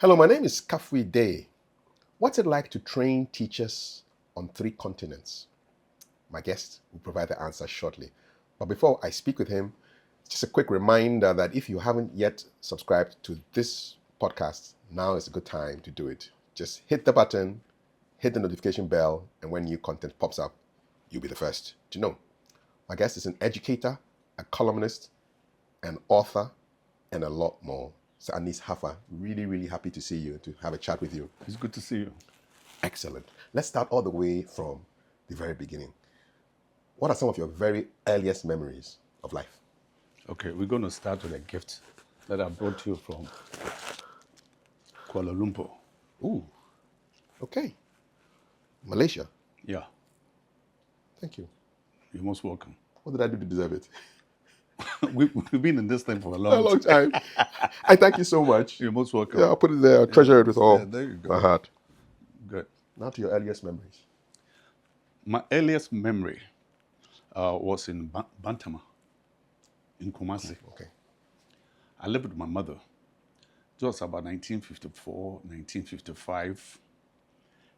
Hello, my name is Kafui Dey. What's it like to train teachers on 3 continents? My guest will provide the answer shortly. But before I speak with him, just a quick reminder that if you haven't yet subscribed to this podcast, now is a good time to do it. Just hit the button, hit the notification bell, and when new content pops up, you'll be the first to know. My guest is an educator, a columnist, an author, and a lot more. So Anis Haffar, really happy to see you, to have a chat with you. It's good to see you. Excellent. Let's start all the way from the very beginning. What are some of your very earliest memories of life? Okay, we're going to start with a gift that I brought you from Kuala Lumpur. Ooh, okay. Malaysia. Yeah, Thank you. you're most welcome. What did I do to deserve it? We've been in this thing for a A long long time. time. I thank you so much. You're most welcome. Yeah, I'll put it there. I'll treasure it with all Yeah, there you go. my heart. Good. Now to your earliest memories. My earliest memory was in Bantama, in Kumasi. Okay. I lived with my mother. It was about 1954, 1955.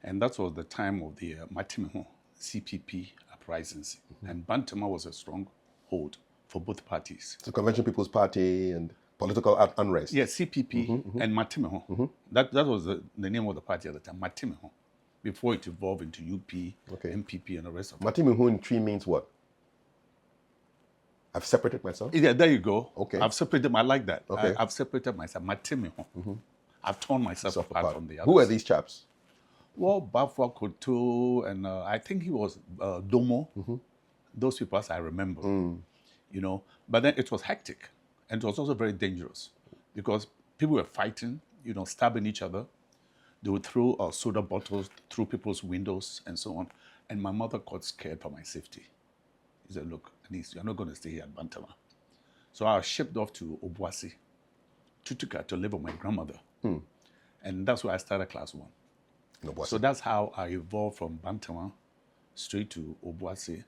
And that was the time of the Matimeho CPP uprisings. And Bantama was a stronghold for both parties. So Convention People's Party and political unrest. Yeah, CPP and Matimeho. That was the name of the party at the time, Matimeho, before it evolved into UP, Okay. MPP, and the rest of it. Matimehu in tree means what? I've separated myself. Yeah, there you go. Okay. I've separated. I like that. Okay. I've separated myself. Matimeho. I've torn myself apart from the others. Who are these chaps? Well, Bafwa Koto, and I think he was Domo. Those people, as I remember, you know. But then it was hectic, and it was also very dangerous because people were fighting, you know, stabbing each other. They would throw soda bottles through people's windows and so on. And my mother got scared for my safety. He said, "Look, Anis, you're not going to stay here at Bantama." So I was shipped off to Obuasi, Tutuka, to live with my grandmother, and that's where I started class 1. So that's how I evolved from Bantama straight to Obuasi.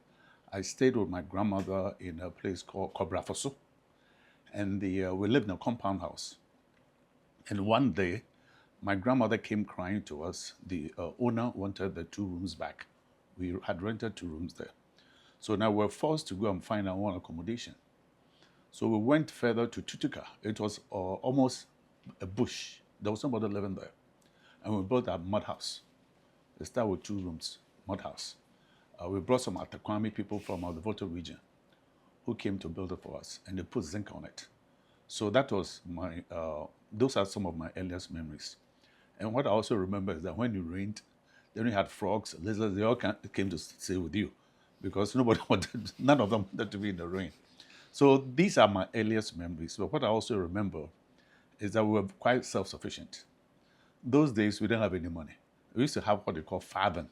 I stayed with my grandmother in a place called Kobrafoso, and we lived in a compound house. And one day, my grandmother came crying to us. The owner wanted the 2 rooms back. We had rented 2 rooms there. So now we're forced to go and find our own accommodation. So we went further to Tutuka. It was almost a bush. There was somebody living there. And we built a mud house. We started with 2 rooms, mud house. We brought some Atakwami people from the Voto region who came to build it for us, and they put zinc on it. So that was those are some of my earliest memories. And what I also remember is that when it rained, then we had frogs, lizards, they all came to stay with you because none of them wanted to be in the rain. So these are my earliest memories. But what I also remember is that we were quite self-sufficient. Those days, we didn't have any money. We used to have what they call farthing.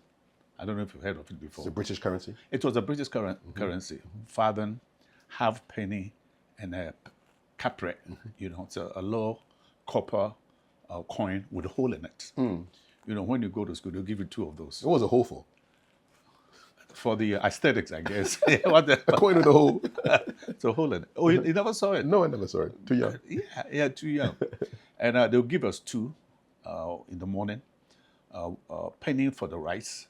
I don't know if you've heard of it before. It's a British currency. It was a British currency. Farthing, half penny, and a capre. You know, it's a low copper coin with a hole in it. You know, when you go to school, they'll give you 2 of those. What was a hole for? For the aesthetics, I guess. A coin with a hole. It's a hole in it. Oh, you never saw it? No, I never saw it. Too young. Yeah, too young. And they'll give us 2 in the morning, penny for the rice,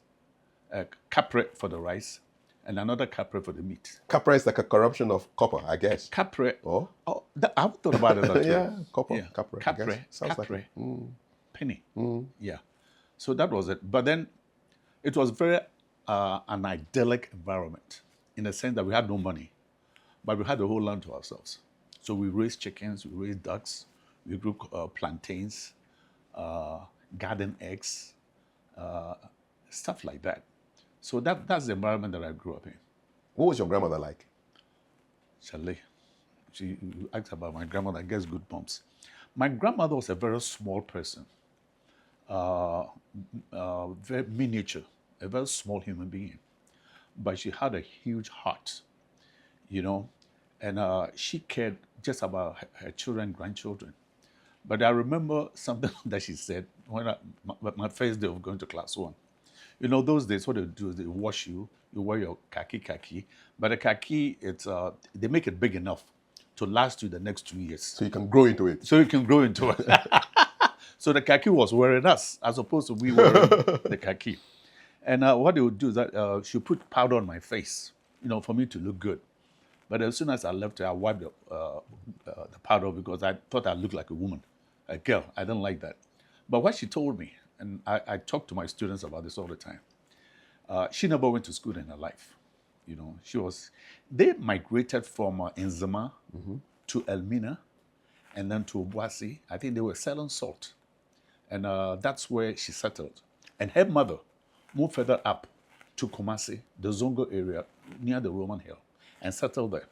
capre for the rice, and another capre for the meat. Capra is like a corruption of copper, I guess. Capre. Oh? I've thought about it. Actually. Yeah, copper. Yeah. Capra. I Capre. guess. Sounds Capre. like it. Penny. Yeah. So that was it. But then it was very an idyllic environment in the sense that we had no money, but we had the whole land to ourselves. So we raised chickens, we raised ducks, we grew plantains, garden eggs, stuff like that. So that's the environment that I grew up in. What was your grandmother like? Chalet. You asked about my grandmother, I guess good bumps. My grandmother was a very small person, very miniature, a very small human being. But she had a huge heart, you know, and she cared just about her children, grandchildren. But I remember something that she said when my first day of going to class 1. You know, those days, what they do is they wash you, you wear your khaki, but the khaki, they make it big enough to last you the next 2 years. So you can grow into it. So you can grow into it. So the khaki was wearing us as opposed to we wearing the khaki. And what they would do is that she would put powder on my face, for me to look good. But as soon as I left her, I wiped the powder because I thought I looked like a woman, a girl. I didn't like that. But what she told me, and I talk to my students about this all the time, she never went to school in her life. They migrated from Nzema to Elmina and then to Obuasi. I think they were selling salt. And that's where she settled. And her mother moved further up to Kumasi, the Zongo area, near the Roman Hill, and settled there.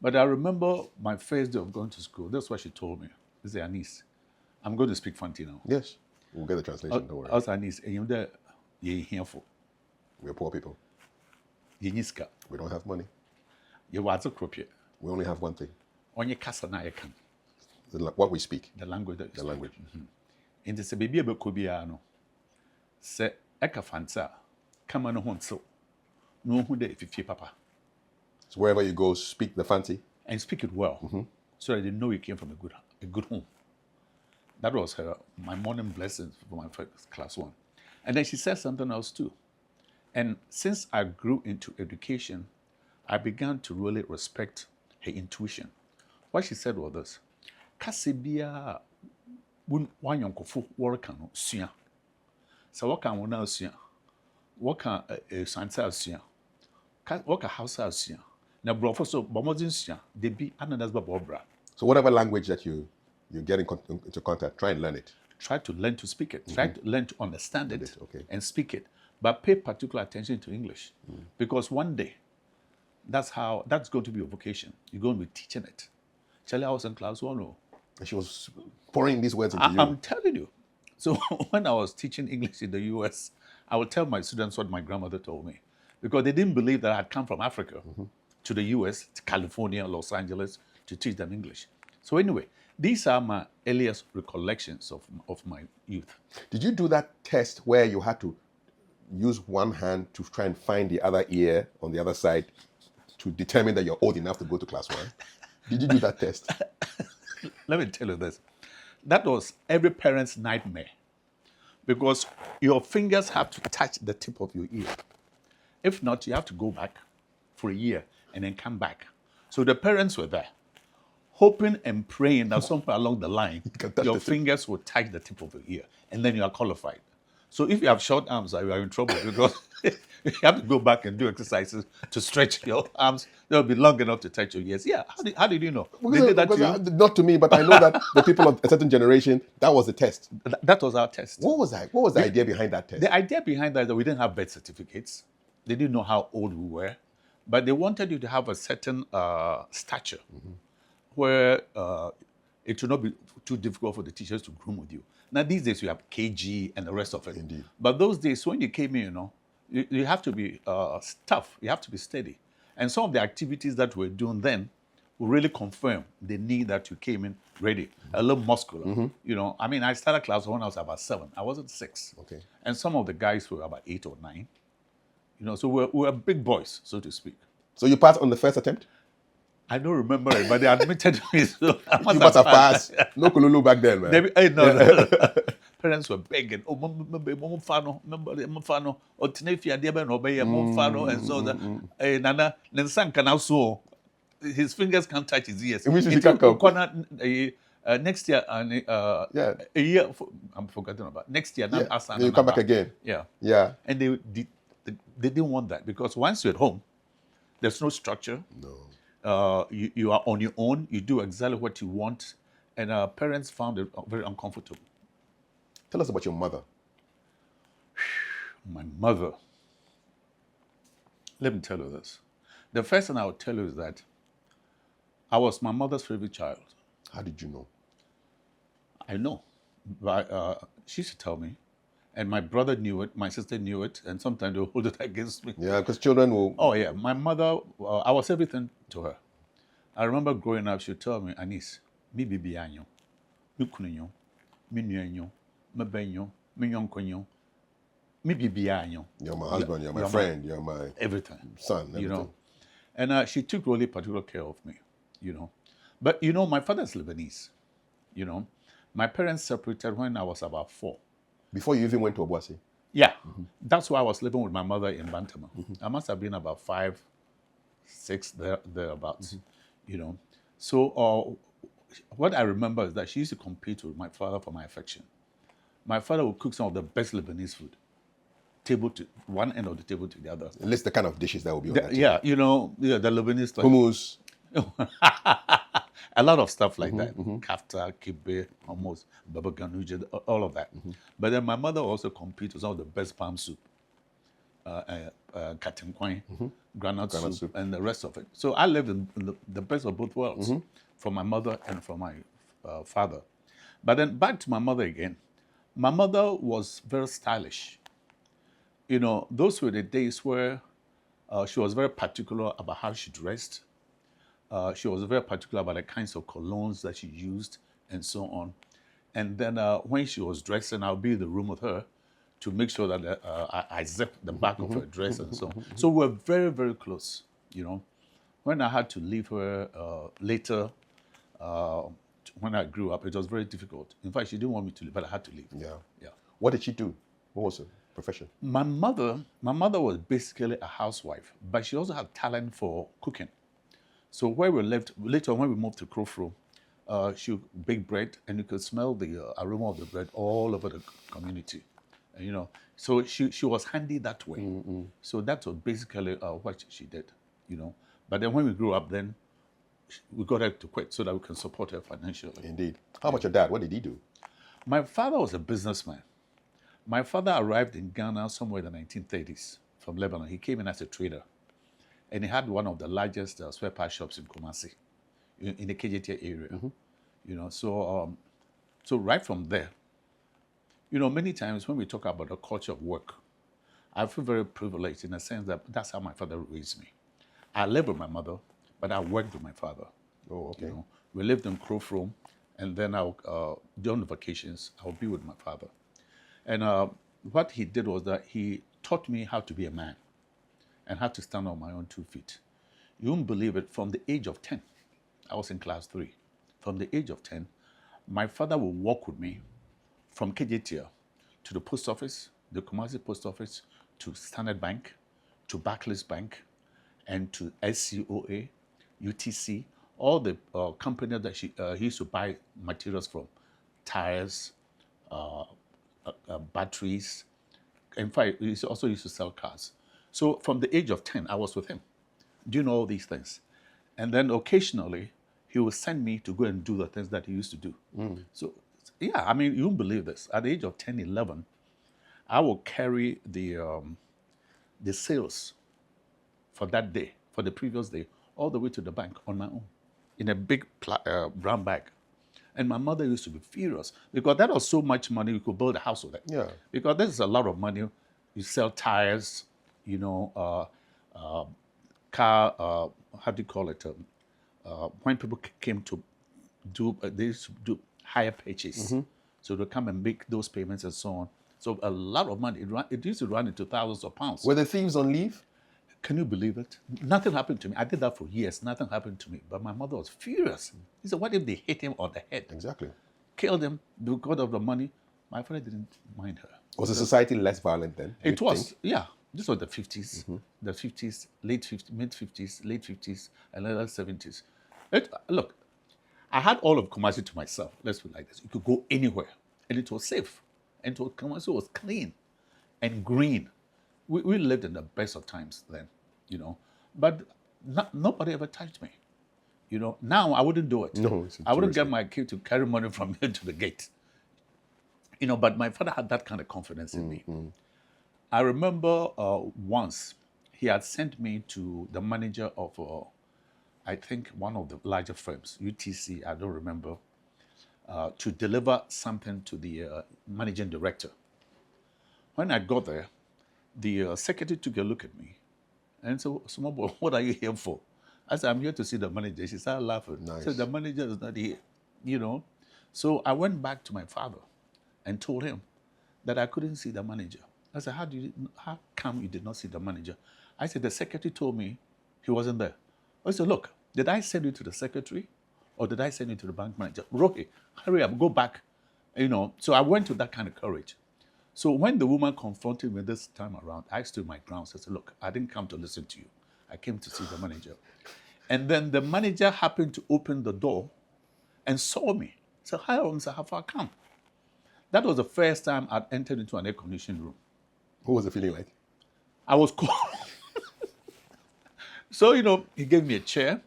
But I remember my first day of going to school. That's what she told me. She said, Anis, I'm going to speak Fanti now. Yes. We'll get the translation, don't worry. I was Anis, and you're there, you're here for. We're poor people. We don't have money. You are a crop. We only have one thing. On your casa na can. What we speak. The language that you speak. language. In the baby about Kobiano. Say Eka Fanta. Come on home so. No who they if papa. So wherever you go, speak the Fanti. And speak it well. So I didn't know you came from a good home. That was my morning blessing for my first class 1. And then she said something else too. And since I grew into education, I began to really respect her intuition. What she said was this: Kasibia wanyonkofo workano sua. So what can one sua? What can a santa sua? What can house sua? Na brofo so bomodin sua. They be ananas babobra. So whatever language that you get into contact, try and learn it. Try to learn to speak it. Try to learn to understand it and speak it. But pay particular attention to English. Because one day, that's going to be your vocation. You're going to be teaching it. Charlie, I was in class 1. And she was pouring these words into you. I'm telling you. So when I was teaching English in the US, I would tell my students what my grandmother told me. Because they didn't believe that I had come from Africa to the US, to California, Los Angeles, to teach them English. So anyway, these are my earliest recollections of my youth. Did you do that test where you had to use one hand to try and find the other ear on the other side to determine that you're old enough to go to class 1? Did you do that test? Let me tell you this. That was every parent's nightmare because your fingers have to touch the tip of your ear. If not, you have to go back for a year and then come back. So the parents were there, hoping and praying that somewhere along the line, your fingers will touch the tip of your ear, and then you are qualified. So if you have short arms, you are in trouble because you have to go back and do exercises to stretch your arms. They'll be long enough to touch your ears. Yeah, how did you know? They did that to you? Not to me, but I know that the people of a certain generation, that was the test. That was our test. What was that? What was the idea behind that test? The idea behind that is that we didn't have birth certificates. They didn't know how old we were. But they wanted you to have a certain stature where it should not be too difficult for the teachers to groom with you. Now, these days, you have KG and the rest of it. Indeed. But those days, when you came in, you have to be tough. You have to be steady. And some of the activities that we're doing then will really confirm the need that you came in ready, a little muscular. I started class when I was about 7. I wasn't 6. Okay. And some of the guys were about 8 or 9. So we were big boys, so to speak. So you passed on the first attempt? I don't remember it, but they admitted me. So you must have passed. No Kululu back then, man. No. Parents were begging. Oh, and so Nana, his fingers can't touch his ears. Next year, a year, I'm forgetting about next year. You come back again. Yeah. And they didn't want that because once you're at home, there's no structure. No. You are on your own. You do exactly what you want. And our parents found it very uncomfortable. Tell us about your mother. My mother. Let me tell you this. The first thing I will tell you is that I was my mother's favorite child. How did you know? I know. But she used to tell me. And my brother knew it, my sister knew it, and sometimes they would hold it against me. Yeah, because children will... Oh, yeah. My mother, I was everything to her. I remember growing up, she would tell me, Anis, mi bibi anyo, mi kunyo, mi nuenyo, mi benyo, mi yonkonyo, mi bibi anyo. You're my husband, you're my friend, you're my... Everything. Son, everything. And she took really particular care of me, But, my father's Lebanese, My parents separated when I was about 4. Before you even went to Obuasi? Yeah, that's why I was living with my mother in Bantama. I must have been about 5, 6 thereabouts, you know. So what I remember is that she used to compete with my father for my affection. My father would cook some of the best Lebanese food, table to one end of the table to the other. List the kind of dishes that will be on that table. Yeah, you know, the Lebanese stuff. Hummus. A lot of stuff like that. Kafta, kibbeh, hummus, baba ganoush, all of that. But then my mother also competed with some of the best palm soup, katenkwine, granite soup, and the rest of it. So I lived in the best of both worlds, from my mother and from my father. But then back to my mother again. My mother was very stylish. You know, those were the days where she was very particular about how she dressed. She was very particular about the kinds of colognes that she used and so on. And then when she was dressing, I'll be in the room with her to make sure that I zip the back of her dress and so on. So we're very, very close, you know. When I had to leave her later, when I grew up, it was very difficult. In fact, she didn't want me to leave, but I had to leave. Yeah. Yeah. What did she do? What was her profession? My mother was basically a housewife, but she also had talent for cooking. So where we lived, later when we moved to Krofro, she would bake bread, and you could smell the aroma of the bread all over the community. And, you know, so she was handy that way. So that was basically what she did, you know. But then when we grew up, then we got her to quit so that we can support her financially. Indeed. How about your dad? What did he do? My father was a businessman. My father arrived in Ghana somewhere in the 1930s from Lebanon. He came in as a trader. And he had one of the largest spare part shops in Kumasi, in the KJT area. You know, so right from there, you know, many times when we talk about the culture of work, I feel very privileged in the sense that that's how my father raised me. I lived with my mother, but I worked with my father. Oh, okay. You know, we lived in Krofro, and then during the vacations, I'll be with my father. And what he did was that he taught me how to be a man and how to stand on my own 2 feet. You won't believe it, from the age of 10, I was in class 3. From the age of 10, my father would walk with me from KJT to the post office, the Kumasi post office, to Standard Bank, to Barclays Bank, and to SCOA, UTC, all the companies that he used to buy materials from, tires, batteries. In fact, he also used to sell cars. So from the age of 10, I was with him, doing all these things. And then occasionally, he would send me to go and do the things that he used to do. So, yeah, I mean, you won't believe this. At the age of 10, 11, I will carry the sales for that day, for the previous day, all the way to the bank on my own, in a big brown bag. And my mother used to be furious because that was so much money, we could build a house with it. Yeah. Because this is a lot of money. You sell tires, you know, car, how do you call it? When people came to do, they used to do hire purchase. So they come and make those payments and so on. So a lot of money. It used to run into thousands of pounds. Were the thieves on leave? Can you believe it? Nothing happened to me. I did that for years. Nothing happened to me. But my mother was furious. He said, what if they hit him on the head? Exactly. Killed him because of the money? My father didn't mind her. Was the society less violent then? It was, yeah. This was the 50s, the 50s, late 50s, mid 50s, late 50s, and early 70s. Look, I had all of Kumasi to myself. Let's put it like this. You could go anywhere, and it was safe. And Kumasi was clean and green. We lived in the best of times then, you know. But nobody ever touched me. You know, now I wouldn't do it. No, I wouldn't get my kid to carry money from here to the gate. You know, but my father had that kind of confidence in me. I remember once he had sent me to the manager of, I think, one of the larger firms, UTC, I don't remember, to deliver something to the managing director. When I got there, the secretary took a look at me and said, "Small boy, what are you here for?" I said, "I'm here to see the manager." She started laughing. Nice. Said, "The manager is not here," you know. So I went back to my father and told him that I couldn't see the manager. I said, how come you did not see the manager? I said, the secretary told me he wasn't there. I said, look, did I send you to the secretary or did I send you to the bank manager? Rohi, hurry up, go back So I went with that kind of courage. So when the woman confronted me this time around, I stood my ground. I said, look, I didn't come to listen to you. I came to see the manager. And then the manager happened to open the door and saw me. Said, hi, Mr. Haffar, come. That was the first time I'd entered into an air-conditioned room. What was the feeling like? I was cold. So, he gave me a chair.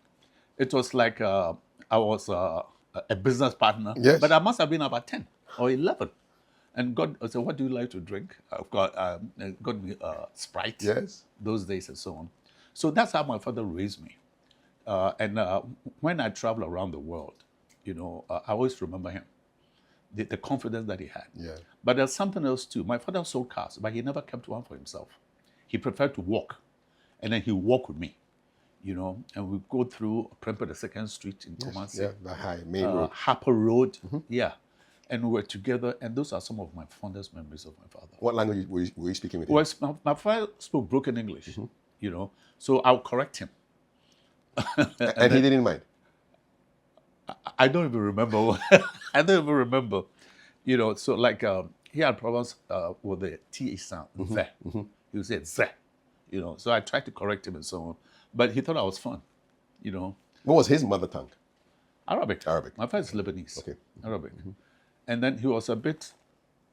It was like I was a business partner. Yes. But I must have been about 10 or 11. And I said, what do you like to drink? I've got me Sprite. Yes. Those days and so on. So that's how my father raised me. And when I travel around the world, I always remember him, the confidence that he had. Yeah. But there's something else too. My father sold cars, but he never kept one for himself. He preferred to walk, and then he walked with me, and we go through Prempeh the 2nd Street in Kumasi. Yeah, the high main road. Harper Road, yeah. And we were together, and those are some of my fondest memories of my father. What language were you speaking with him? Well, my father spoke broken English, so I'll correct him. and he didn't mind? I don't even remember. I don't even remember. So like he had problems with the TH sound, the. He would say ze, So I tried to correct him and so on. But he thought I was fun, What was his mother tongue? Arabic. Arabic. My father is Lebanese. Okay. Arabic. And then he was a bit,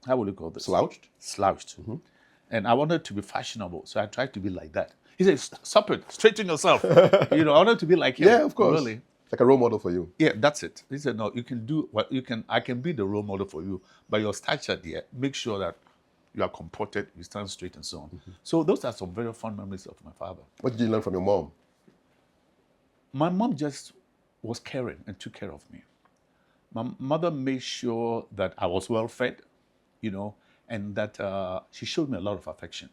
how would you call this? Slouched? Slouched. And I wanted to be fashionable, so I tried to be like that. He said, stop it, straighten yourself. I wanted to be like him. Yeah, of course. Really. Like a role model for you. Yeah, that's it. He said, no, you can do what you can. I can be the role model for you, but your stature there, make sure that you are comported, you stand straight and so on. So those are some very fond memories of my father. What did you learn from your mom? My mom just was caring and took care of me. My mother made sure that I was well fed, and that she showed me a lot of affection.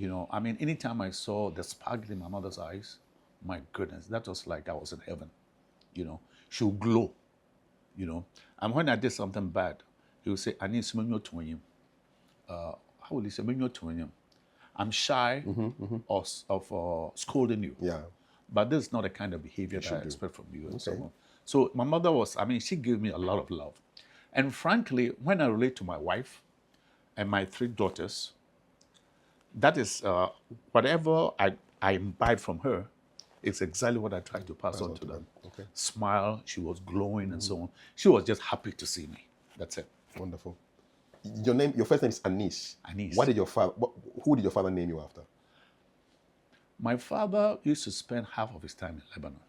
Anytime I saw the sparkle in my mother's eyes, my goodness, that was like I was in heaven. She would glow, And when I did something bad, he would say, I need some to him. How would he say, I'm shy of scolding you. Yeah. But this is not the kind of behavior that I expect from you and so on. So my mother she gave me a lot of love. And frankly, when I relate to my wife and my 3 daughters, that is whatever I imbibe from her, it's exactly what I try to pass on to them. Okay. Smile, she was glowing and so on. She was just happy to see me. That's it. Wonderful. Your first name is Anis. Anis. Who did your father name you after? My father used to spend half of his time in Lebanon.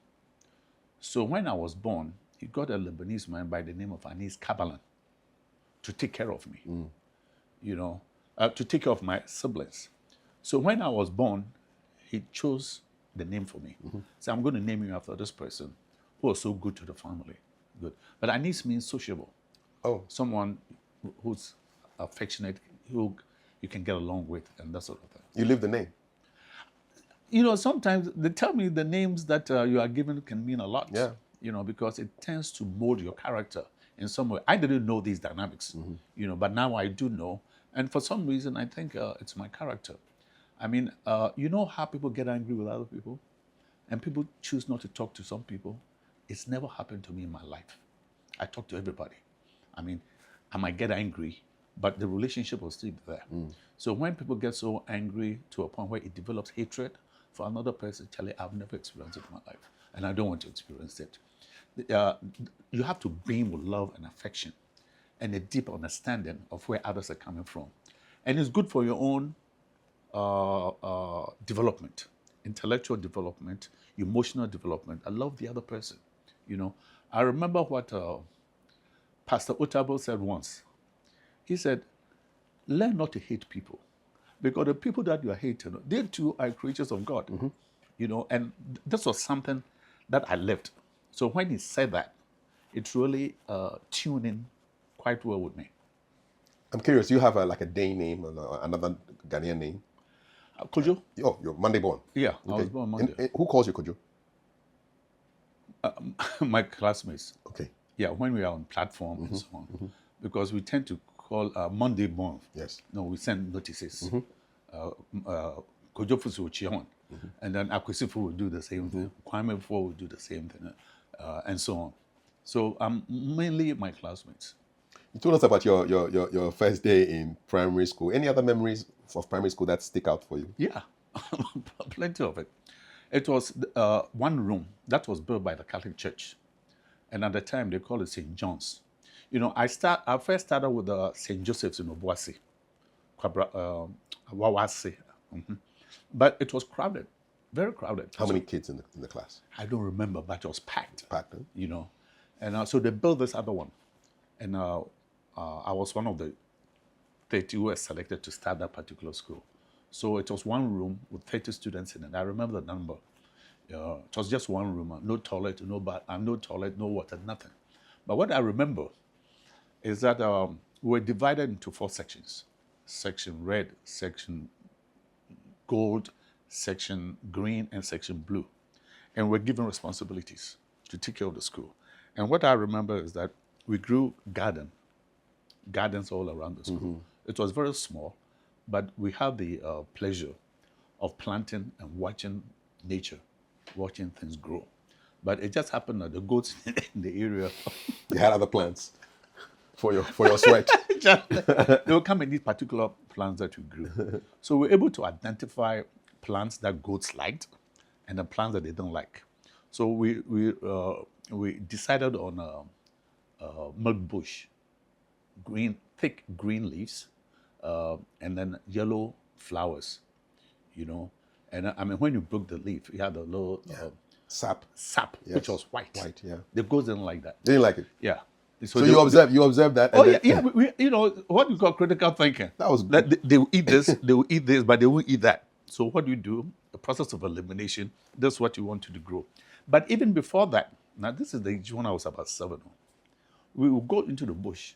So when I was born, he got a Lebanese man by the name of Anis Kabalan to take care of me, to take care of my siblings. So when I was born, he chose the name for me. So I'm going to name you after this person who was so good to the family. Good. But Anis means sociable. Oh. Someone who's affectionate, who you can get along with, and that sort of thing. You live the name? Sometimes they tell me the names that you are given can mean a lot. Yeah. Because it tends to mold your character in some way. I didn't know these dynamics, but now I do know. And for some reason, I think it's my character. How people get angry with other people? And people choose not to talk to some people? It's never happened to me in my life. I talk to everybody. I might get angry, but the relationship will still be there. So when people get so angry to a point where it develops hatred for another person, Charlie, I've never experienced it in my life, and I don't want to experience it. You have to beam with love and affection and a deep understanding of where others are coming from. And it's good for your own development, intellectual development, emotional development. I love the other person. I remember what Pastor Otabo said once. He said, learn not to hate people, because the people that you are hating, they too are creatures of God. And this was something that I lived. So when he said that, it really tuned in quite well with me. I'm curious, do you have a Day name or another Ghanaian name? Kojo? Oh, you're Monday born? Yeah, okay. I was born Monday. Who calls you Kojo? My classmates. Okay. Yeah, when we are on platform and so on. Because we tend to call Monday born. Yes. No, we send notices. Kojo Fusu Chion. And then Akwesifu will do the same thing. Kwame Fo will do the same thing. And so on. So mainly my classmates. You told us about your first day in primary school. Any other memories of primary school that stick out for you? Yeah, plenty of it. It was one room that was built by the Catholic Church, and at the time they called it St. John's. You know, I first started with St. Joseph's in Obuasi, Wawase. But it was crowded, very crowded. How many kids in the class? I don't remember, but it was packed. Packed, huh? You know, and so they built this other one, and I was one of the 30 who were selected to start that particular school. So it was one room with 30 students in it. I remember the number. It was just one room, no toilet, no water, nothing. But what I remember is that we were divided into 4 sections: section red, section gold, section green, and section blue. And we're given responsibilities to take care of the school. And what I remember is that we grew gardens all around the school. It was very small, but we had the pleasure of planting and watching nature, watching things grow. But it just happened that the goats in the area, You had other plans for your sweat. they would come in these particular plants that we grew. So we're able to identify plants that goats liked and the plants that they don't like. So we decided on milk bush, thick green leaves, and then yellow flowers, you know. And I mean, when you broke the leaf, you had a little Sap. sap, Yes. which was white. White, yeah. The goats didn't like that. They didn't like it. Yeah. So you observed that. Oh and yeah, then- yeah. You know what you call critical thinking. That was That they will eat this, they will eat this, but they won't eat that. So what do you do? The process of elimination. That's what you want to grow. But even before that, now this is the age when I was about 7. We would go into the bush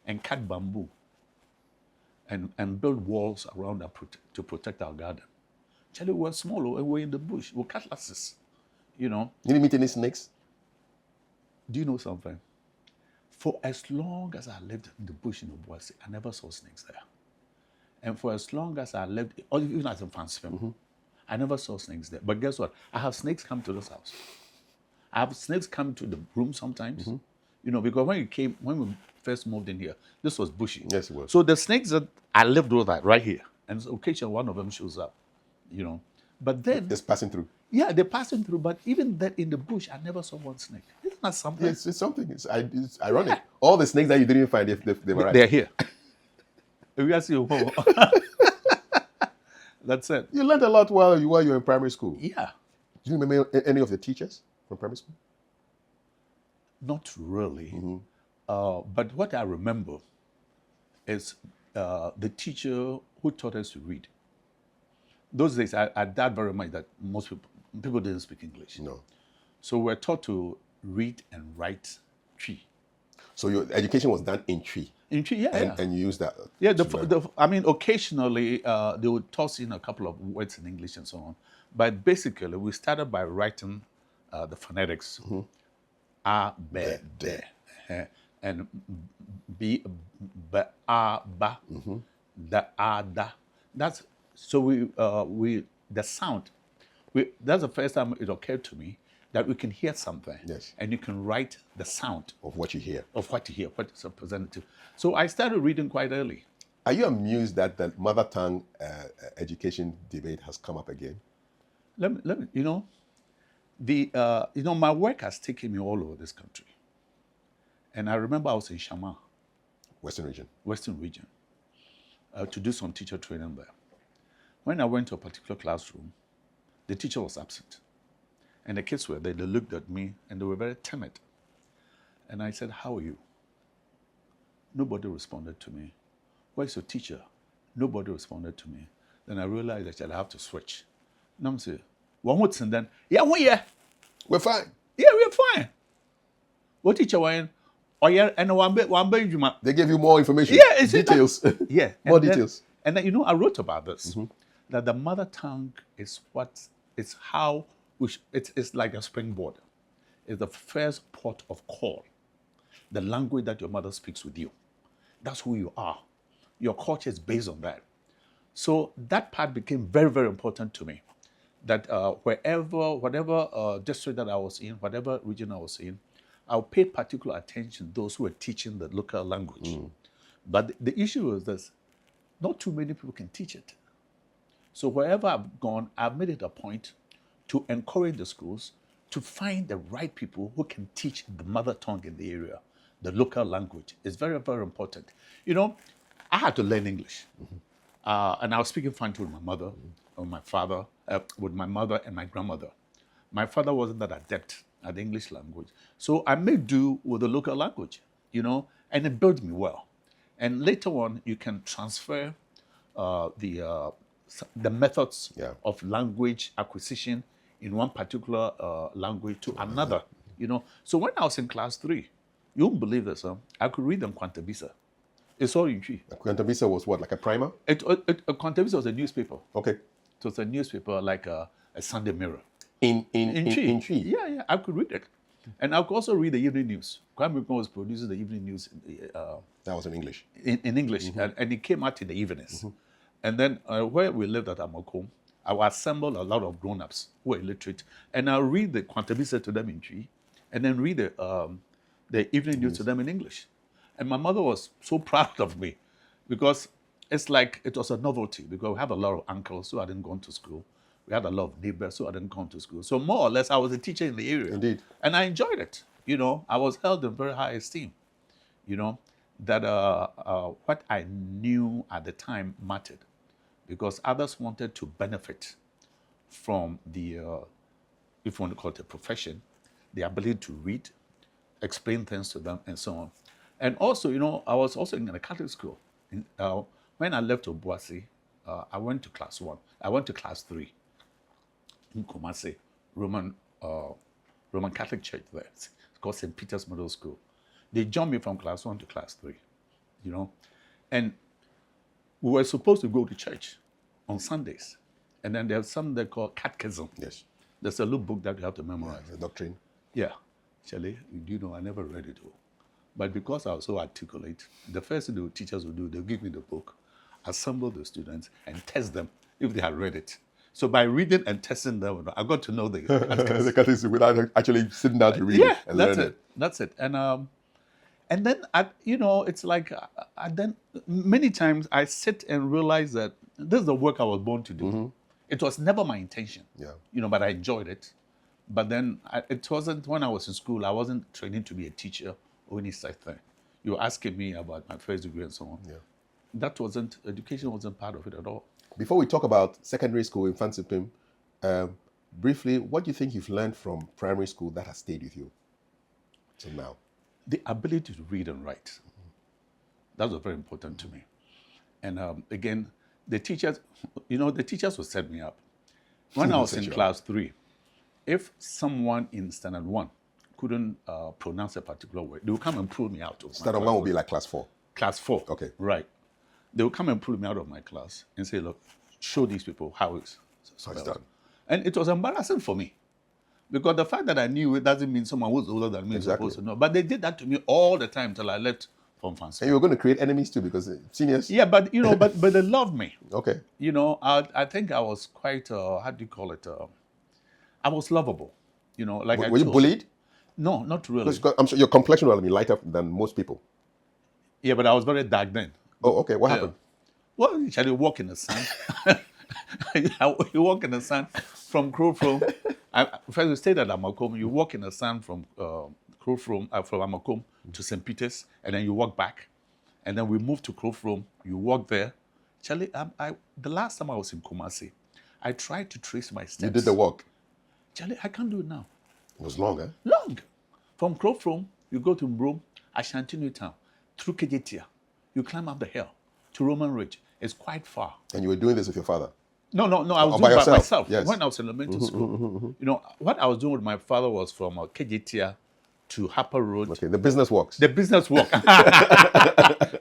and cut bamboo and build walls around to protect our garden. Actually, we were small and we were in the bush. We cut lasses, you know. You didn't meet any snakes? Do you know something? For as long as I lived in the bush in Obuasi, I never saw snakes there. And for as long as I lived, or even as a fancy film, I never saw snakes there. But guess what? I have snakes come to this house. I have snakes come to the room sometimes. You know, because when we first moved in here, this was bushy. Yes, it was. So the snakes that I lived with are right here. And so occasionally one of them shows up, you know. But then, Just passing through. yeah, they're passing through. But even that in the bush, I never saw one snake. Isn't that something? It's something. It's ironic. All the snakes that you didn't find, they were right. They're here. We guys see That's it. You learned a lot while you were in primary school. Yeah, Do you remember any of the teachers from primary school? not really. But what I remember is the teacher who taught us to read. Those days, I doubt very much that most people didn't speak English. No. So we're taught to read and write tree. So your education was done in tree, In tree, yeah. and you used that. Yeah, to learn. I mean, occasionally they would toss in a couple of words in English and so on. But basically, we started by writing the phonetics. A, B, D. And B, B, A, Ba. Da, A, Da. That's, so the sound, that's the first time it occurred to me that we can hear something. Yes. And you can write the sound Of what you hear. of what you hear, what is represented. So I started reading quite early. Are you amused that the mother tongue education debate has come up again? Let me, you know, my work has taken me all over this country. And I remember I was in Shama, Western region. Western region, to do some teacher training there. When I went to a particular classroom, the teacher was absent. And the kids were there, they looked at me and they were very timid. And I said, how are you? Nobody responded to me. Where's your teacher? Nobody responded to me. Then I realized that I have to switch. And I'm saying, one more thing then, yeah, We're fine. yeah, we're fine. What teacher went? Oh yeah, and one bit you might. They gave you more information. Yeah, it's details. Yeah, More and then- details. And then, you know, I wrote about this, that the mother tongue is it's how it's like a springboard. It's the first port of call, the language that your mother speaks with you. That's who you are. Your culture is based on that. So that part became very, very important to me. That whatever district that I was in, whatever region I was in, I'll pay particular attention to those who are teaching the local language. But the issue is this, not too many people can teach it. So wherever I've gone, I've made it a point to encourage the schools to find the right people who can teach the mother tongue in the area, the local language. It's very, very important. You know, I had to learn English. And I was speaking French with my mother, or my father, with my mother and my grandmother. My father wasn't that adept at the English language. So I made do with the local language, you know, and it built me well. And later on, you can transfer the methods of language acquisition in one particular language to another, you know. So when I was in class 3, you won't believe this, I could read them Quantabisa. It's all in Twi. Quantabisa was what, like a primer? Quantabisa was a newspaper. Okay. It was a newspaper like a Sunday Mirror. In Twi? Yeah, I could read it. And I could also read the evening news. Kwame Nkrumah was producing the evening news. That was in English. In English, and it came out in the evenings. And then where we lived at Amakom, I would assemble a lot of grown-ups who were illiterate, and I'll read the Quantabisa to them in Twi, and then read the evening news to them in English. And my mother was so proud of me because it's like it was a novelty, because we have a lot of uncles who hadn't gone to school. We had a lot of neighbors who hadn't gone to school. So more or less, I was a teacher in the area. Indeed. And I enjoyed it. You know, I was held in very high esteem. You know, that what I knew at the time mattered, because others wanted to benefit from the, if you want to call it a profession, the ability to read, explain things to them, and so on. And also, you know, I was also in a Catholic school. When I left Obuasi, I went to class 1. I went to class 3 in Kumasi, Roman Catholic Church there. It's called St. Peter's Middle School. They jumped me from class 1 to class 3, you know. And we were supposed to go to church on Sundays. And then there's something they call catechism. Yes. There's a little book that you have to memorize. The doctrine. Yeah. Charlie, you know, I never read it all. But because I was so articulate, the first thing the teachers would do, they'll give me the book, assemble the students, and test them if they had read it. So by reading and testing them, I got to know the catechism. The catechism without actually sitting down to read it and learn it. That's it. And then, you know, it's like, then many times I sit and realize that this is the work I was born to do. It was never my intention, you know, but I enjoyed it. But then it wasn't, when I was in school, I wasn't training to be a teacher or any such thing. You were asking me about my first degree and so on. Yeah. That wasn't, education wasn't part of it at all. Before we talk about secondary school in Fansipim, briefly, what do you think you've learned from primary school that has stayed with you till now? The ability to read and write. That was very important to me. And again, the teachers, you know, the teachers would set me up. When I was in class 3, if someone in standard 1 couldn't pronounce a particular word, they would come and pull me out. Standard 1 would be like class 4. Class 4. Okay. Right. They would come and pull me out of my class and say, look, show these people how it's done. And it was embarrassing for me, because the fact that I knew it doesn't mean someone who's older than me is supposed to know. But they did that to me all the time till I left from France. And you were going to create enemies too, because seniors? Yeah, but, you know, but they loved me. Okay. You know, I think I was quite, how do you call it? I was lovable. You know, like Were you bullied? No, not really. I'm sure your complexion will be lighter than most people. Yeah, but I was very dark then. Oh, okay. What happened? Well, you walk in the sun. You walk in the sun from Krofrom. First, we stayed at Amakom. You walk in the sun from Krofrom, from Amakom to St. Peter's, and then you walk back. And then we moved to Krofrom. You walk there. Charlie, the last time I was in Kumasi, I tried to trace my steps. You did the walk? Charlie, I can't do it now. It was long, eh? Long. From Krofrom, you go to Mbrom, Ashanti New Town, through Kejetia. You climb up the hill to Roman Ridge. It's quite far. And you were doing this with your father? No. I was doing it by myself. Yes. When I was in elementary school. You know, what I was doing with my father was from Kejetia to Haffar Road. Okay, the business walks. The business walk.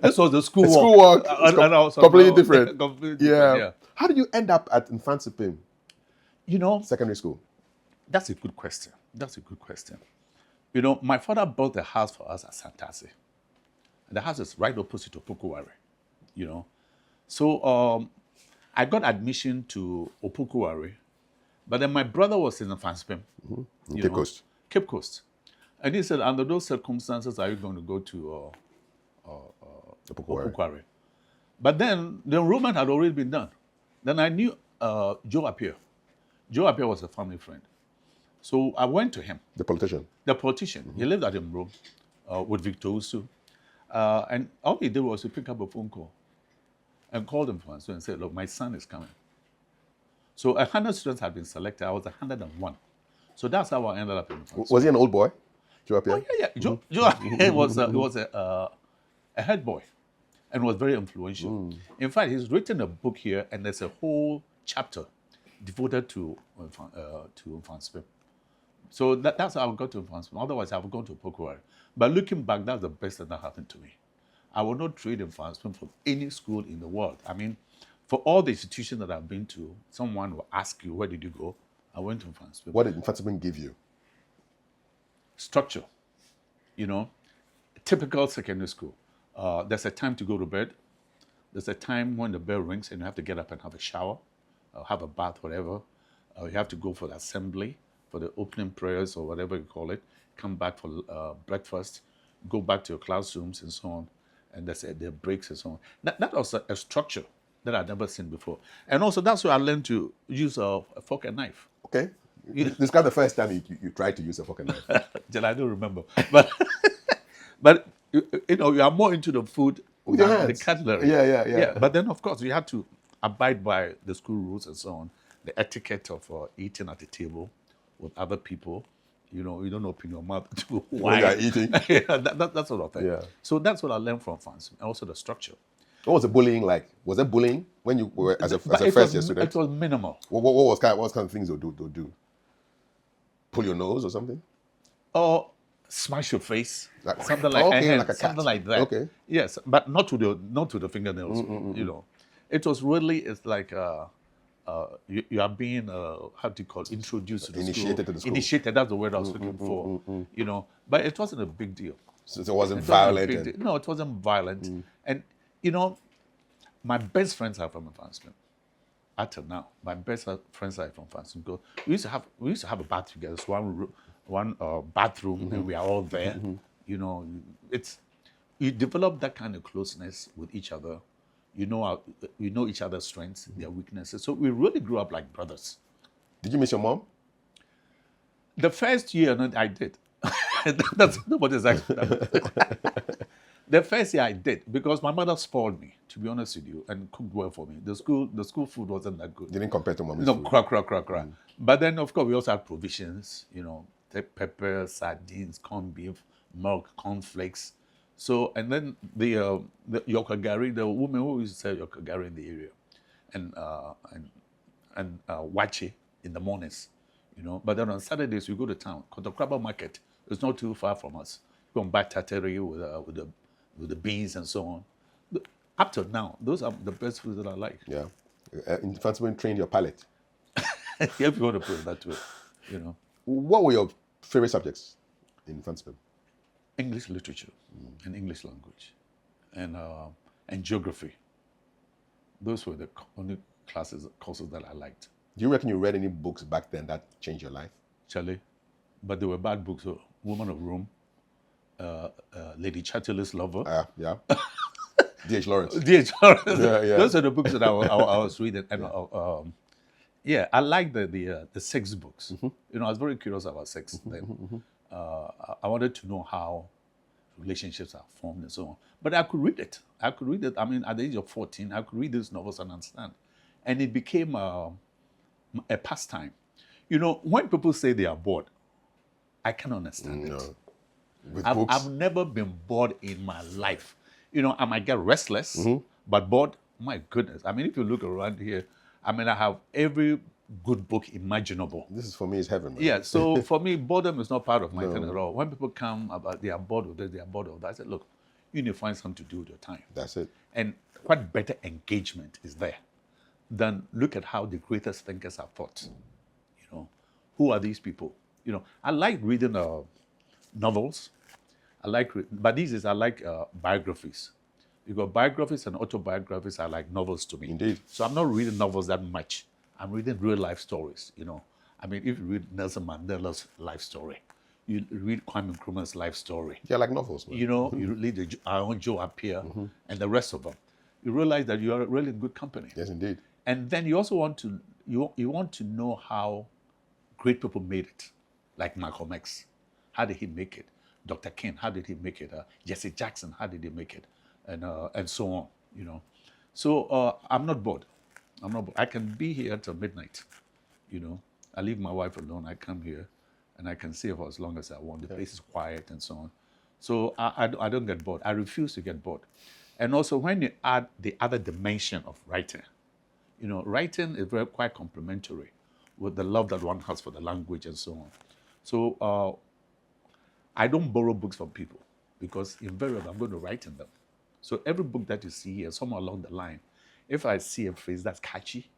This was the school walk. School walk. Completely different. Completely Yeah. different. Yeah. How did you end up at Fansipim? You know, Secondary school. that's a good question. You know, my father built a house for us at Santasi. The house is right opposite to Opokuware, you know. So I got admission to Opokuware, but then my brother was in Fansipim. Cape Coast. Cape Coast. And he said, under those circumstances, are you going to go to The Pukwari. Pukwari? But then the enrollment had already been done. Then I knew Joe Appiah. Joe Appiah was a family friend. So I went to him, The politician. the politician. He lived at Mbro with Victor Usu. And all he did was to pick up a phone call and called him once and said, look, my son is coming. So 100 students had been selected. I was 101. So that's how I ended up in France. Was he an old boy? Joe Appiah? Yeah. Joe Appiah was a head boy and was very influential. In fact, he's written a book here, and there's a whole chapter devoted to Fanspe. So that's how I got to Fanspe. Otherwise, I would gone to Pukwari. But looking back, that's the best thing that happened to me. I would not trade in Fanspe for any school in the world. I mean, for all the institutions that I've been to, someone will ask you, where did you go? I went to Fanspe. What did Fanspe give you? Structure, typical secondary school. There's a time to go to bed. There's a time when the bell rings and you have to get up and have a shower, or have a bath, whatever. You have to go for the assembly, for the opening prayers or whatever you call it. Come back for breakfast, go back to your classrooms and so on. And there's the breaks and so on. That was a structure that I'd never seen before. And also that's where I learned to use a fork and knife. Okay. Describe the first time you tried to use a fork and knife. I don't remember. But you are more into the food With your than the hands. cutlery. Yeah. But then, of course, you had to abide by the school rules and so on. The etiquette of eating at the table with other people. You don't open your mouth to When you are eating. that sort of thing. Yeah. So that's what I learned from France, and also the structure. What was the bullying like? Was there bullying when you were as a But first year student? It was minimal. What kind of things they'll do? Pull your nose or something? Or smash your face, Like- something like okay, like a cat. something like that. Okay. Yes, but not to the fingernails. It was really, it's like you are being how do you call it? Introduced to the Initiated school. to the school. Initiated. That's the word I was looking for. But it wasn't a big deal. So it wasn't It wasn't a violent. big deal. No, it wasn't violent. And my best friends are from Fanspe. Until now, my best friends are from Fanspe. Because we used to have a bath together. So one bathroom, and we are all there. You develop that kind of closeness with each other. You know each other's strengths, their weaknesses. So we really grew up like brothers. Did you miss your mom? The first year, no, I did. That's nobody's actually. The first year I did, because my mother spoiled me, to be honest with you, and cooked well for me. The school food wasn't that good. Didn't compare to mommy's No, food. crack. But then, of course, we also had provisions, pepper, sardines, corned beef, milk, cornflakes. So, and then the yokagari, the woman who used to sell yokagari in the area, and wache in the mornings, But then on Saturdays, we go to town, because the Krabba market is not too far from us. We go and buy tateri with the beans and so on. Up to now, those are the best foods that I like. Yeah. In Fanspe trained your palate. If you want to put it that way, What were your favorite subjects in Fanspe? English literature and English language, and geography. Those were the only courses that I liked. Do you reckon you read any books back then that changed your life? Charlie, but they were bad books. So Woman of Rome, Lady Chatterley's Lover. Yeah. D.H. Lawrence. D.H. Lawrence. Yeah. Those are the books that I was reading. And I like the sex books. I was very curious about sex then. I wanted to know how relationships are formed and so on. But I could read it. I mean, at the age of 14, I could read these novels and understand. And it became a pastime. When people say they are bored, I can understand it. With books? I've never been bored in my life. I might get restless, but bored, my goodness. I mean, if you look around here, I have every good book imaginable. This is for me is heaven, man. Yeah, so for me, boredom is not part of my thing at all. When people come about they are bored of this, they are bored of that, I said, look, you need to find something to do with your time. That's it. And what better engagement is there than look at how the greatest thinkers have thought? Who are these people? I like reading novels. But these days I like biographies. Because biographies and autobiographies are like novels to me. Indeed. So I'm not reading novels that much. I'm reading real life stories, I mean, if you read Nelson Mandela's life story, you read Kwame Nkrumah's life story. Yeah, like novels, man. You know, you read our own Joe Appiah and the rest of them. You realize that you are really in good company. Yes, indeed. And then you also want to you want to know how great people made it, like Malcolm X. How did he make it? Dr. King, how did he make it? Jesse Jackson, how did he make it? And so on, you know. So I'm not bored. I'm not bored. I can be here till midnight, you know. I leave my wife alone. I come here, and I can stay for as long as I want. The place is quiet and so on. So I don't get bored. I refuse to get bored. And also, when you add the other dimension of writing, you know, writing is quite complementary with the love that one has for the language and so on. So I don't borrow books from people because invariably I'm going to write in them. So every book that you see here, somewhere along the line, if I see a phrase that's catchy,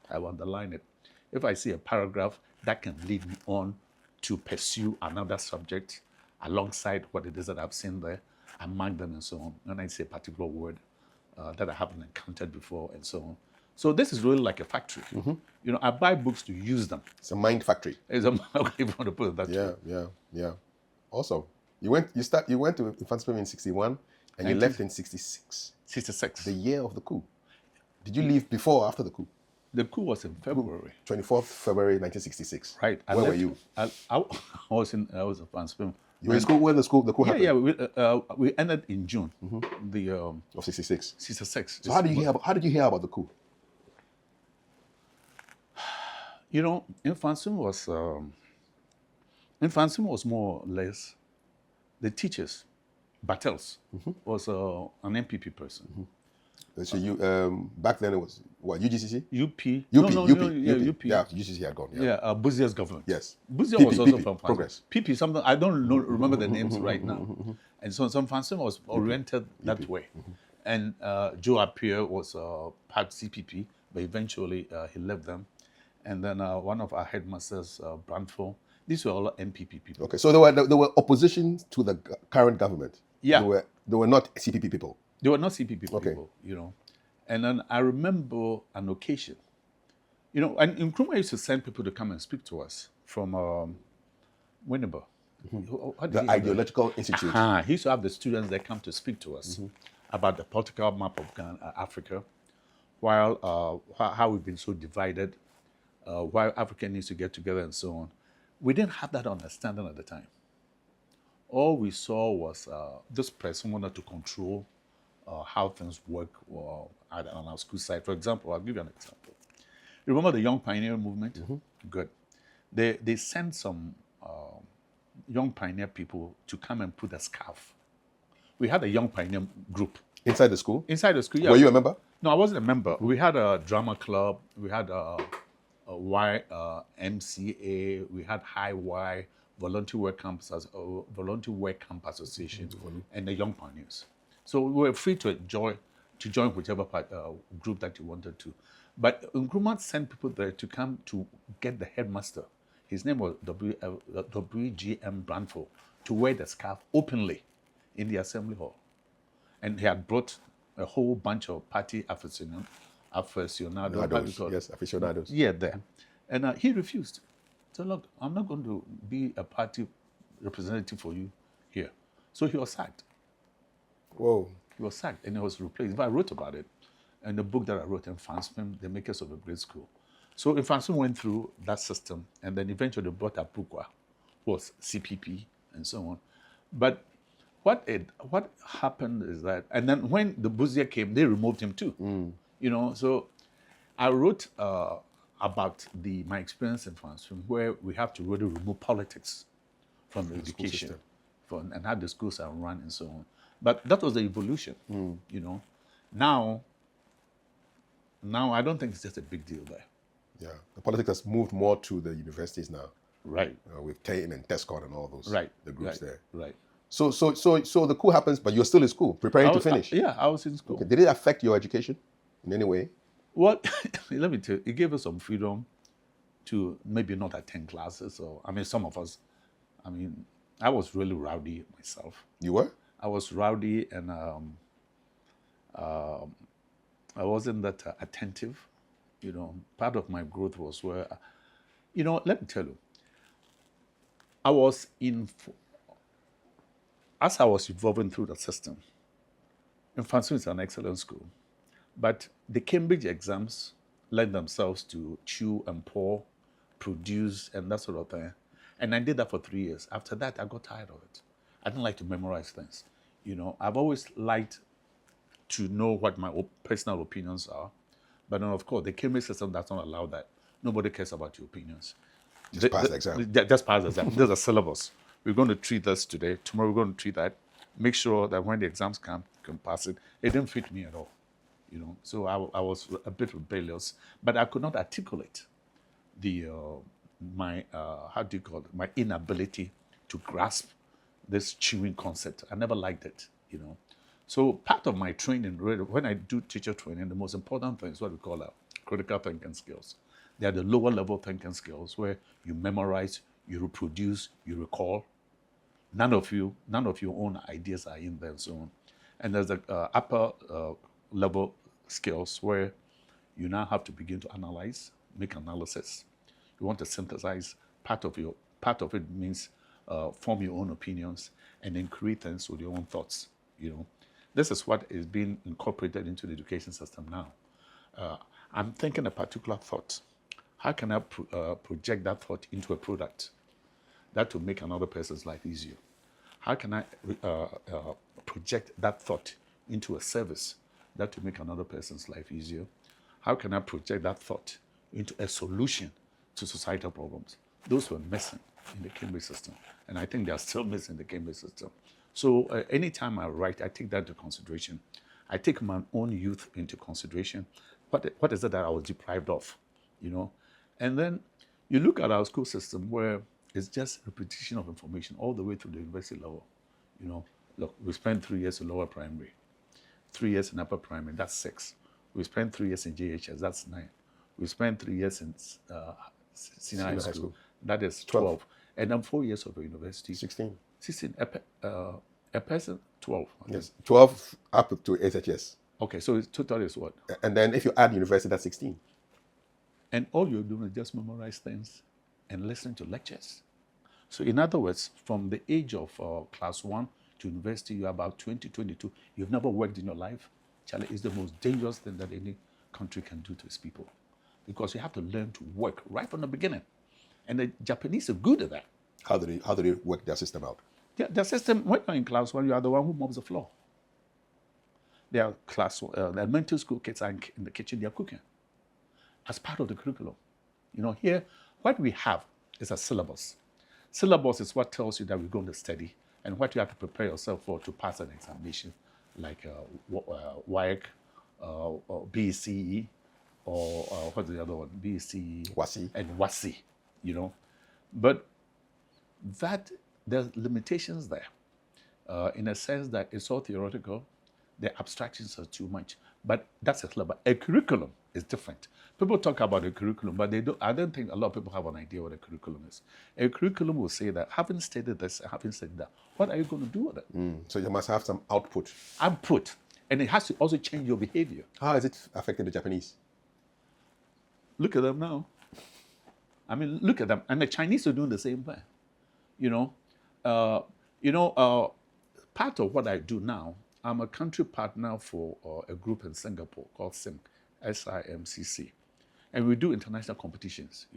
I will underline it. If I see a paragraph that can lead me on to pursue another subject alongside what it is that I've seen there, I mark them and so on. When I say a particular word that I haven't encountered before and so on. So this is really like a factory. You know, I buy books to use them. It's a mind factory. It's a, if you want to put it that way. Yeah. Also, you went to Infantsville in 61 and you left in 66. 66. The year of the coup. Did you leave before or after the coup? The coup was in February. 24th February 1966. Right. Where were you? I was in Infantsville. You were in school when the coup happened? Yeah. We ended in June. The of 66. 66. So how did you hear about the coup? You know, Infantsville was more or less the teachers. Battles was an MPP person. So you back then it was what, UGCC? UP. UP. Yeah, UGCC had gone. Yeah, Buzia's government. Yes. Buzia was also from Progress. PP, something I don't remember the names right now. And so some Fansim was oriented that way. And Joe Appiah was part CPP, but eventually he left them. And then one of our headmasters, Brantford, these were all MPP people. Okay, so there were opposition to the current government. Yeah. They were not CPP people. They were not CPP people, you know. And then I remember an occasion, you know, and Nkrumah used to send people to come and speak to us from Winneba. The Ideological Institute. He used to have the students that come to speak to us about the political map of Ghana, Africa, while how we've been so divided, why Africa needs to get together and so on. We didn't have that understanding at the time. All we saw was this person wanted to control how things work on our school side. For example, I'll give you an example. You remember the Young Pioneer movement? Good. They sent some Young Pioneer people to come and put a scarf. We had a Young Pioneer group. Inside the school? Inside the school, yeah. Were you a member? No, I wasn't a member. We had a drama club. We had a MCA. We had High Y, Volunteer Work Camp Association, and the Young Pioneers. So we were free to join whichever group that you wanted to. But Nkrumah sent people there to come to get the headmaster. His name was WGM Brantford, to wear the scarf openly in the assembly hall. And he had brought a whole bunch of party aficionados. Yes, aficionados. Yeah, there. And he refused. So look, I'm not going to be a party representative for you here. So he was sacked. Whoa. He was sacked and he was replaced. But I wrote about it in the book that I wrote, Infantsville, The Makers of a Great School. So Infantsville went through that system, and then eventually they brought Apukwa, who was CPP, and so on. But what happened is that, and then when the Buzia came, they removed him too. You know, so I wrote about my experience in Infantsville, where we have to really remove politics from the education, and how the schools are run and so on. But that was the evolution, you know. Now I don't think it's just a big deal there. Yeah, the politics has moved more to the universities now. Right. With TAME and TESCON and all those. Right. The groups there. Right. So the coup happens, but you're still in school, preparing to finish. I was in school. Okay. Did it affect your education in any way? Well, let me tell you, it gave us some freedom to maybe not attend classes. Or some of us, I was really rowdy myself. You were? I was rowdy, and I wasn't that attentive. You know, part of my growth was where, let me tell you, I was as I was evolving through the system, Infancy is an excellent school, but the Cambridge exams lend themselves to chew and pour, produce, and that sort of thing. And I did that for 3 years. After that, I got tired of it. I didn't like to memorize things. I've always liked to know what my personal opinions are. But then, of course, the Cambridge system does not allow that. Nobody cares about your opinions. Just pass the exam. Just pass the exam. There's a syllabus. We're going to treat this today. Tomorrow, we're going to treat that. Make sure that when the exams come, you can pass it. It didn't fit me at all. So I was a bit rebellious, but I could not articulate my how do you call it, my inability to grasp this chewing concept. I never liked it. So part of my training, when I do teacher training, the most important thing is what we call critical thinking skills. They are the lower level thinking skills where you memorize, you reproduce, you recall. None of your own ideas are in there and so on. And there's the upper level skills where you now have to begin to analyze, make analysis. You want to synthesize. Part of it means form your own opinions and then create things with your own thoughts. This is what is being incorporated into the education system now. I'm thinking a particular thought. How can I project that thought into a product that will make another person's life easier? How can I project that thought into a service that will make another person's life easier? How can I project that thought into a solution to societal problems? Those were missing in the Cambridge system, and I think they are still missing in the Cambridge system. So anytime I write, I take that into consideration. I take my own youth into consideration. What is it that I was deprived of, And then you look at our school system where it's just repetition of information all the way through the university level. Look, we spent 3 years in lower primary, 3 years in upper primary, that's 6. We spent 3 years in JHS, that's 9. We spent 3 years in senior high school, that is 12. And then 4 years of a university. 16. 16, a person, 12. Yes, 12 up to SHS. Okay, so total is what? And then if you add university, that's 16. And all you're doing is just memorize things and listen to lectures. So in other words, from the age of class 1 to university, you're about 20, 22. You've never worked in your life. Charlie, it's the most dangerous thing that any country can do to its people. Because you have to learn to work right from the beginning. And the Japanese are good at that. How do they work their system out? Their system, when you're in class 1, you are the one who mops the floor. Their elementary school kids are in the kitchen, they're cooking. As part of the curriculum. Here, what we have is a syllabus. Syllabus is what tells you that we're going to study and what you have to prepare yourself for to pass an examination, like WAEC, or BCE, or what's the other one? BCE WASI. And WASI, But there's limitations there, in a sense that it's all theoretical. The abstractions are too much. But that's a syllabus. A curriculum is different. People talk about a curriculum, but I don't think a lot of people have an idea what a curriculum is. A curriculum will say that, having studied this, having studied that, what are you going to do with it? So you must have some output. Output. And it has to also change your behavior. How has it affected the Japanese? Look at them now. Look at them. And the Chinese are doing the same thing. Part of what I do now, I'm a country partner for a group in Singapore called SIMC, SIMCC. And we do international competitions,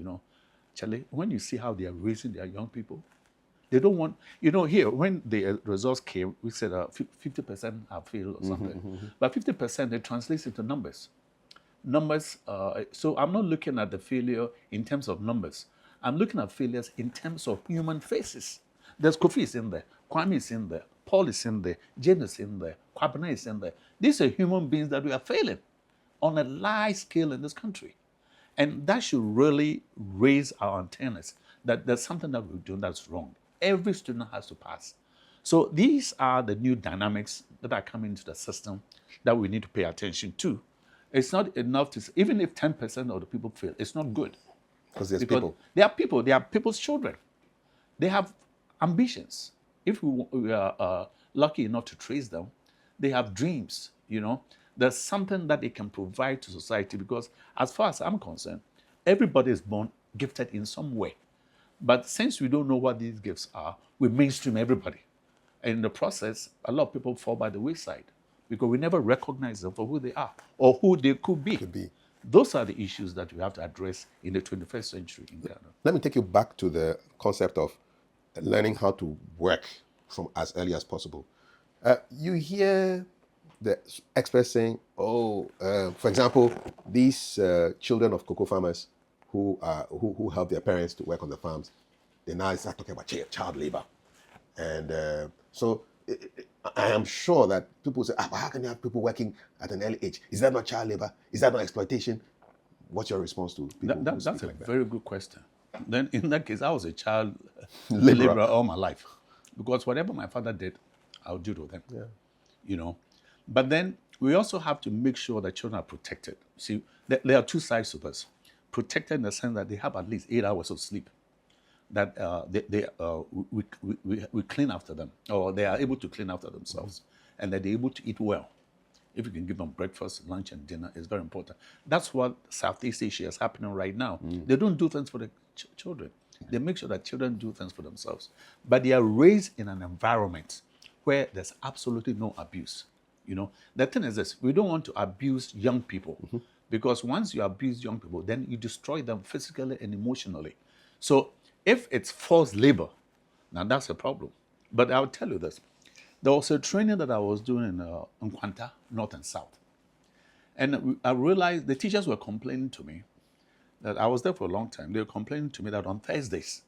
Charlie, when you see how they are raising their young people, they don't want, here, when the results came, we said 50% have failed or something. But 50%, it translates into numbers. So I'm not looking at the failure in terms of numbers. I'm looking at failures in terms of human faces. There's Kofi is in there, Kwame is in there, Paul is in there, James is in there, Kwabena is in there. These are human beings that we are failing on a large scale in this country. And that should really raise our antennas that there's something that we're doing that's wrong. Every student has to pass. So these are the new dynamics that are coming into the system that we need to pay attention to. It's not enough to say, even if 10% of the people fail, it's not good. Because people. They are people. They are people's children. They have ambitions. If we are lucky enough to trace them, they have dreams, There's something that they can provide to society because as far as I'm concerned, everybody is born gifted in some way. But since we don't know what these gifts are, we mainstream everybody. And in the process, a lot of people fall by the wayside because we never recognize them for who they are or who they could be. Could be. Those are the issues that we have to address in the 21st century in Ghana. Let me take you back to the concept of learning how to work from as early as possible. You hear the experts saying, for example, these children of cocoa farmers who help their parents to work on the farms, they now start talking about child labor. And so I am sure that people say, but how can you have people working at an early age? Is that not child labor? Is that not exploitation? What's your response to people who That's speak a like that? very good question. Then in that case, I was a child laborer all my life. Because whatever my father did, I'll do to them. Yeah. You know. But then we also have to make sure that children are protected. See, there are two sides to this. Protected in the sense that they have at least 8 hours of sleep. That we clean after them, or they are able to clean after themselves, and that they're able to eat well. If you can give them breakfast, lunch, and dinner, it's very important. That's what Southeast Asia is happening right now. They don't do things for the children. They make sure that children do things for themselves. But they are raised in an environment where there's absolutely no abuse. You know, the thing is this: we don't want to abuse young people, because once you abuse young people, then you destroy them physically and emotionally. So if it's forced labor, now that's a problem. But I'll tell you this. There was a training that I was doing in Nkwanta, North and South. And I realized the teachers were complaining to me that I was there for a long time. They were complaining to me that on Thursdays,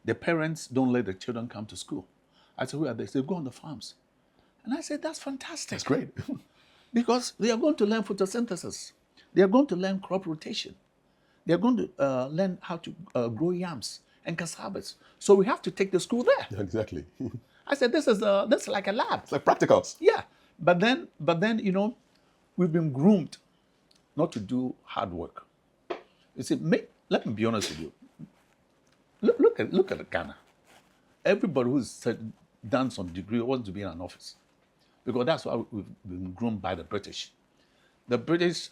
the parents don't let the children come to school. I said, where are they? They go on the farms. And I said, that's fantastic. That's great. Because they are going to learn photosynthesis. They are going to learn crop rotation. They are going to learn how to grow yams and cassavas. So we have to take the school there. Exactly. I said, this is like a lab. It's like practicals. Yeah. But then, you know, we've been groomed not to do hard work. You see, let me be honest with you. Look at Ghana. Everybody who's done some degree wants to be in an office. Because that's why we've been groomed by the British. The British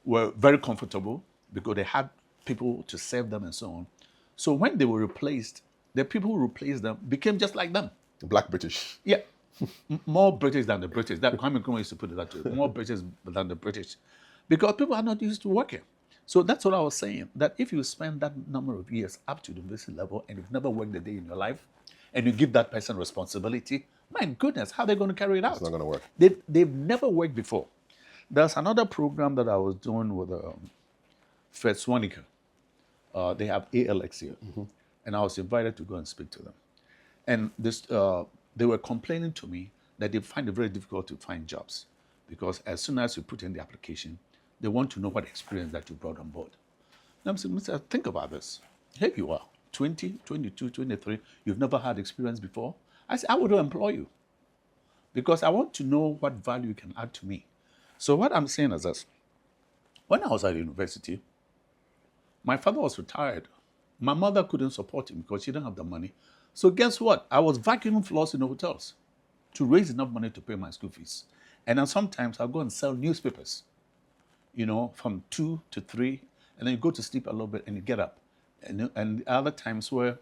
were very comfortable because they had people to serve them and so on. So when they were replaced, the people who replaced them became just like them. Black British. Yeah. More British than the British. That Kwame Nkrumah used to put it that way. More British than the British. Because people are not used to working. So that's what I was saying, that if you spend that number of years up to the university level and you've never worked a day in your life, and you give that person responsibility, my goodness, how are they going to carry it out? It's not going to work. They've never worked before. There's another program that I was doing with Fred Swanica. They have ALX here. And I was invited to go and speak to them. And they were complaining to me that they find it very difficult to find jobs because as soon as you put in the application, they want to know what experience that you brought on board. And I'm saying, Mr. Think about this. Here you are, 20, 22, 23. You've never had experience before. I said, I would employ you because I want to know what value you can add to me. So what I'm saying is this. When I was at university, my father was retired. My mother couldn't support him because she didn't have the money. So guess what? I was vacuuming floors in the hotels to raise enough money to pay my school fees. And then sometimes I'll go and sell newspapers, you know, from 2 to 3, and then you go to sleep a little bit and you get up. And other times where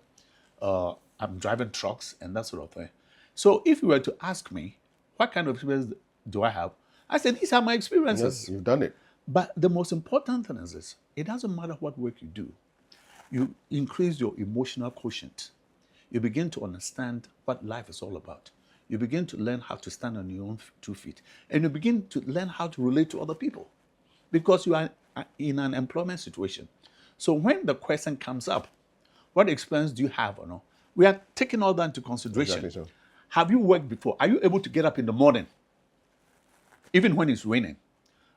I'm driving trucks and that sort of thing. So if you were to ask me, what kind of experience do I have? I said, these are my experiences. Yes, you've done it. But the most important thing is this. It doesn't matter what work you do. You increase your emotional quotient. You begin to understand what life is all about. You begin to learn how to stand on your own 2 feet. And you begin to learn how to relate to other people because you are in an employment situation. So when the question comes up, what experience do you have or no? We are taking all that into consideration. Exactly so. Have you worked before? Are you able to get up in the morning, even when it's raining?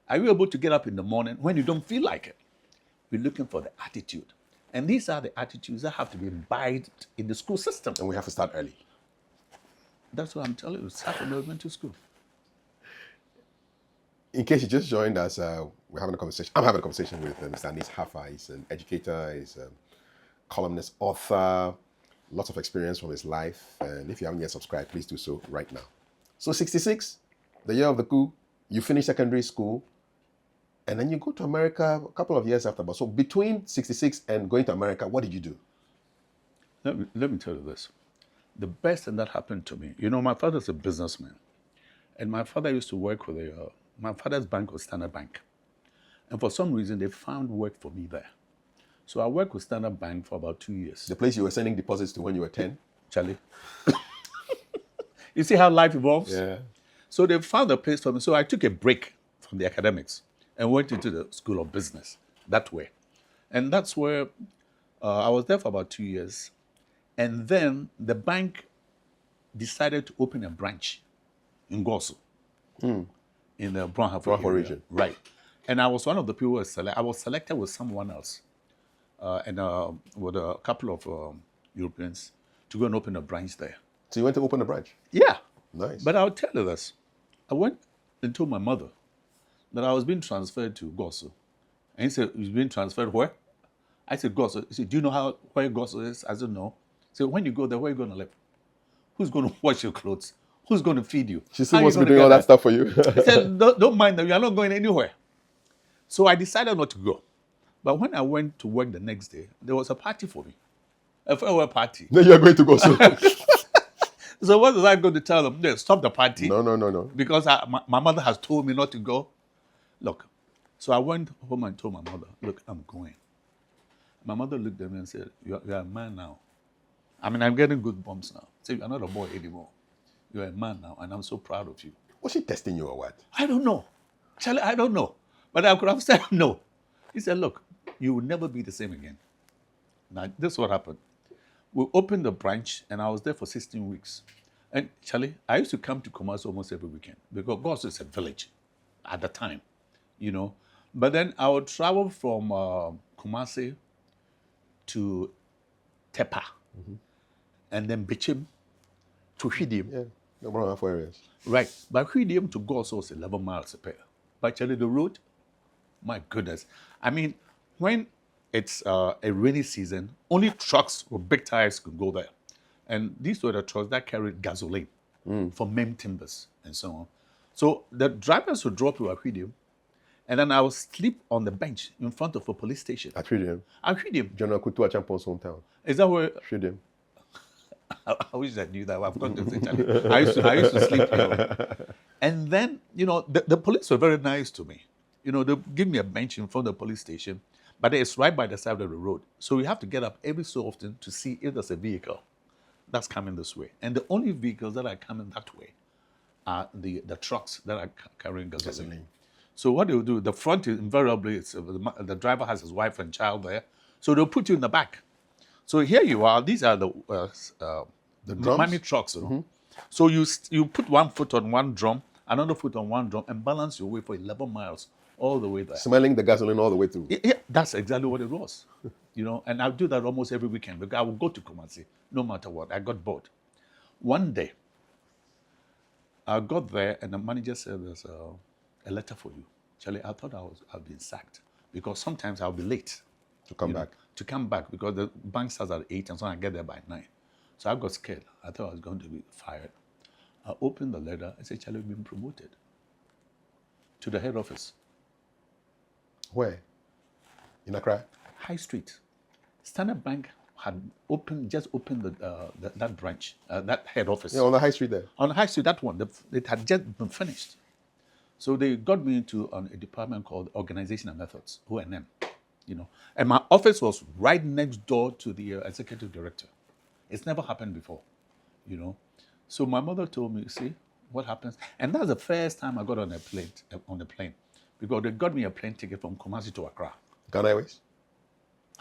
Are you able to get up in the morning when you don't feel like it? We're looking for the attitude. And these are the attitudes that have to be imbibed in the school system. And we have to start early. That's what I'm telling you. Start from elementary school. In case you just joined us, we're having a conversation. I'm having a conversation with Mr. Haffar. He's an educator, he's a columnist, author, lots of experience from his life. And if you haven't yet subscribed, please do so right now. So 66, the year of the coup, you finish secondary school, and then you go to America a couple of years after. So between 66 and going to America, what did you do? let me tell you this. The best thing that happened to me, my father's a businessman. And my father used to work with my father's bank was Standard Bank. And for some reason, they found work for me there. So I worked with Standard Bank for about 2 years. The place you were sending deposits to when you were 10? Charlie. You see how life evolves? Yeah. So they found a place for me. So I took a break from the academics and went into the School of Business that way. And that's where I was there for about 2 years. And then the bank decided to open a branch in Gosu, in the Haffar region. Right. And I was one of the people who was selected. I was selected with someone else and with a couple of Europeans to go and open a branch there. So you went to open a branch? Yeah. Nice. But I'll tell you this. I went and told my mother that I was being transferred to Gosu. And he said, "You've been transferred where?" I said, "Gosu." He said, "Do you know where Gosu is?" I said, "No." He said, "When you go there, where are you going to live? Who's going to wash your clothes? Who's going to feed you?" She still wants to be doing all that stuff for you. He said, don't mind them. You're not going anywhere. So I decided not to go. But when I went to work the next day, there was a party for me. A farewell party. Then you are going to go soon. So what was I going to tell them? No, stop the party. No. Because my mother has told me not to go. Look, so I went home and told my mother, "Look, I'm going." My mother looked at me and said, you're a man now. I mean, I'm getting good bumps now. Say, "You're not a boy anymore. You're a man now, and I'm so proud of you." Was she testing you or what? I don't know. Charlie, I don't know. But I could have said no. He said, "Look, you will never be the same again." Now, this is what happened. We opened the branch, and I was there for 16 weeks. And Charlie, I used to come to Kumasi almost every weekend because Gosu is a village at the time, But then I would travel from Kumasi to Tepa, and then Bichim to Hwidim. Yeah, no more half areas. Right, but Hwidim to Gosu was 11 miles a pair. But Charlie, the road, my goodness. I mean, when it's a rainy season, only trucks with big tires could go there. And these were the trucks that carried gasoline for main timbers and so on. So the drivers would drop you at Hwidim, and then I would sleep on the bench in front of a police station. At Hwidim? At Hwidim. General Kutu Achampon's hometown. Is that where? Hwidim. I wish I knew that. I've got to say, Charlie. I used to sleep here. And then, the police were very nice to me. They give me a bench in front of the police station, but it's right by the side of the road. So we have to get up every so often to see if there's a vehicle that's coming this way. And the only vehicles that are coming that way are the trucks that are carrying gasoline. So what they'll do, the front is invariably, the driver has his wife and child there. So they'll put you in the back. So here you are. These are the money trucks. So you put one foot on one drum, another foot on one drum, and balance your way for 11 miles all the way there. Smelling the gasoline all the way through. Yeah, that's exactly what it was. And I do that almost every weekend because I would go to Kumasi no matter what. I got bored. One day, I got there and the manager said, "There's a letter for you." Charlie, I thought I'd been sacked because sometimes I'll be late to come back. To come back because the bank starts at 8 and so I get there by 9. So I got scared. I thought I was going to be fired. I opened the letter. I said, "Charlie, you've been promoted to the head office." Where? In Accra? High Street. Standard Bank had just opened that branch, that head office. Yeah, on the high street there. On the high street, that one, it had just been finished. So they got me into a department called Organization and Methods, O&M, And my office was right next door to the executive director. It's never happened before, So my mother told me, "See what happens," and that's the first time I got on a plane, because they got me a plane ticket from Kumasi to Accra. Ghana Airways?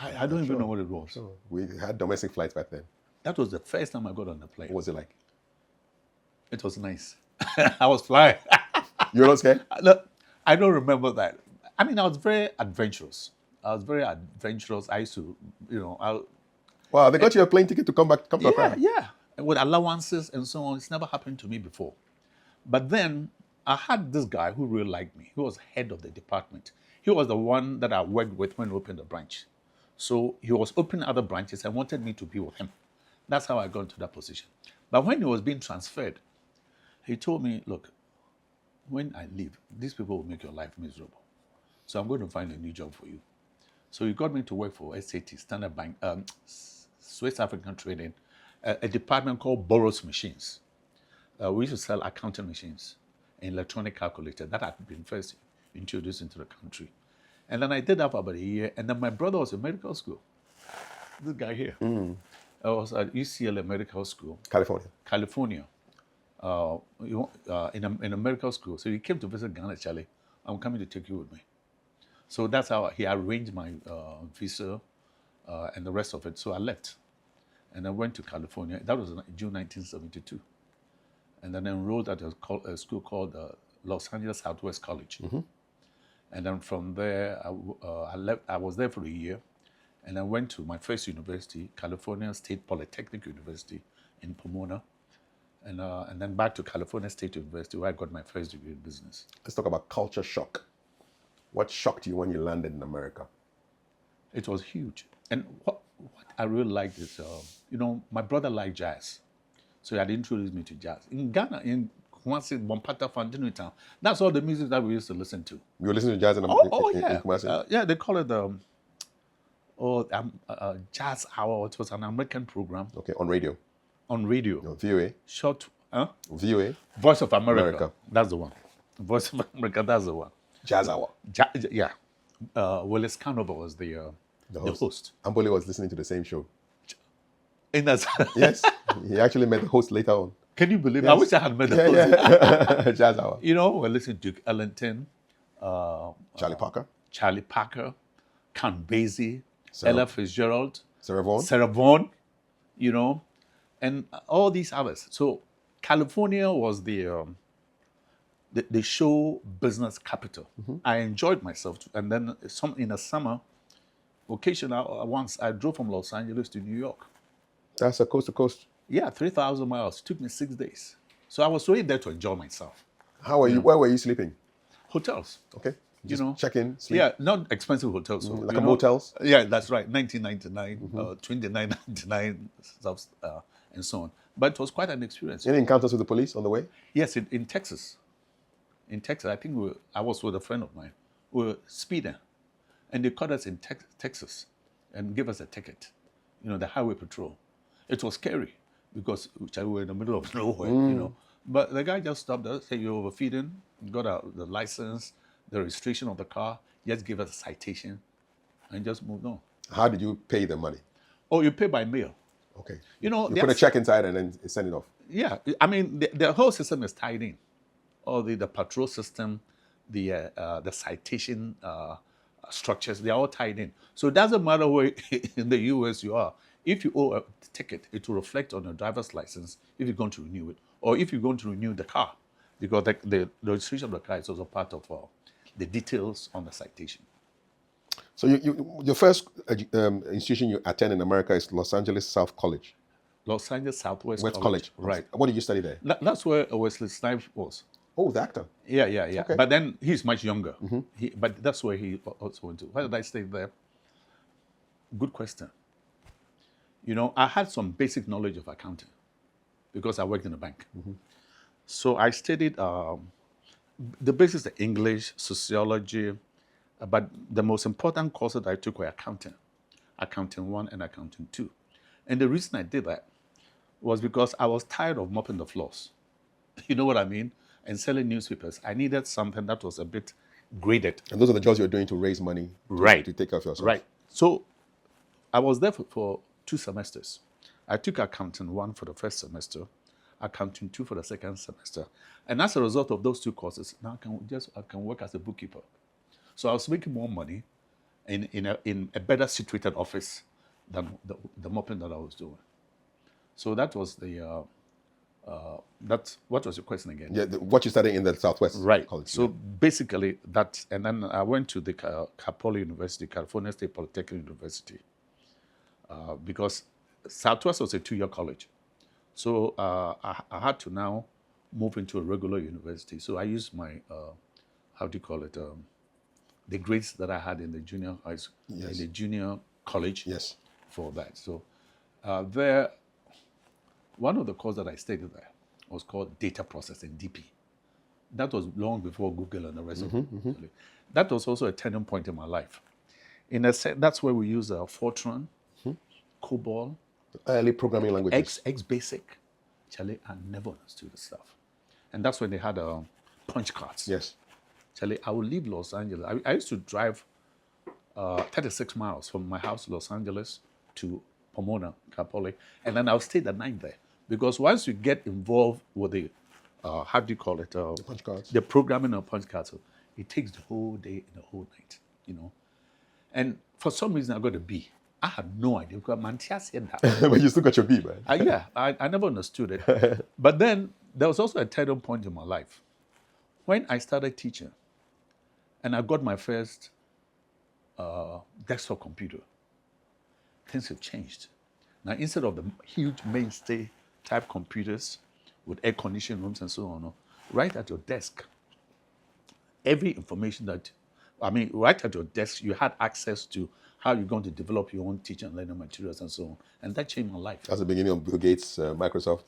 I don't even know what it was. Sure. We had domestic flights back then. That was the first time I got on a plane. What was it like? It was nice. I was flying. You were not scared? Look, I don't remember that. I mean, I was very adventurous. I used to, Wow, they got you a plane ticket to come to Accra? Yeah. With allowances and so on. It's never happened to me before. But then I had this guy who really liked me. He was head of the department. He was the one that I worked with when we opened the branch. So he was opening other branches and wanted me to be with him. That's how I got into that position. But when he was being transferred, he told me, "Look, when I leave, these people will make your life miserable. So I'm going to find a new job for you." So he got me to work for SAT, Standard Bank, Swiss African trading, a department called Borrow's Machines. We used to sell accounting machines and electronic calculator. That had been first introduced into the country. And then I did that for about a year. And then my brother was in medical school. This guy here. I was at UCLA Medical School. California. In a medical school. So he came to visit Ghana, Charlie. I'm coming to take you with me. So that's how he arranged my visa and the rest of it. So I left. And I went to California. That was in June 1972. And then enrolled at a school called Los Angeles Southwest College. And then from there, I left. I was there for a year. And I went to my first university, California State Polytechnic University in Pomona. And then back to California State University, where I got my first degree in business. Let's talk about culture shock. What shocked you when you landed in America? It was huge. And what I really liked is, my brother liked jazz. So he had introduced me to jazz. In Ghana, in Kumasi, Bompata, Fandinu Town, that's all the music that we used to listen to. You were listening to jazz in Kumasi? Yeah, they call it Jazz Hour. It was an American program. Okay, on radio. On radio. No, VOA. VOA. Voice of America. That's the one. Voice of America, that's the one. Jazz Hour. Yeah. Willis Canova was the host. Ambole was listening to the same show. Yes. He actually met the host later on. Can you believe it? I wish I had met the host. Yeah. Jazz Hour. We're listening to Duke Ellington. Charlie Parker. Count Basie. Ella Fitzgerald. Sarah Vaughan. And all these others. So California was the show business capital. I enjoyed myself. And then in the summer, once I drove from Los Angeles to New York. That's a coast to coast. Yeah, 3,000 miles. It took me 6 days. So I was really there to enjoy myself. How were you? Where were you sleeping? Hotels. Okay. Check in, sleep. Yeah, not expensive hotels. So, like motels? Yeah, that's right. $19.99, $29.99, stuff, and so on. But it was quite an experience. Any encounters with the police on the way? Yes, in Texas. In Texas, I think I was with a friend of mine. We were speeding. And they caught us in Texas and gave us a ticket. The highway patrol. It was scary because we were in the middle of nowhere, But the guy just stopped us, said, "You're overfeeding." Got out the license, the registration of the car, just give us a citation, and just moved on. How did you pay the money? Oh, you pay by mail. Okay. You put a check inside and then send it off. Yeah, I mean the whole system is tied in. All the patrol system, the citation structures, they're all tied in. So it doesn't matter where in the U.S. you are. If you owe a ticket, it will reflect on your driver's license if you're going to renew it, or if you're going to renew the car, because the registration of the car is also part of the details on the citation. So your first institution you attend in America is Los Angeles South College. Los Angeles Southwest College. Right. What did you study there? That's where Wesley Snipes was. Oh, the actor. Yeah. Okay. But then he's much younger. But that's where he also went to. Why did I stay there? Good question. I had some basic knowledge of accounting because I worked in a bank. So I studied the basics of English, sociology, but the most important courses that I took were accounting 1 and accounting 2. And the reason I did that was because I was tired of mopping the floors. You know what I mean? And selling newspapers. I needed something that was a bit graded. And those are the jobs you're doing to raise money to take care of yourself. Right. So I was there for 2 semesters. I took accounting 1 for the first semester, accounting 2 for the second semester. And as a result of those 2 courses, now I can work as a bookkeeper. So I was making more money in a better situated office than the mopping that I was doing. So that was what was your question again? Yeah, what you studied in the Southwest College. So basically that, and then I went to the Capoli University, California State Polytechnic University, because Southwest was a 2-year college. So I had to now move into a regular university. So I used my, the grades that I had in the junior high school, in the junior college for that. So there, one of the courses that I studied there was called data processing, DP. That was long before Google and the rest of it. That was also a turning point in my life. That's where we use Fortran, COBOL, Early programming languages. X basic. Charlie, I never understood the stuff. And that's when they had punch cards. Yes. Charlie, I would leave Los Angeles. I used to drive 36 miles from my house to Los Angeles to Pomona, Capole, and then I'll stay the night there. Because once you get involved with the, how do you call it? The punch cards. The programming of punch cards, it takes the whole day and the whole night, And for some reason, I got a B. I had no idea because Mantia said that. But you still got your B, man. I never understood it. But then there was also a turning point in my life. When I started teaching, and I got my first desktop computer, things have changed. Now, instead of the huge mainstay type computers with air conditioned rooms and so on, right at your desk, every information right at your desk, you had access to how you're going to develop your own teaching and learning materials and so on. And that changed my life. That's the beginning of Bill Gates, Microsoft.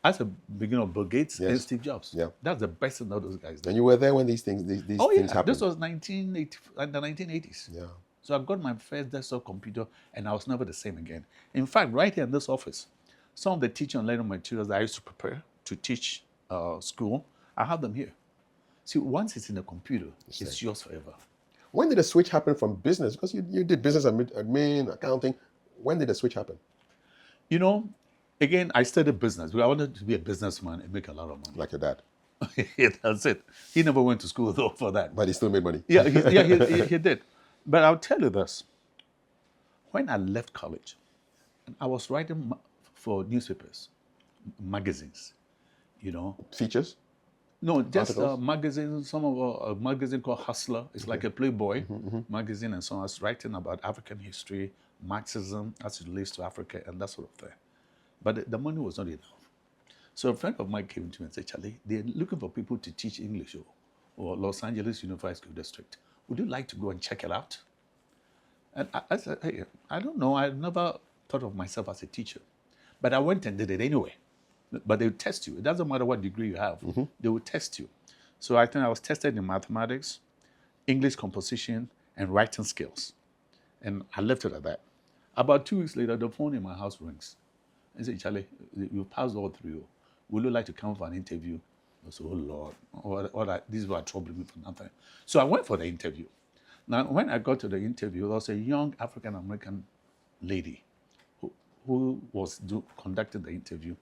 That's the beginning of Bill Gates and Yes. Steve Jobs. Yeah. That's the best thing that those guys did. And you were there when these things happened. This was 1980, in the 1980s. Yeah. So I got my first desktop computer, and I was never the same again. In fact, right here in this office, some of the teaching and learning materials that I used to prepare to teach school, I have them here. See, once it's in a computer, it's yours forever. When did the switch happen from business? Because you did business admin, accounting. When did the switch happen? Again, I studied business because I wanted to be a businessman and make a lot of money. Like your dad. That's it. He never went to school though for that. But he still made money. Yeah, he did. But I'll tell you this. When I left college, I was writing for newspapers, magazines, Features? No, just Articles? magazines. Some of a magazine called Hustler. It's like a Playboy magazine and so on. I was writing about African history, Marxism as it relates to Africa and that sort of thing. But the money was not enough. So a friend of mine came to me and said, Charlie, they're looking for people to teach English or Los Angeles Unified School District. Would you like to go and check it out? And I said, hey, I don't know. I never thought of myself as a teacher. But I went and did it anyway. But they would test you. It doesn't matter what degree you have. They will test you. So I think I was tested in mathematics, English composition, and writing skills. And I left it at that. About 2 weeks later, the phone in my house rings. I said, Charlie, you passed all three. Would you like to come for an interview? I said, oh, Lord, these were troubling me for nothing. So I went for the interview. Now, when I got to the interview, there was a young African-American lady who was conducting the interview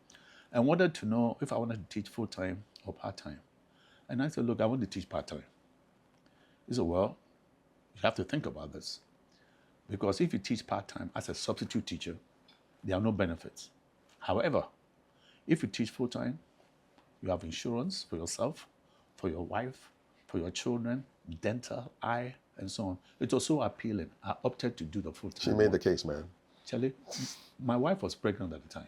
and wanted to know if I wanted to teach full-time or part-time. And I said, look, I want to teach part-time. He said, well, you have to think about this. Because if you teach part-time as a substitute teacher, there are no benefits. However, if you teach full-time, you have insurance for yourself, for your wife, for your children, dental, eye, and so on. It was so appealing. I opted to do the full-time. She made the case, man. Charlie, my wife was pregnant at the time,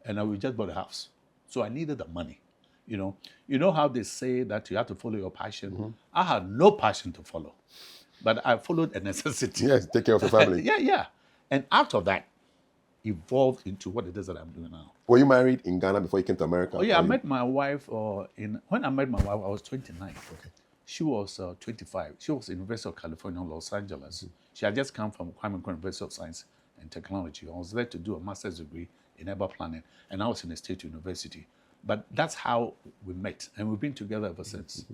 and we just bought a house. So I needed the money, You know how they say that you have to follow your passion? I had no passion to follow, but I followed a necessity. Yes, take care of your family. Yeah. And out of that, evolved into what it is that I'm doing now. Were you married in Ghana before you came to America? Oh, yeah, I met my wife when I met my wife, I was 29. Okay. She was 25. She was at University of California, Los Angeles. She had just come from Kwame Nkrumah University of Science and Technology. I was there to do a master's degree in urban planning, and I was in a state university. But that's how we met, and we've been together ever since.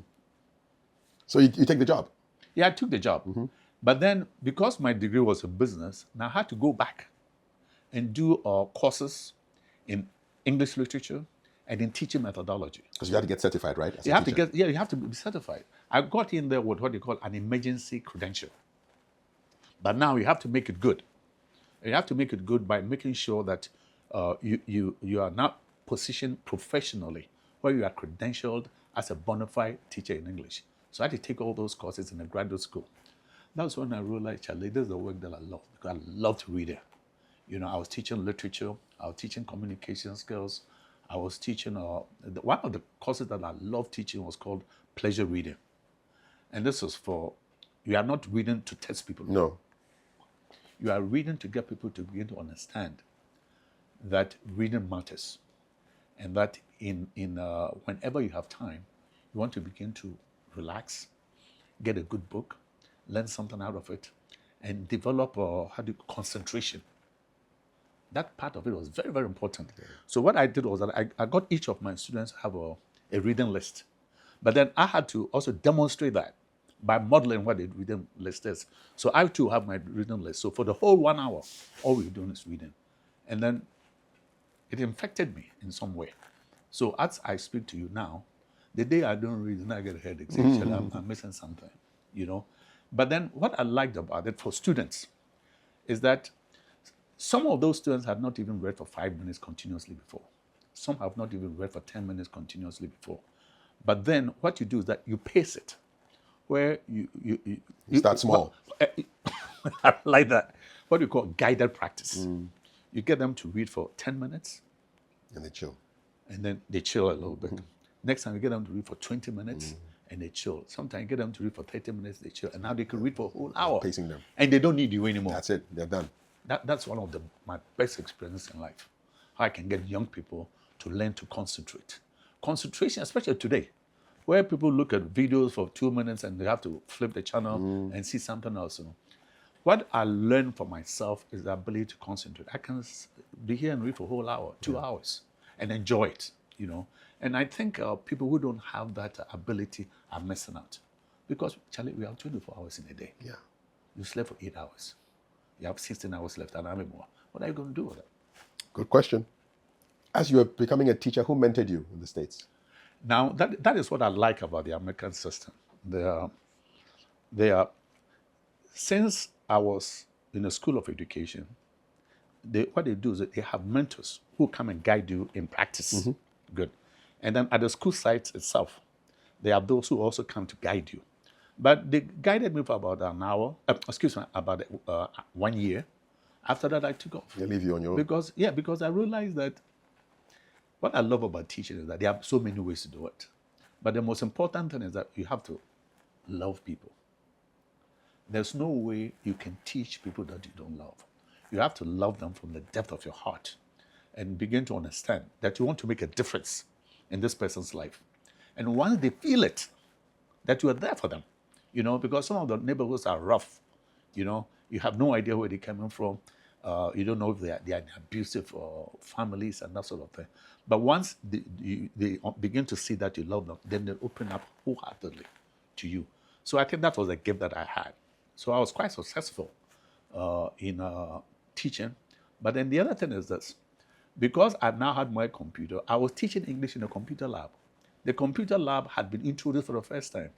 So you take the job? Yeah, I took the job. But then, because my degree was in business, now I had to go back and do courses in English literature and in teaching methodology. Because you have to get certified, right? You have to be certified. I got in there with what they call an emergency credential. But now you have to make it good. You have to make it good by making sure that you are not positioned professionally where you are credentialed as a bona fide teacher in English. So I had to take all those courses in a graduate school. That was when I realized, Charlie, this is the work that I love, because I loved reading. I was teaching literature, I was teaching communication skills, I was teaching, one of the courses that I loved teaching was called pleasure reading. And this was you are not reading to test people. No. You are reading to get people to begin to understand that reading matters. And that whenever you have time, you want to begin to relax, get a good book, learn something out of it, and develop concentration That part of it was very, very important. So what I did was that I got each of my students to have a reading list. But then I had to also demonstrate that by modeling what the reading list is. So I too have my reading list. So for the whole 1 hour, all we were doing is reading. And then it infected me in some way. So as I speak to you now, the day I don't read, then I get a headache. Actually, I'm missing something, you know. But then what I liked about it for students is that some of those students had not even read for 5 minutes continuously before. Some have not even read for 10 minutes continuously before. But then what you do is that you pace it, where you start small. I like that. What we call guided practice. You get them to read for 10 minutes. And they chill. And then they chill a little bit. Next time you get them to read for 20 minutes and they chill. Sometimes you get them to read for 30 minutes, they chill. And now they can read for a whole hour. Pacing them. And they don't need you anymore. That's it. They're done. That's one of my best experiences in life. How I can get young people to learn to concentrate. Concentration, especially today, where people look at videos for 2 minutes and they have to flip the channel and see something else. You know. What I learned for myself is the ability to concentrate. I can be here and read for a whole hour, 2 hours, and enjoy it, you know. And I think people who don't have that ability are missing out. Because, Charlie, we have 24 hours in a day. Yeah. You slept for 8 hours. You have 16 hours left, and I'm more. What are you going to do with it? Good question. As you were becoming a teacher, who mentored you in the States? Now, that is what I like about the American system. They are, since I was in a school of education, what they do is that they have mentors who come and guide you in practice. Good. And then at the school site itself, there are those who also come to guide you. But they guided me for about an hour, about 1 year. After that, I took off. They leave you on your own. Because I realized that what I love about teaching is that there are so many ways to do it. But the most important thing is that you have to love people. There's no way you can teach people that you don't love. You have to love them from the depth of your heart and begin to understand that you want to make a difference in this person's life. And once they feel it, that you are there for them, you know, because some of the neighborhoods are rough, you know, you have no idea where they're coming from. You don't know if they are in abusive families and that sort of thing. But once they begin to see that you love them, then they open up wholeheartedly to you. So I think that was a gift that I had. So I was quite successful in teaching. But then the other thing is this. Because I now had my computer, I was teaching English in a computer lab. The computer lab had been introduced for the first time.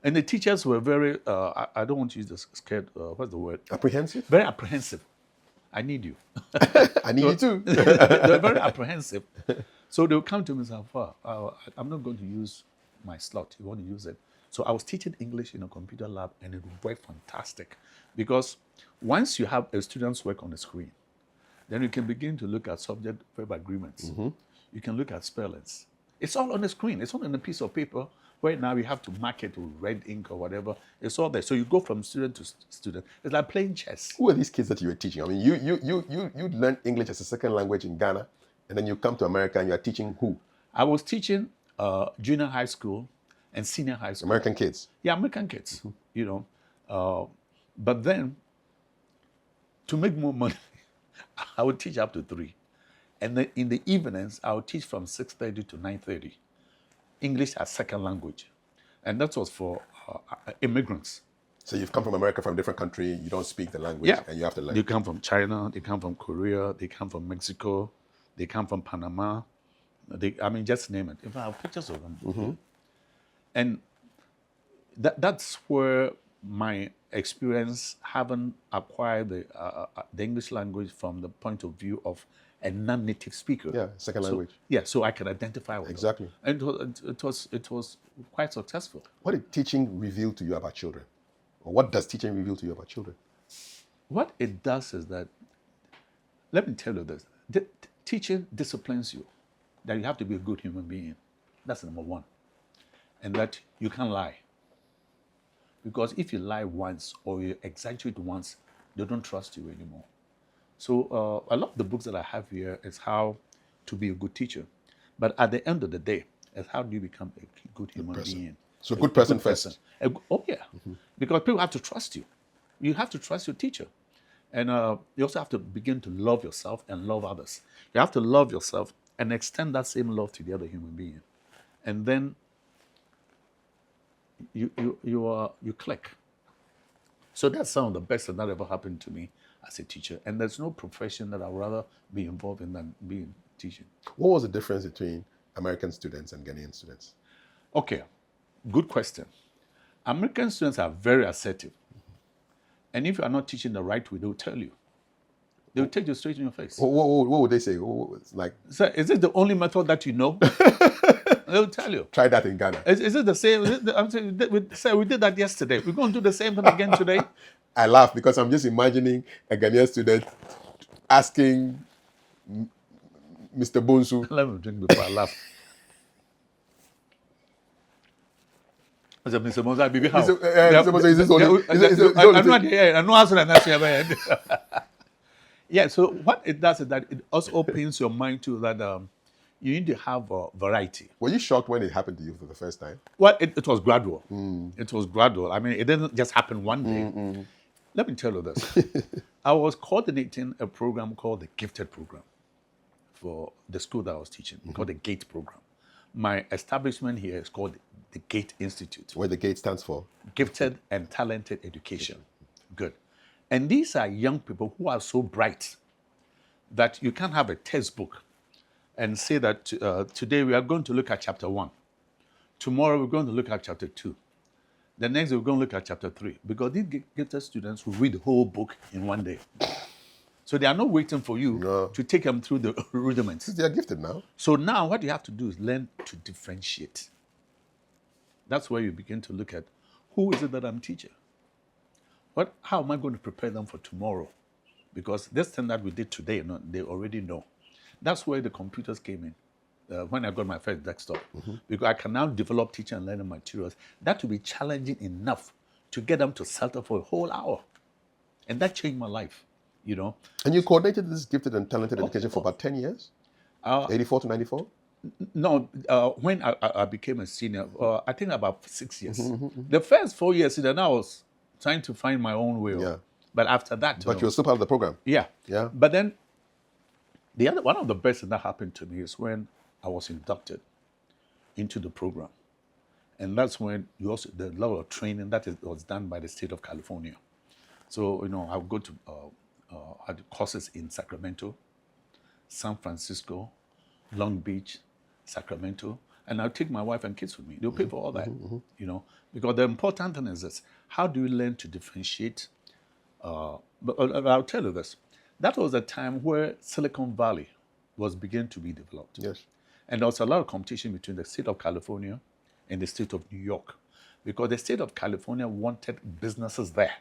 And the teachers were very, I don't want to use the scared, what's the word? Apprehensive? Very apprehensive. I need you. I need you too. They're very apprehensive. So they'll come to me and say, Haffar, I'm not going to use my slot. You want to use it? So I was teaching English in a computer lab, and it worked fantastic. Because once you have a student's work on the screen, then you can begin to look at subject-verb agreements. You can look at spellings. It's all on the screen. It's all on a piece of paper where now you have to mark it with red ink or whatever. It's all there. So you go from student to student. It's like playing chess. Who are these kids that you were teaching? I mean, you learned English as a second language in Ghana, and then you come to America and you are teaching who? I was teaching junior high school and senior high school. American kids? Yeah, American kids, you know. But then, to make more money, I would teach up to 3. And then in the evenings, I would teach from 6:30 to 9:30. English as second language. And that was for immigrants. So you've come from America, from a different country, you don't speak the language, and you have to learn. They come from China, they come from Korea, they come from Mexico, they come from Panama. Just name it. If I have pictures of them. And that's where my experience, having acquired the English language from the point of view of a non-native speaker. Yeah, second language. So I can identify with exactly. Them. And it was quite successful. What did teaching reveal to you about children? Or what does teaching reveal to you about children? What it does is that, let me tell you this, teaching disciplines you, that you have to be a good human being. That's number one. And that you can't lie. Because if you lie once or you exaggerate once, they don't trust you anymore. So a lot of the books that I have here is how to be a good teacher. But at the end of the day, is how do you become a good human being? So good person first. Oh, yeah. Because people have to trust you. You have to trust your teacher. And you also have to begin to love yourself and love others. You have to love yourself and extend that same love to the other human being. And then you click. So that's some of the best that ever happened to me as a teacher. And there's no profession that I'd rather be involved in than being teaching. What was the difference between American students and Ghanaian students? Okay, good question. American students are very assertive. And if you are not teaching the right way, they'll tell you. They'll take you straight in your face. What would they say? It's like, So is it the only method that you know? They'll tell you. try that in Ghana. Is it the same? I'm saying, we did that yesterday. We're going to do the same thing again today. I laugh because I'm just imagining a Ghanaian student asking Mr. Bonsu. Let me drink before I laugh. I said, Mr. Monza, baby, how? Mr. Bonsu, is this only? I'm not here. I'm not answering that. Yeah, so what it does is that it also opens your mind to that you need to have a variety. Were you shocked when it happened to you for the first time? Well, it was gradual. It was gradual. I mean, it didn't just happen one day. Let me tell you this. I was coordinating a program called the Gifted Program for the school that I was teaching, called the GATE program. My establishment here is called the GATE Institute. Where the GATE stands for? Gifted and Talented Education. Good. And these are young people who are so bright that you can't have a textbook and say that today we are going to look at chapter 1. Tomorrow we're going to look at chapter 2. The next we're going to look at chapter 3. Because these gifted students will read the whole book in one day. So they are not waiting for you to take them through the rudiments. They are gifted now. So now what you have to do is learn to differentiate. That's where you begin to look at, who is it that I'm teaching? How am I going to prepare them for tomorrow? Because this thing that we did today, they already know. That's where the computers came in. When I got my first desktop, because I can now develop teaching and learning materials that will be challenging enough to get them to settle for a whole hour. And that changed my life, you know. And you coordinated this gifted and talented education for about 10 years? 84 to 94? No, when I became a senior, I think about 6 years. The first 4 years, then I was trying to find my own way. Yeah. But after that... But you were still part of the program? Yeah. Yeah. But then, one of the best things that happened to me is when I was inducted into the program. And that's when the level of training that was done by the state of California. So, I would go to courses in Sacramento, San Francisco, Long Beach, Sacramento, and I'll take my wife and kids with me. They'll pay for all that, because the important thing is this: how do you learn to differentiate? But I'll tell you this: that was a time where Silicon Valley was beginning to be developed. Yes. And there was a lot of competition between the state of California and the state of New York, because the state of California wanted businesses there,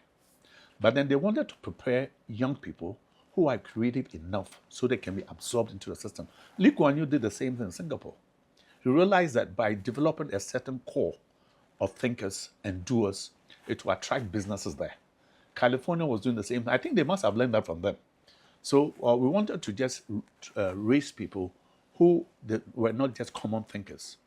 but then they wanted to prepare young people who are creative enough so they can be absorbed into the system. Lee Kuan Yew did the same thing in Singapore. He realized that by developing a certain core of thinkers and doers, it will attract businesses there. California was doing the same thing. I think they must have learned that from them. So we wanted to just raise people who were not just common thinkers.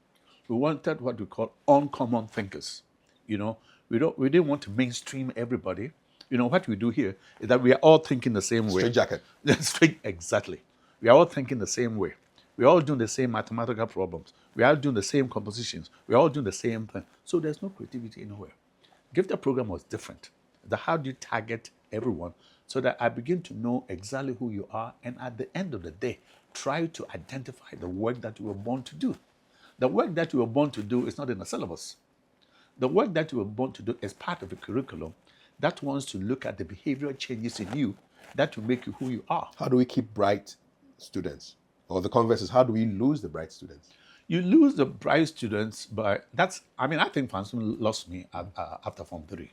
We wanted what we call uncommon thinkers. We didn't want to mainstream everybody. What we do here is that we are all thinking the same way. Straight jacket. Exactly. We are all thinking the same way. We are all doing the same mathematical problems. We are all doing the same compositions. We are all doing the same thing. So there's no creativity anywhere. Gifted program was different. How do you target everyone so that I begin to know exactly who you are, and at the end of the day, try to identify the work that you were born to do. The work that you were born to do is not in the syllabus. The work that you were born to do is part of a curriculum that wants to look at the behavioral changes in you that will make you who you are. How do we keep bright students? Or the converse is, how do we lose the bright students? You lose the bright students by, I think Fansun lost me after Form 3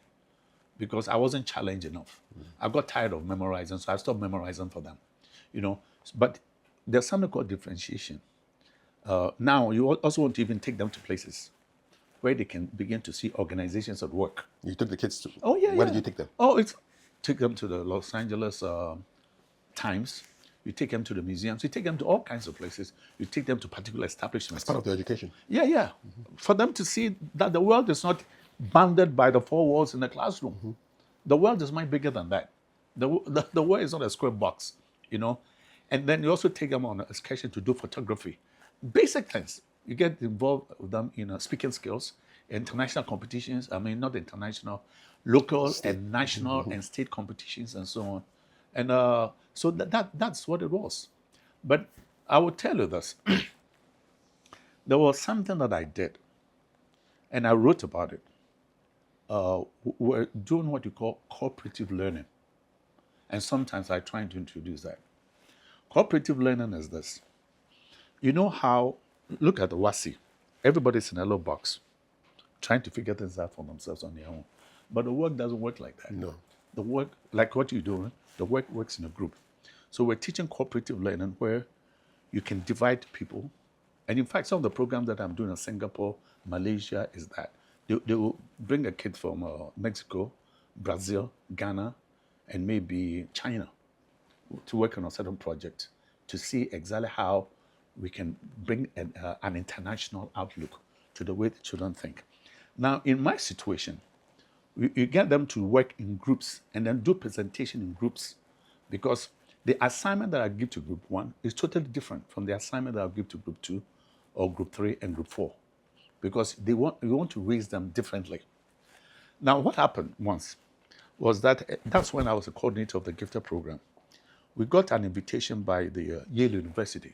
because I wasn't challenged enough. I got tired of memorizing, so I stopped memorizing for them. But there's something called differentiation. Now, you also want to even take them to places where they can begin to see organizations at work. You took the kids to... Oh, yeah. Where did you take them? Take them to the Los Angeles Times. You take them to the museums. You take them to all kinds of places. You take them to particular establishments. It's part of the education. Yeah. Mm-hmm. For them to see that the world is not bounded by the four walls in the classroom. Mm-hmm. The world is much bigger than that. The world is not a square box, you know. And then you also take them on an excursion to do photography. Basic things. You get involved with them in speaking skills, international competitions. I mean, not international, local State. and national and state competitions and so on. And so that's what it was. But I will tell you this. There was something that I did, and I wrote about it. We're doing what you call cooperative learning. And sometimes I try to introduce that. Cooperative learning is this. You know how, look at the WASI. Everybody's in a little box, trying to figure things out for themselves on their own. But the work doesn't work like that. No. The work, like what you're doing, the work works in a group. So we're teaching cooperative learning where you can divide people. And in fact, some of the programs that I'm doing in Singapore, Malaysia, is that they will bring a kid from Mexico, Brazil, Ghana, and maybe China to work on a certain project to see exactly how we can bring an international outlook to the way the children think. Now, in my situation, you get them to work in groups and then do presentation in groups, because the assignment that I give to group 1 is totally different from the assignment that I give to group 2 or group 3 and group 4, because we want to raise them differently. Now, what happened once was that's when I was a coordinator of the gifted program. We got an invitation by the Yale University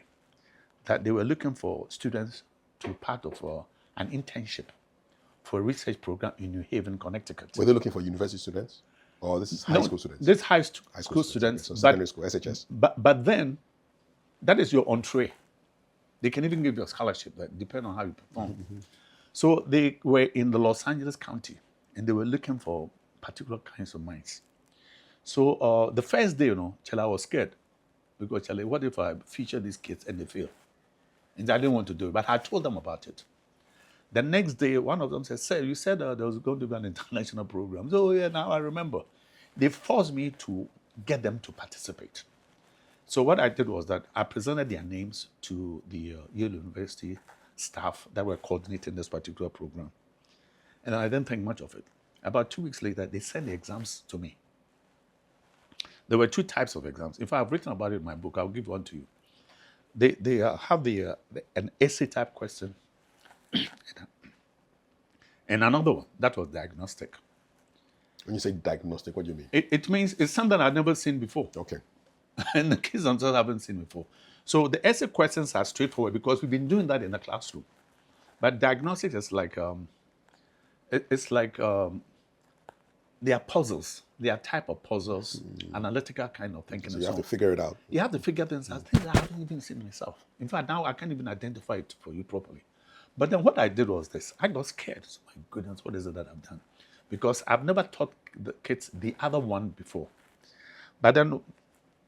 that they were looking for students to be part of an internship for a research program in New Haven, Connecticut. Were they looking for university students? Or this is high school students? This high school students. So secondary school, SHS. But then, that is your entree. They can even give you a scholarship, depending on how you perform. So they were in the Los Angeles County, and they were looking for particular kinds of minds. So the first day, I was scared, because what if I feature these kids and they fail? And I didn't want to do it, but I told them about it. The next day, one of them said, "Sir, you said there was going to be an international program." So yeah, now I remember. They forced me to get them to participate. So what I did was that I presented their names to the Yale University staff that were coordinating this particular program. And I didn't think much of it. About 2 weeks later, they sent the exams to me. There were 2 types of exams. In fact, I've written about it in my book. I'll give one to you. They have an essay type question and another one. That was diagnostic. When you say diagnostic, what do you mean? It means it's something I've never seen before. Okay. And the kids themselves haven't seen before. So the essay questions are straightforward because we've been doing that in the classroom. But diagnostic is like, they are puzzles. They are type of puzzles, analytical kind of thinking. So you have to figure it out. You have to figure things out. Things I haven't even seen myself. In fact, now I can't even identify it for you properly. But then what I did was this. I got scared. So, my goodness, what is it that I've done? Because I've never taught the kids the other one before. But then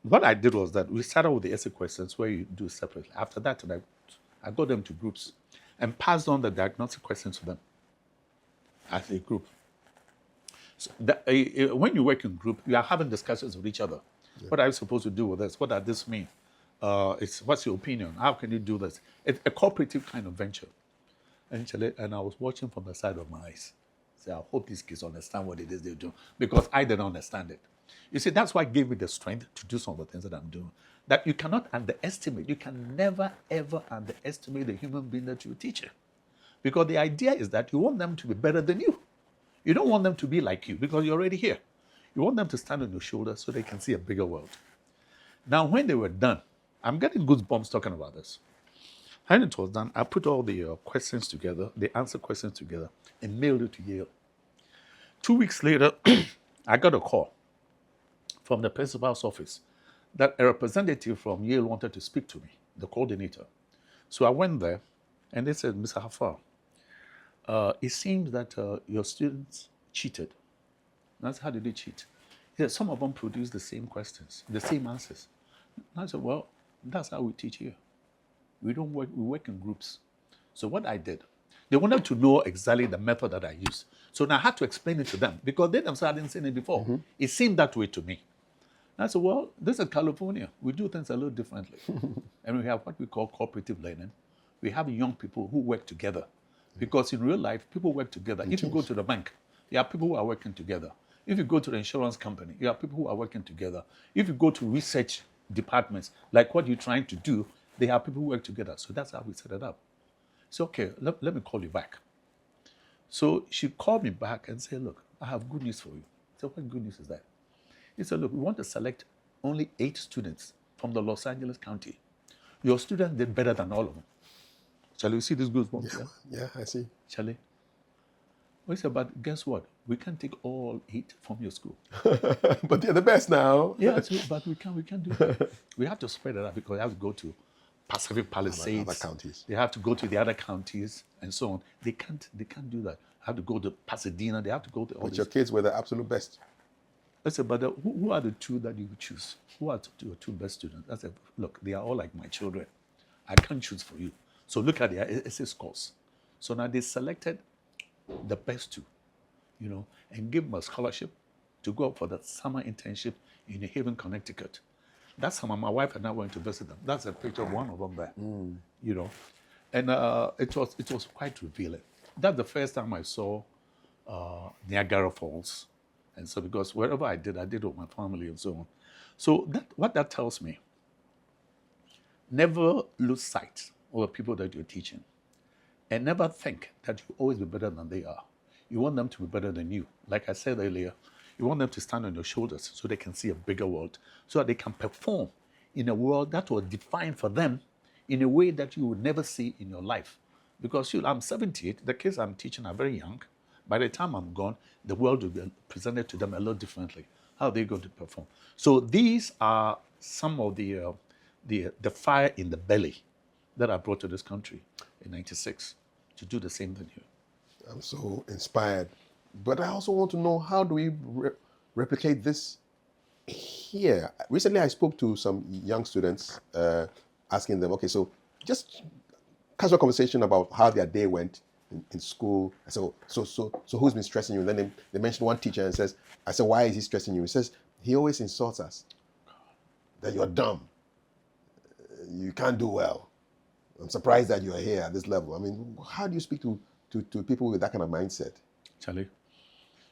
what I did was that we started with the essay questions where you do separately. After that, I got them to groups and passed on the diagnostic questions to them as a group. So when you work in group, you are having discussions with each other. Yeah. What are you supposed to do with this? What does this mean? What's your opinion? How can you do this? It's a cooperative kind of venture. And I was watching from the side of my eyes. So I hope these kids understand what it is they're doing, because I didn't understand it. You see, that's what gave me the strength to do some of the things that I'm doing. That you cannot underestimate. You can never, ever underestimate the human being that you're teaching. Because the idea is that you want them to be better than you. You don't want them to be like you because you're already here. You want them to stand on your shoulders so they can see a bigger world. Now, when they were done, I'm getting goosebumps talking about this. When it was done, I put all the questions together, the answer questions together, and mailed it to Yale. 2 weeks later, I got a call from the principal's office that a representative from Yale wanted to speak to me, the coordinator. So I went there, and they said, "Mr. Haffar, it seems that your students cheated." And I said, "How did they cheat?" He said, "Some of them produced the same questions, the same answers." And I said, "Well, that's how we teach here. We work in groups." So what I did, they wanted to know exactly the method that I used. So now I had to explain it to them because they themselves hadn't seen it before. Mm-hmm. It seemed that way to me. And I said, "Well, this is California. We do things a little differently." And we have what we call cooperative learning. We have young people who work together. Because in real life, people work together. If you go to the bank, you have people who are working together. If you go to the insurance company, you have people who are working together. If you go to research departments, like what you're trying to do, they have people who work together. So that's how we set it up. So, okay, let me call you back. So she called me back and said, look, I have good news for you. I said, what good news is that? He said, look, we want to select only 8 students from the Los Angeles County. Your students did better than all of them. Shall we see this goosebumps? Yeah, I see. Shall we? We said, but guess what? We can't take all 8 from your school. But they're the best now. Yeah, but we can't do that. We have to spread it out because we have to go to Pacific Palisades. Other counties. They have to go to the other counties and so on. They can't do that. They have to go to Pasadena. They have to go to all But these. your kids were the absolute best. I said, but who are the 2 that you would choose? Who are your 2 best students? I said, look, they are all like my children. I can't choose for you. So look at their essay scores. So now they selected the best 2, and give them a scholarship to go for the summer internship in New Haven, Connecticut. That's how my wife and I went to visit them. That's a picture of one of them there, And it was quite revealing. That's the first time I saw Niagara Falls. And so because wherever I did with my family and so on. So what that tells me, never lose sight of the people that you're teaching. And never think that you'll always be better than they are. You want them to be better than you. Like I said earlier, you want them to stand on your shoulders so they can see a bigger world, so that they can perform in a world that was defined for them in a way that you would never see in your life. Because I'm 78, the kids I'm teaching are very young. By the time I'm gone, the world will be presented to them a lot differently. How are they going to perform? So these are some of the fire in the belly that I brought to this country in '96 to do the same thing here. I'm so inspired. But I also want to know, how do we replicate this here? Recently, I spoke to some young students, asking them, okay, so just casual conversation about how their day went in school. So who's been stressing you? And then they mentioned one teacher and says, I said, why is he stressing you? He says, he always insults us, that you're dumb, you can't do well. I'm surprised that you're here at this level. I mean, how do you speak to people with that kind of mindset? Charlie,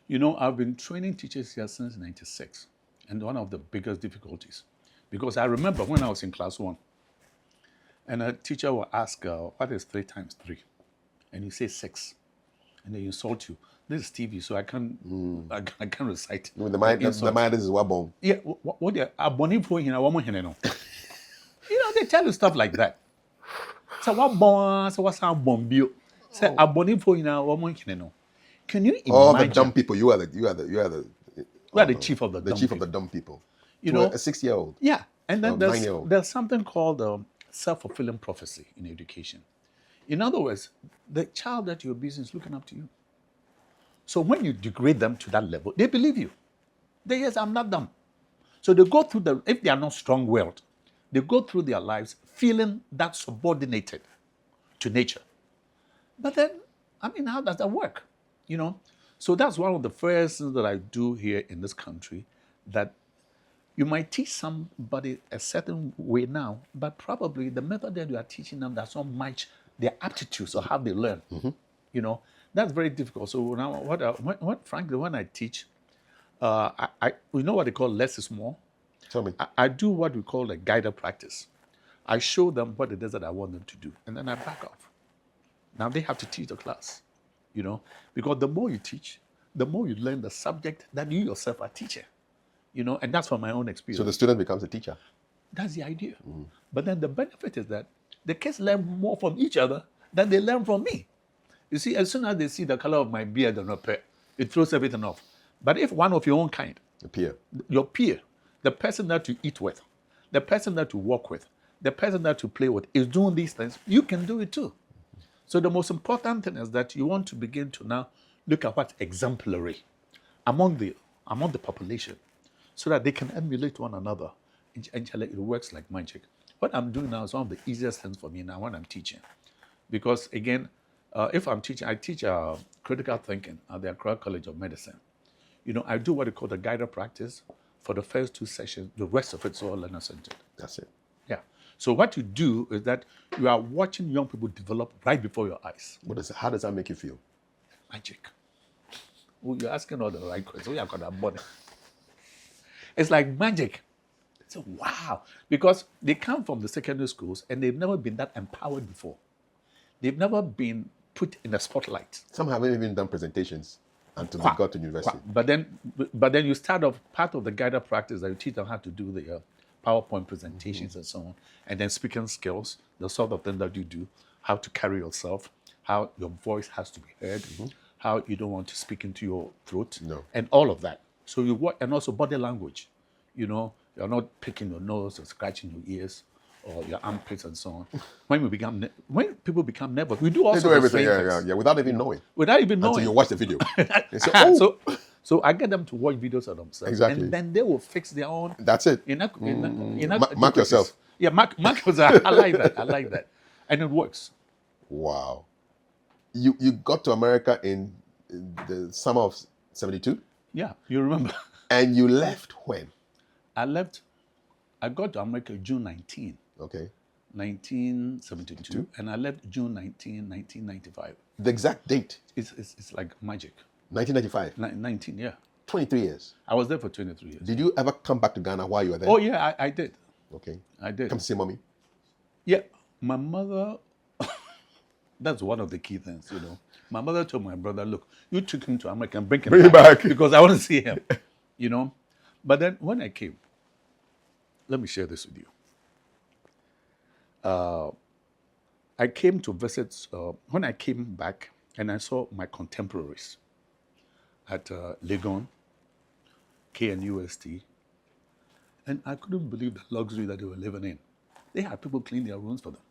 I've been training teachers here since '96, and one of the biggest difficulties, because I remember when I was in class 1, and a teacher will ask, what is 3 times 3? And you say 6, and they insult you. This is TV, so I can't recite. I mean, the mind is wabong. Yeah, what they they tell you stuff like that. So what bon? So what's our bombio? Say aboni for no. Can you imagine? All the dumb people. You are the chief of the dumb chief people. of the dumb people. You know, a 6-year-old. Yeah, and then there's something called self-fulfilling prophecy in education. In other words, the child that you're abusing is looking up to you. So when you degrade them to that level, they believe you. Yes, I'm not dumb. So they go through if they are not strong-willed, they go through their lives feeling that subordinated to nature. But then, how does that work? So that's one of the first things that I do here in this country, that you might teach somebody a certain way now, but probably the method that you are teaching them does not match their aptitudes or how they learn. Mm-hmm. That's very difficult. So now, frankly, when I teach, we know what they call less is more. Tell me. I do what we call a guided practice. I show them what it is that I want them to do, and then I back off. Now they have to teach the class, because the more you teach, the more you learn the subject that you yourself are teaching, and that's from my own experience. So the student becomes a teacher. That's the idea. Mm. But then the benefit is that the kids learn more from each other than they learn from me. You see, as soon as they see the color of my beard and hair, it throws everything off. But if one of your own kind, your peer, the person that you eat with, the person that you work with, the person that you play with is doing these things, you can do it too. So the most important thing is that you want to begin to now look at what's exemplary among the population, so that they can emulate one another. And it works like magic. What I'm doing now is one of the easiest things for me now when I'm teaching. Because again, if I'm teaching, I teach critical thinking at the Archaic College of Medicine. I do what they call the guided practice for the first 2 sessions. The rest of it's all learner-centered. That's it. Yeah. So what you do is that you are watching young people develop right before your eyes. How does that make you feel? Magic. Oh, you're asking all the right questions. We are going to body. It's like magic. So wow, because they come from the secondary schools and they've never been that empowered before. They've never been put in the spotlight. Some haven't even done presentations until they got to university. But then you start off part of the guided practice that you teach them how to do the PowerPoint presentations and so on, and then speaking skills, the sort of thing that you do, how to carry yourself, how your voice has to be heard, how you don't want to speak into your throat, and all of that. So you work, and also body language. You know, you're not picking your nose or scratching your ears or your armpits and so on. When people become nervous, we do also they do everything, without even knowing. Without even knowing. Until you watch the video. So I get them to watch videos of themselves. Exactly. And then they will fix their own. That's it. Mark yourself. Yeah, mark yourself. I like that. I like that. And it works. Wow. You got to America in the summer of 72? Yeah, you remember. And you left when? I got to America June 19. Okay. 1972. And I left June 19, 1995. The exact date? It's like magic. 1995? 19, yeah. 23 years? I was there for 23 years. Did you ever come back to Ghana while you were there? Oh, yeah, I did. Okay. I did. Come see mommy? Yeah. My mother, that's one of the key things, you know. My mother told my brother, look, you took him to America and bring him back because I want to see him, you know. But then when I came, let me share this with you. I came to visit, when I came back and I saw my contemporaries at Legon, KNUST, and I couldn't believe the luxury that they were living in. They had people clean their rooms for them.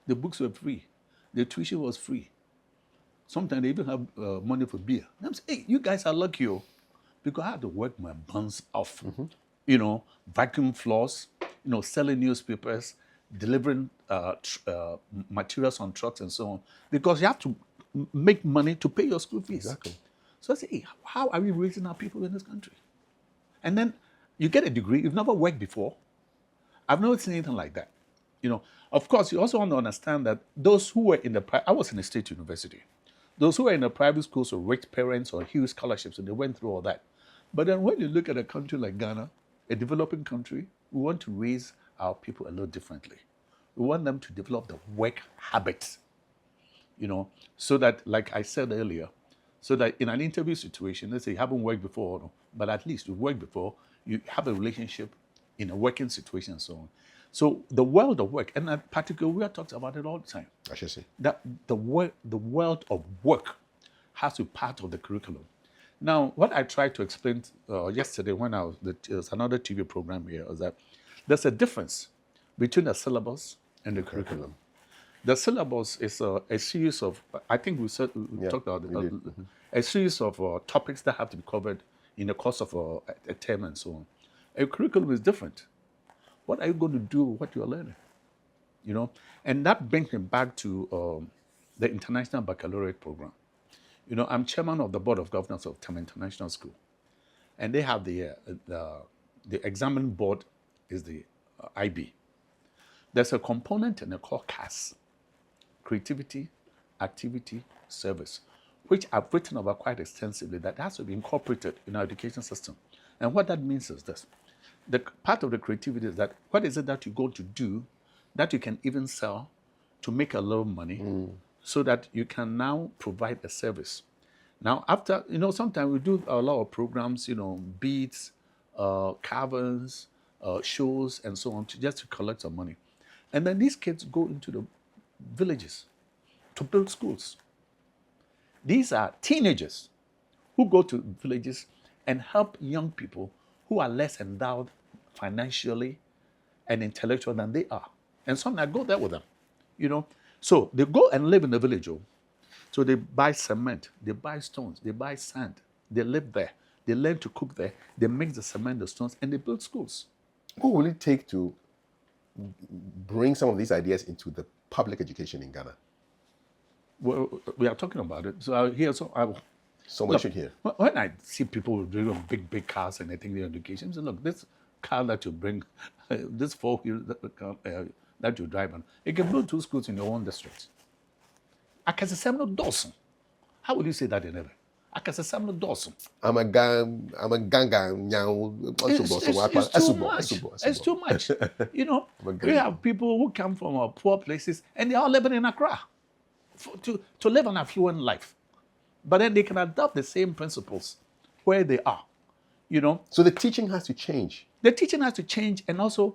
The books were free. The tuition was free. Sometimes they even have money for beer. And I'm saying, hey, you guys are lucky, because I had to work my buns off. You know, vacuum floors, you know, selling newspapers, delivering materials on trucks and so on, because you have to make money to pay your school fees. Exactly. So I say, hey, how are we raising our people in this country? And then you get a degree, you've never worked before. I've never seen anything like that. You know, of course, you also want to understand that those who were in I was in a state university. Those who were in the private schools or rich parents or huge scholarships, and they went through all that. But then when you look at a country like Ghana, a developing country, we want to raise our people a little differently. We want them to develop the work habits, you know, so that, like I said earlier, so that in an interview situation, let's say you haven't worked before, but at least you've worked before, you have a relationship in a working situation and so on. So the world of work, and particularly we are talking about it all the time. I should say. That the world of work has to be part of the curriculum. Now, what I tried to explain yesterday when there's another TV program here, was that there's a difference between the syllabus and the curriculum. The syllabus is a series of, I think we talked about a series of topics that have to be covered in the course of a term and so on. A curriculum is different. What are you going to do with what you're learning? You know, and that brings me back to the International Baccalaureate Program. You know, I'm chairman of the board of governors of TAM International School, and they have the examining board is the IB. There's a component in the called CAS, creativity, activity, service, which I've written about quite extensively, that has to be incorporated in our education system. And what that means is this. The part of the creativity is that what is it that you're going to do that you can even sell to make a little money so that you can now provide a service. Now, after, you know, sometimes we do a lot of programs, you know, beats, caverns, shows, and so on, just to collect some money. And then these kids go into the villages to build schools. These are teenagers who go to villages and help young people who are less endowed financially and intellectual than they are. And sometimes I go there with them, you know. So they go and live in the village. So they buy cement, they buy stones, they buy sand, they live there, they learn to cook there, they mix the cement, the stones, and they build schools. What will it take to bring some of these ideas into the public education in Ghana? Well, we are talking about it. So Someone should hear. When I see people doing big cars and they think they're education, I say, look, this car that you bring, this 4-wheel that you drive on, you can build 2 schools in your own district. I can say 7 dozen. How would you say that in heaven? Akasasam dosu. I'm a ganga now. It's too much. You know, we have people who come from poor places and they're all living in Accra to live an affluent life. But then they can adopt the same principles where they are. You know, so the teaching has to change. the teaching has to change, and also,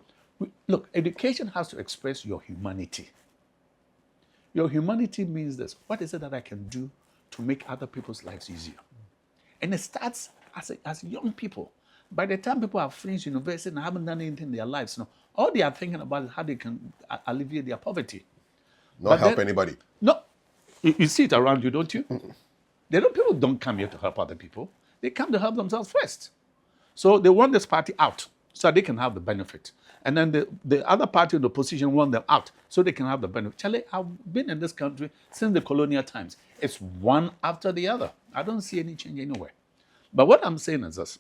look, education has to express your humanity. Your humanity means this. What is it that I can do to make other people's lives easier? And it starts as young people. By the time people have finished university and haven't done anything in their lives, all they are thinking about is how they can alleviate their poverty. Not help anybody. No, you see it around you, don't you? People don't come here to help other people. They come to help themselves first. So they want this party out so they can have the benefit. And then the other party in the opposition want them out so they can have the benefit. Charlie, I've been in this country since the colonial times. It's one after the other. I don't see any change anywhere. But what I'm saying is this.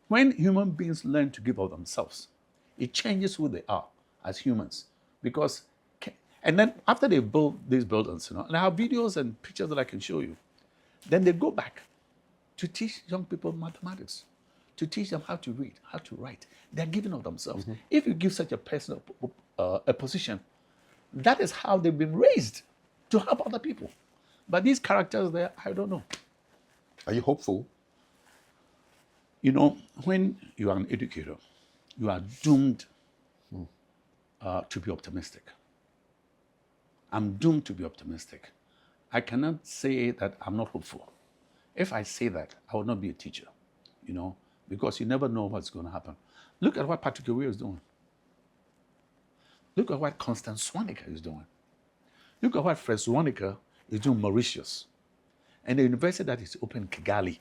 When human beings learn to give of themselves, it changes who they are as humans. Because, and then after they build these buildings, and I have videos and pictures that I can show you, then they go back to teach young people mathematics, to teach them how to read, how to write. They're giving of themselves. If you give such a person a position, that is how they've been raised to help other people. But these characters there, I don't know. Are you hopeful? You know, when you are an educator, you are doomed to be optimistic. I'm doomed to be optimistic. I cannot say that I'm not hopeful. If I say that, I will not be a teacher, because you never know what's going to happen. Look at what Patrick Aware is doing. Look at what Constance Swaneker is doing. Look at what Fred Swaneker is doing in Mauritius. And the university that is open in Kigali.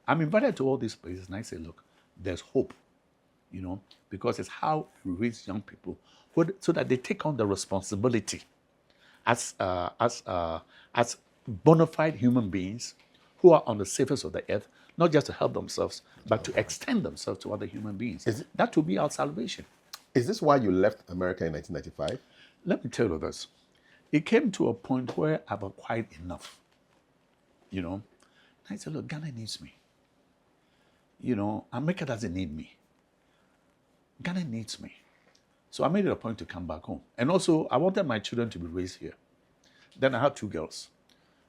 I'm invited to all these places and I say, look, there's hope, because it's how we raise young people so that they take on the responsibility as bona fide human beings who are on the surface of the earth, not just to help themselves, but to extend themselves to other human beings. That will be our salvation. Is this why you left America in 1995? Let me tell you this. It came to a point where I've acquired enough, And I said, look, Ghana needs me. America doesn't need me. Ghana needs me. So I made it a point to come back home. And also, I wanted my children to be raised here. Then I had 2 girls.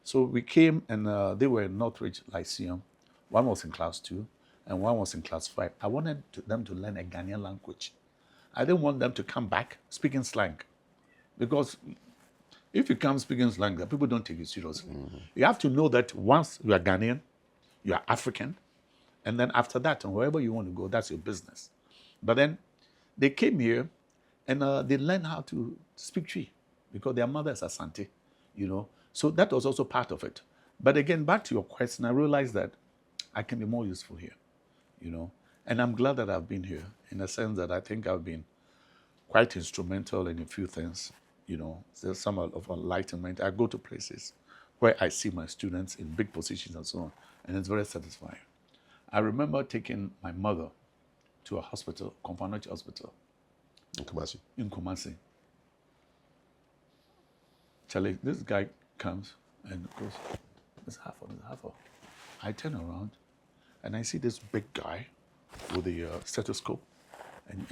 So we came and they were in Northridge Lyceum. One was in class 2 and one was in class 5. I wanted them to learn a Ghanaian language. I didn't want them to come back speaking slang. Because if you come speaking slang, people don't take you seriously. You have to know that once you are Ghanaian, you are African, and then after that, and wherever you want to go, that's your business. But then they came here and they learned how to speak Twi because their mother is Asante, So that was also part of it. But again, back to your question, I realized that I can be more useful here, And I'm glad that I've been here in a sense that I think I've been quite instrumental in a few things, There's some of enlightenment. I go to places where I see my students in big positions and so on, and it's very satisfying. I remember taking my mother to a hospital, Confanachi Hospital. In Kumasi. Charlie, this guy comes and goes, Mr. Haffer. I turn around and I see this big guy with a stethoscope and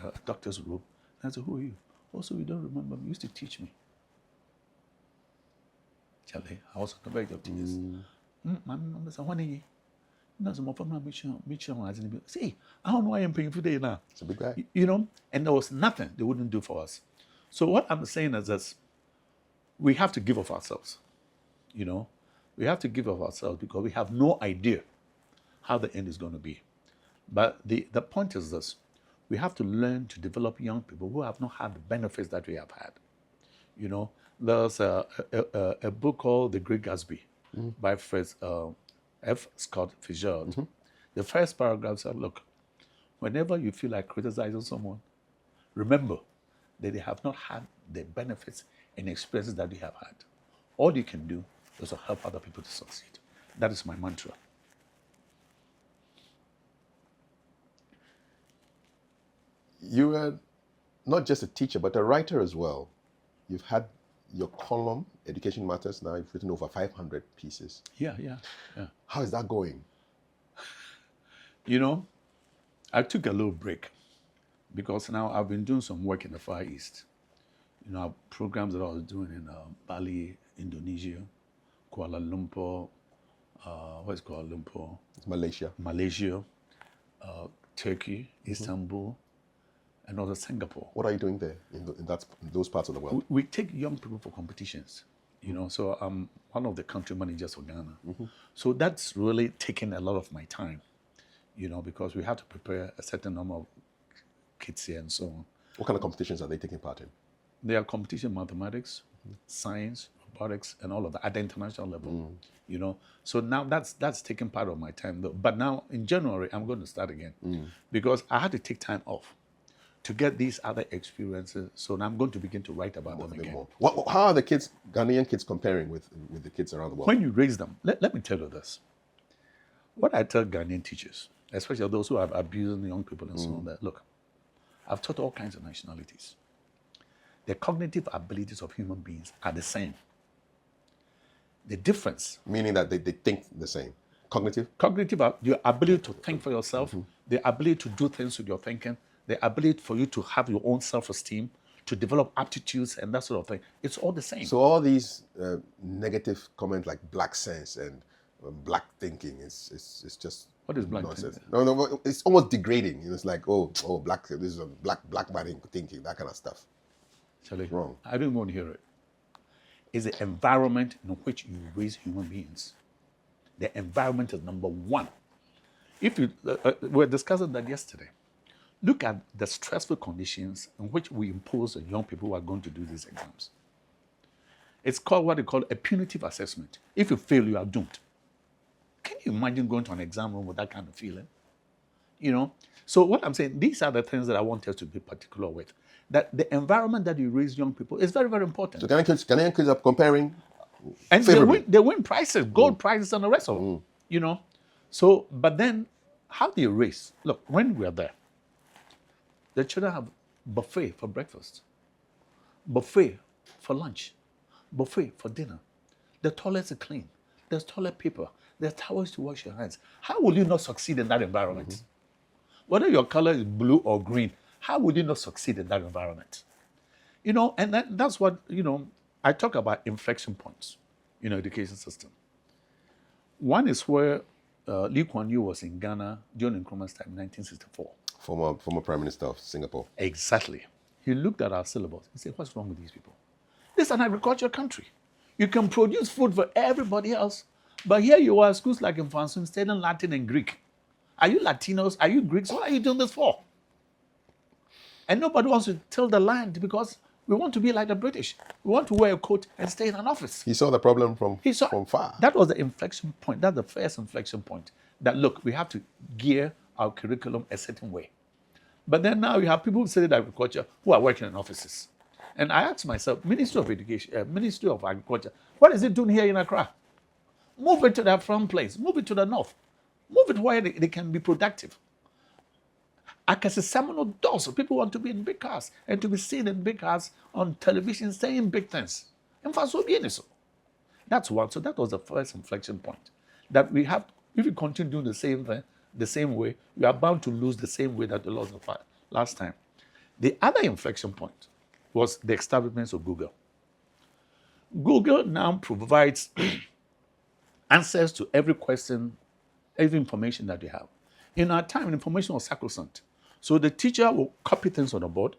a doctor's robe. And I said, who are you? Also, you don't remember me. You used to teach me. Charlie, I was on the verge of tears. See, I don't know why I'm paying for day now. It's a big guy. And there was nothing they wouldn't do for us. So what I'm saying is this, we have to give of ourselves. We have to give of ourselves because we have no idea how the end is going to be. But the point is this, we have to learn to develop young people who have not had the benefits that we have had. There's a book called The Great Gatsby by F. Scott Fitzgerald. The first paragraph said, look, whenever you feel like criticizing someone, remember that they have not had the benefits and experiences that we have had. All you can do is to help other people to succeed. That is my mantra. You are not just a teacher, but a writer as well. You've had your column, Education Matters, now you've written over 500 pieces. Yeah. How is that going? You know, I took a little break because now I've been doing some work in the Far East. You know, programs that I was doing in Bali, Indonesia, Kuala Lumpur, what's Kuala Lumpur? It's Malaysia. Malaysia, Turkey, Istanbul, and also Singapore. What are you doing there in those parts of the world? We take young people for competitions, you know. So I'm one of the country managers for Ghana. So that's really taken a lot of my time, you know, because we have to prepare a certain number of kids here and so on. What kind of competitions are they taking part in? They are competition mathematics, science, robotics, and all of that at the international level, you know. So now that's taking part of my time. Though. But now in January, I'm going to start again because I had to take time off to get these other experiences. So now I'm going to begin to write about them again. How are the kids, Ghanaian kids, comparing with the kids around the world? When you raise them, let me tell you this. What I tell Ghanaian teachers, especially those who are abusing young people and so on, that look, I've taught all kinds of nationalities. The cognitive abilities of human beings are the same. The difference... Meaning that they think the same. Cognitive, your ability to think for yourself, the ability to do things with your thinking, the ability for you to have your own self-esteem, to develop aptitudes and that sort of thing. It's all the same. So all these negative comments like black sense and black thinking is just... What is black nonsense. thinking? No, it's almost degrading. It's like, oh, black, this is a black man thinking, that kind of stuff. Charlie, Wrong. I don't want to hear it. It's the environment in which you raise human beings. The environment is number one. If you we were discussing that yesterday. Look at the stressful conditions in which we impose on young people who are going to do these exams. It's called what they call a punitive assessment. If you fail, you are doomed. Can you imagine going to an exam room with that kind of feeling? You know? So what I'm saying, these are the things that I want us to be particular with. That the environment that you raise young people is very, very important. So Ghanaian kids are comparing and they win prizes, gold prizes and the rest of it. You know? So, but then, how do you raise? Look, when we are there, the children have buffet for breakfast, buffet for lunch, buffet for dinner. The toilets are clean. There's toilet paper. There's towels to wash your hands. How will you not succeed in that environment? Whether your color is blue or green, how would you not succeed in that environment? You know, and that's what, you know, I talk about inflection points in our education system. One is where Lee Kuan Yew was in Ghana during Nkrumah's time in 1964. Former Prime Minister of Singapore. Exactly. He looked at our syllabus. He said, what's wrong with these people? This is an agricultural country. You can produce food for everybody else, but here you are, schools like in France, studying Latin and Greek. Are you Latinos? Are you Greeks? What are you doing this for? And nobody wants to till the land because we want to be like the British. We want to wear a coat and stay in an office. He saw the problem from far. That was the inflection point. That's the first inflection point. That, look, we have to gear our curriculum a certain way. But then now you have people who study agriculture who are working in offices. And I asked myself, Ministry of Education, Ministry of Agriculture, what is it doing here in Accra? Move it to that front place. Move it to the north. Move it where they can be productive. Akasi Seminole doors. People want to be in big cars and to be seen in big cars on television saying big things. And for so being so. That's one. So that was the first inflection point. That we have, if you continue doing the same thing, the same way, you are bound to lose the same way that you lost the last time. The other inflection point was the establishment of Google. Google now provides answers to every question, every information that you have. In our time, information was sacrosanct. So the teacher will copy things on the board,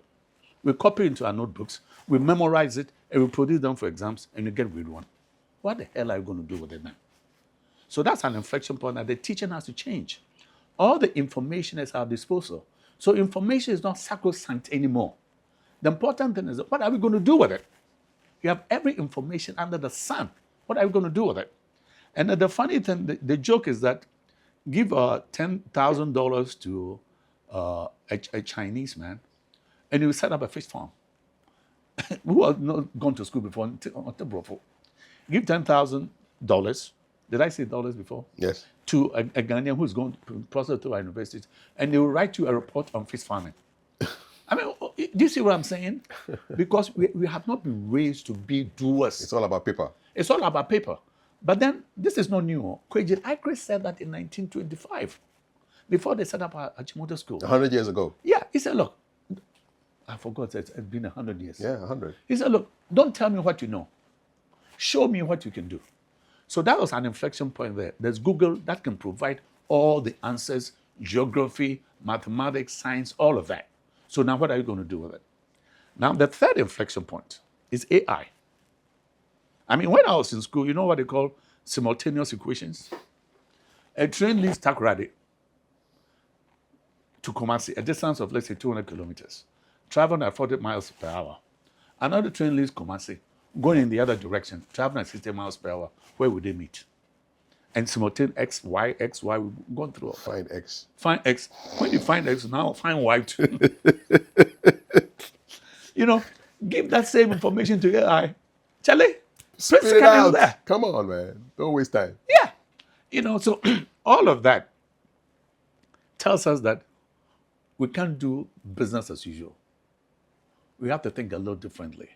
we copy into our notebooks, we memorize it, and we produce them for exams, and you get grade 1. What the hell are you going to do with it now? So that's an inflection point that the teaching has to change. All the information is at our disposal. So information is not sacrosanct anymore. The important thing is, what are we going to do with it? You have every information under the sun. What are we going to do with it? And the funny thing, the joke is that give $10,000 to a Chinese man, and he will set up a fish farm. Who have not gone to school before? Give $10,000. Did I say dollars before? Yes. To a Ghanaian who's going to process to our universities, and they will write you a report on fish farming. I mean, do you see what I'm saying? Because we have not been raised to be doers. It's all about paper. It's all about paper. But then, this is not new. Kwejid Akre said that in 1925, before they set up Achimota School. 100 years ago. Yeah, he said, look, I forgot, it's been 100 years. Yeah, 100. He said, look, don't tell me what you know. Show me what you can do. So that was an inflection point there. There's Google that can provide all the answers, geography, mathematics, science, all of that. So now what are you going to do with it? Now, the third inflection point is AI. I mean, when I was in school, you know what they call simultaneous equations? A train leaves Takoradi to Kumasi, a distance of, let's say, 200 kilometers, traveling at 40 miles per hour. Another train leaves Kumasi, going in the other direction, traveling at 60 miles per hour. Where would they meet? And simultaneous X, Y, we've gone through all that. Find X. Find X. When you find X, now find Y too. You know, give that same information to AI. Charlie, Spit it out. There. Come on, man. Don't waste time. Yeah. You know, so all of that tells us that we can't do business as usual. We have to think a little differently.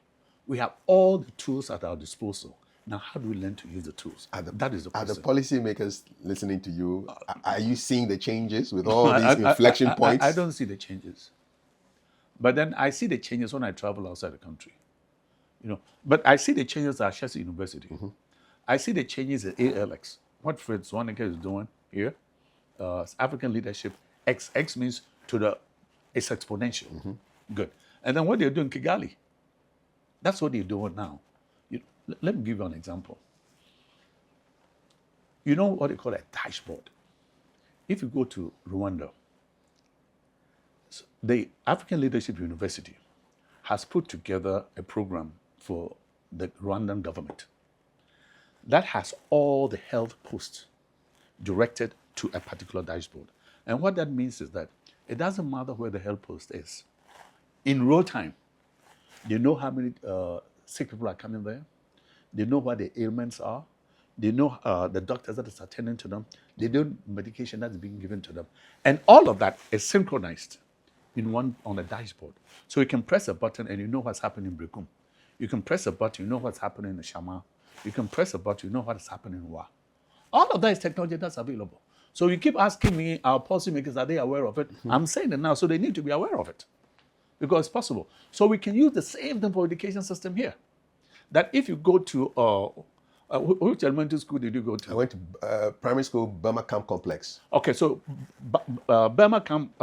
We have all the tools at our disposal. Now, how do we learn to use the tools? That is the question. Are the policymakers listening to you? Are you seeing the changes with all these inflection points? I don't see the changes. But then I see the changes when I travel outside the country. You know, but I see the changes at Ashesi University. Mm-hmm. I see the changes at ALX. What Fritz Waneke is doing here, African leadership, X means it's exponential. Mm-hmm. Good. And then what they're doing in Kigali, that's what they're doing now. Let me give you an example. You know what they call a dashboard? If you go to Rwanda, the African Leadership University has put together a program for the Rwandan government that has all the health posts directed to a particular dashboard. And what that means is that it doesn't matter where the health post is. In real time, they know how many sick people are coming there. They know what the ailments are. They know the doctors that is attending to them. They know medication that's being given to them. And all of that is synchronized on a dashboard. So you can press a button and you know what's happening in Brekum. You can press a button, you know what's happening in Shama. You can press a button, you know what's happening in Wa. All of that is technology that's available. So you keep asking me, our policymakers, are they aware of it? Mm-hmm. I'm saying it now, so they need to be aware of it. Because it's possible. So we can use the same thing for education system here. That if you go to, which elementary school did you go to? I went to primary school, Burma Camp Complex. Okay, so Burma Camp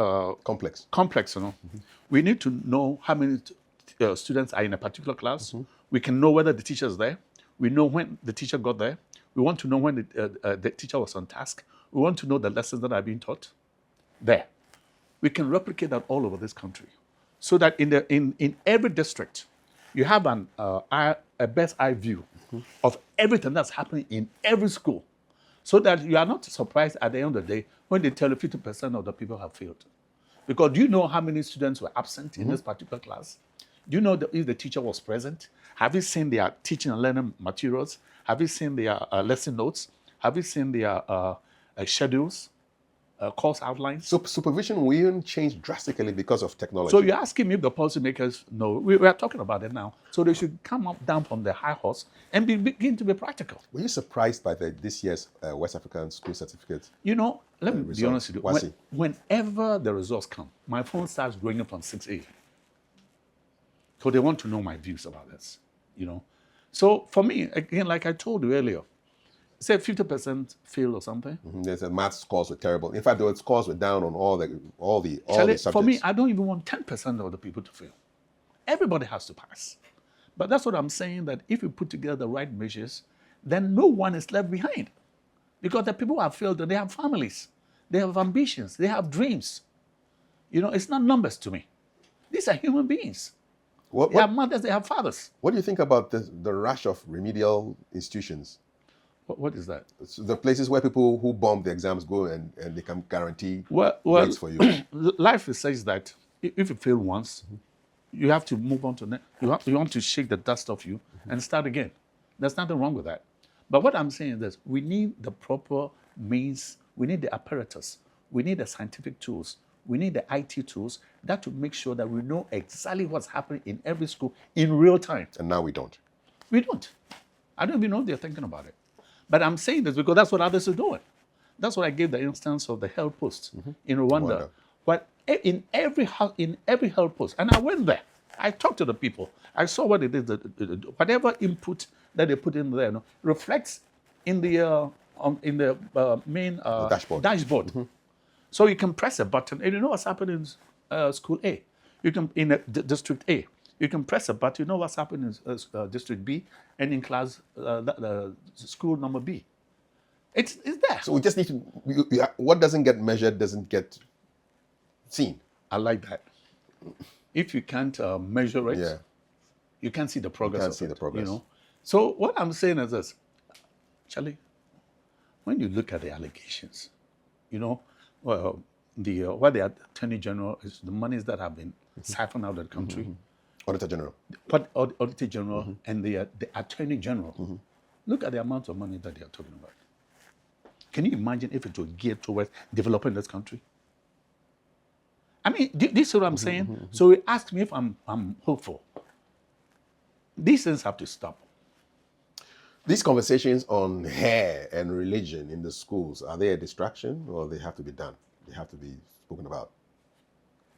Complex. You know, mm-hmm. We need to know how many students are in a particular class. Mm-hmm. We can know whether the teacher is there. We know when the teacher got there. We want to know when the teacher was on task. We want to know the lessons that are being taught there. We can replicate that all over this country, so that in every district, you have a bird's eye view of everything that's happening in every school, so that you are not surprised at the end of the day when they tell you 50% of the people have failed. Because do you know how many students were absent in this particular class? Do you know if the teacher was present? Have you seen their teaching and learning materials? Have you seen their lesson notes? Have you seen their schedules, course outlines? So supervision will change drastically because of technology. So you're asking me if the policymakers know. We are talking about it now. So they should come down from the high horse and begin to be practical. Were you surprised by this year's West African School Certificate? You know, let me be honest with you. Whenever the results come, my phone starts ringing from 6 a.m. So they want to know my views about this, you know. So for me, again, like I told you earlier, say 50% fail or something. Mm-hmm. There's a math scores were terrible. In fact, the scores were down on all the subjects. For me, I don't even want 10% of the people to fail. Everybody has to pass. But that's what I'm saying, that if we put together the right measures, then no one is left behind. Because the people who have failed, they have families, they have ambitions, they have dreams. You know, it's not numbers to me. These are human beings. They have mothers, they have fathers. What do you think about the rush of remedial institutions? What is that? So the places where people who bomb the exams go and they can guarantee grades for you. Life is such that if you fail once, you have to move on to next. You want to shake the dust off you and start again. There's nothing wrong with that. But what I'm saying is this: we need the proper means, we need the apparatus, we need the scientific tools, we need the IT tools that to make sure that we know exactly what's happening in every school in real time. And now we don't. We don't. I don't even know if they're thinking about it. But I'm saying this because that's what others are doing. That's what I gave the instance of the health post in Rwanda. But in every health post, and I went there. I talked to the people. I saw what it is. Whatever input that they put in there reflects in the main dashboard. So you can press a button, and you know what's happening in school A. You can in district A. You can press a button. You know what's happening in district B, and in class school number B. It's there. So we just need to. What doesn't get measured doesn't get seen. I like that. If you can't measure it, you can't see the progress. You can't see the progress. You know. So what I'm saying is this, Charlie. When you look at the allegations, you know, well, what the Attorney General is the monies that have been siphoned out of the country. Auditor General. Auditor General and the Attorney General. Look at the amount of money that they are talking about. Can you imagine if it were geared towards developing this country? I mean, do you see what I'm saying? So he asked me if I'm hopeful. These things have to stop. These conversations on hair and religion in the schools, are they a distraction or they have to be done? They have to be spoken about?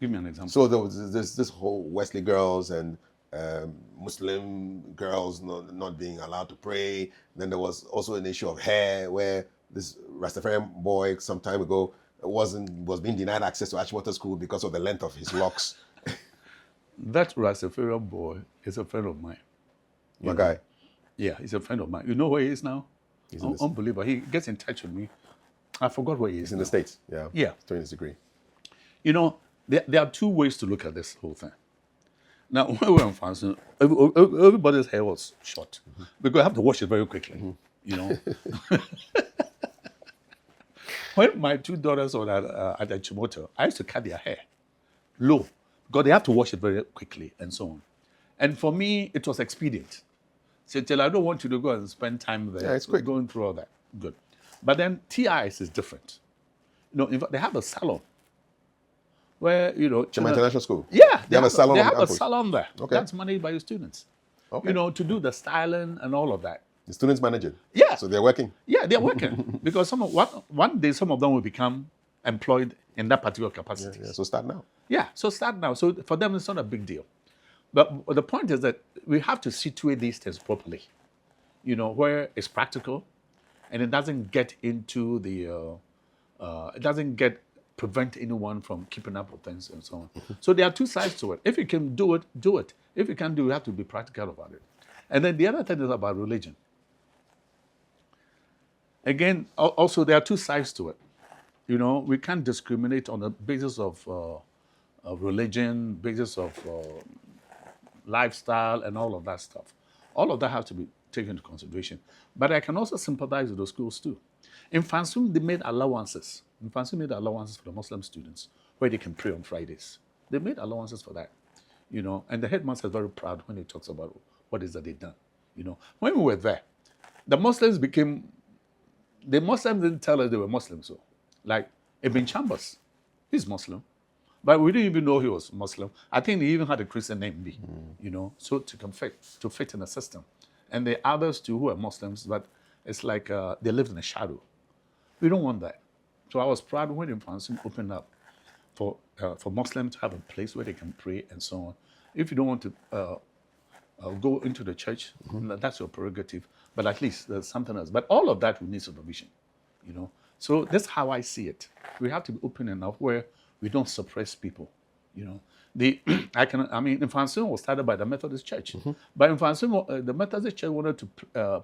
Give me an example. So there's this whole Wesley girls and Muslim girls not being allowed to pray. Then there was also an issue of hair where this Rastafarian boy some time ago was being denied access to Ashwater School because of the length of his locks. That Rastafarian boy is a friend of mine. My guy. Yeah, he's a friend of mine. You know where he is now? He's unbelievable. He gets in touch with me. I forgot where he is. He's in the States. Yeah. Yeah. He's doing his degree. You know, there are two ways to look at this whole thing. Now, when we were in France, everybody's hair was short because I have to wash it very quickly. You know. When my two daughters were at Chimoto, I used to cut their hair low because they have to wash it very quickly and so on. And for me, it was expedient. So I don't want you to go and spend time there. Yeah, it's quick. Going through all that. Good. But then TIs is different. You know, in fact, they have a salon where, you know... Chima International School? Yeah. They have a salon They on have a campus? salon there. Okay. That's managed by the students. Okay. You know, to do the styling and all of that. The students manage it? Yeah. So they're working? Yeah, they're working. Because one day some of them will become employed in that particular capacity. Yeah, so start now. Yeah, so start now. So for them, it's not a big deal. But the point is that we have to situate these things properly, you know, where it's practical and it doesn't get into the, prevent anyone from keeping up with things and so on. So there are two sides to it. If you can do it, do it. If you can't do it, you have to be practical about it. And then the other thing is about religion. Again, also there are two sides to it. You know, we can't discriminate on the basis of religion, basis of lifestyle, and all of that stuff. All of that has to be taken into consideration. But I can also sympathize with the schools too. In Fansum, they made allowances. In Fansum, made allowances for the Muslim students where they can pray on Fridays. They made allowances for that, you know. And the headmaster is very proud when he talks about what is that they've done. You know, when we were there, the Muslims didn't tell us they were Muslims. So, like Ibn Chambers, he's Muslim. But we didn't even know he was Muslim. I think he even had a Christian name, you know, so to fit in the system. And the others too who are Muslims, but it's like they lived in a shadow. We don't want that. So I was proud when Infancy opened up for Muslims to have a place where they can pray and so on. If you don't want to go into the church, that's your prerogative. But at least there's something else. But all of that will need supervision, you know. So that's how I see it. We have to be open enough where we don't suppress people, you know. Infancy was started by the Methodist Church. But Infancy, the Methodist Church wanted to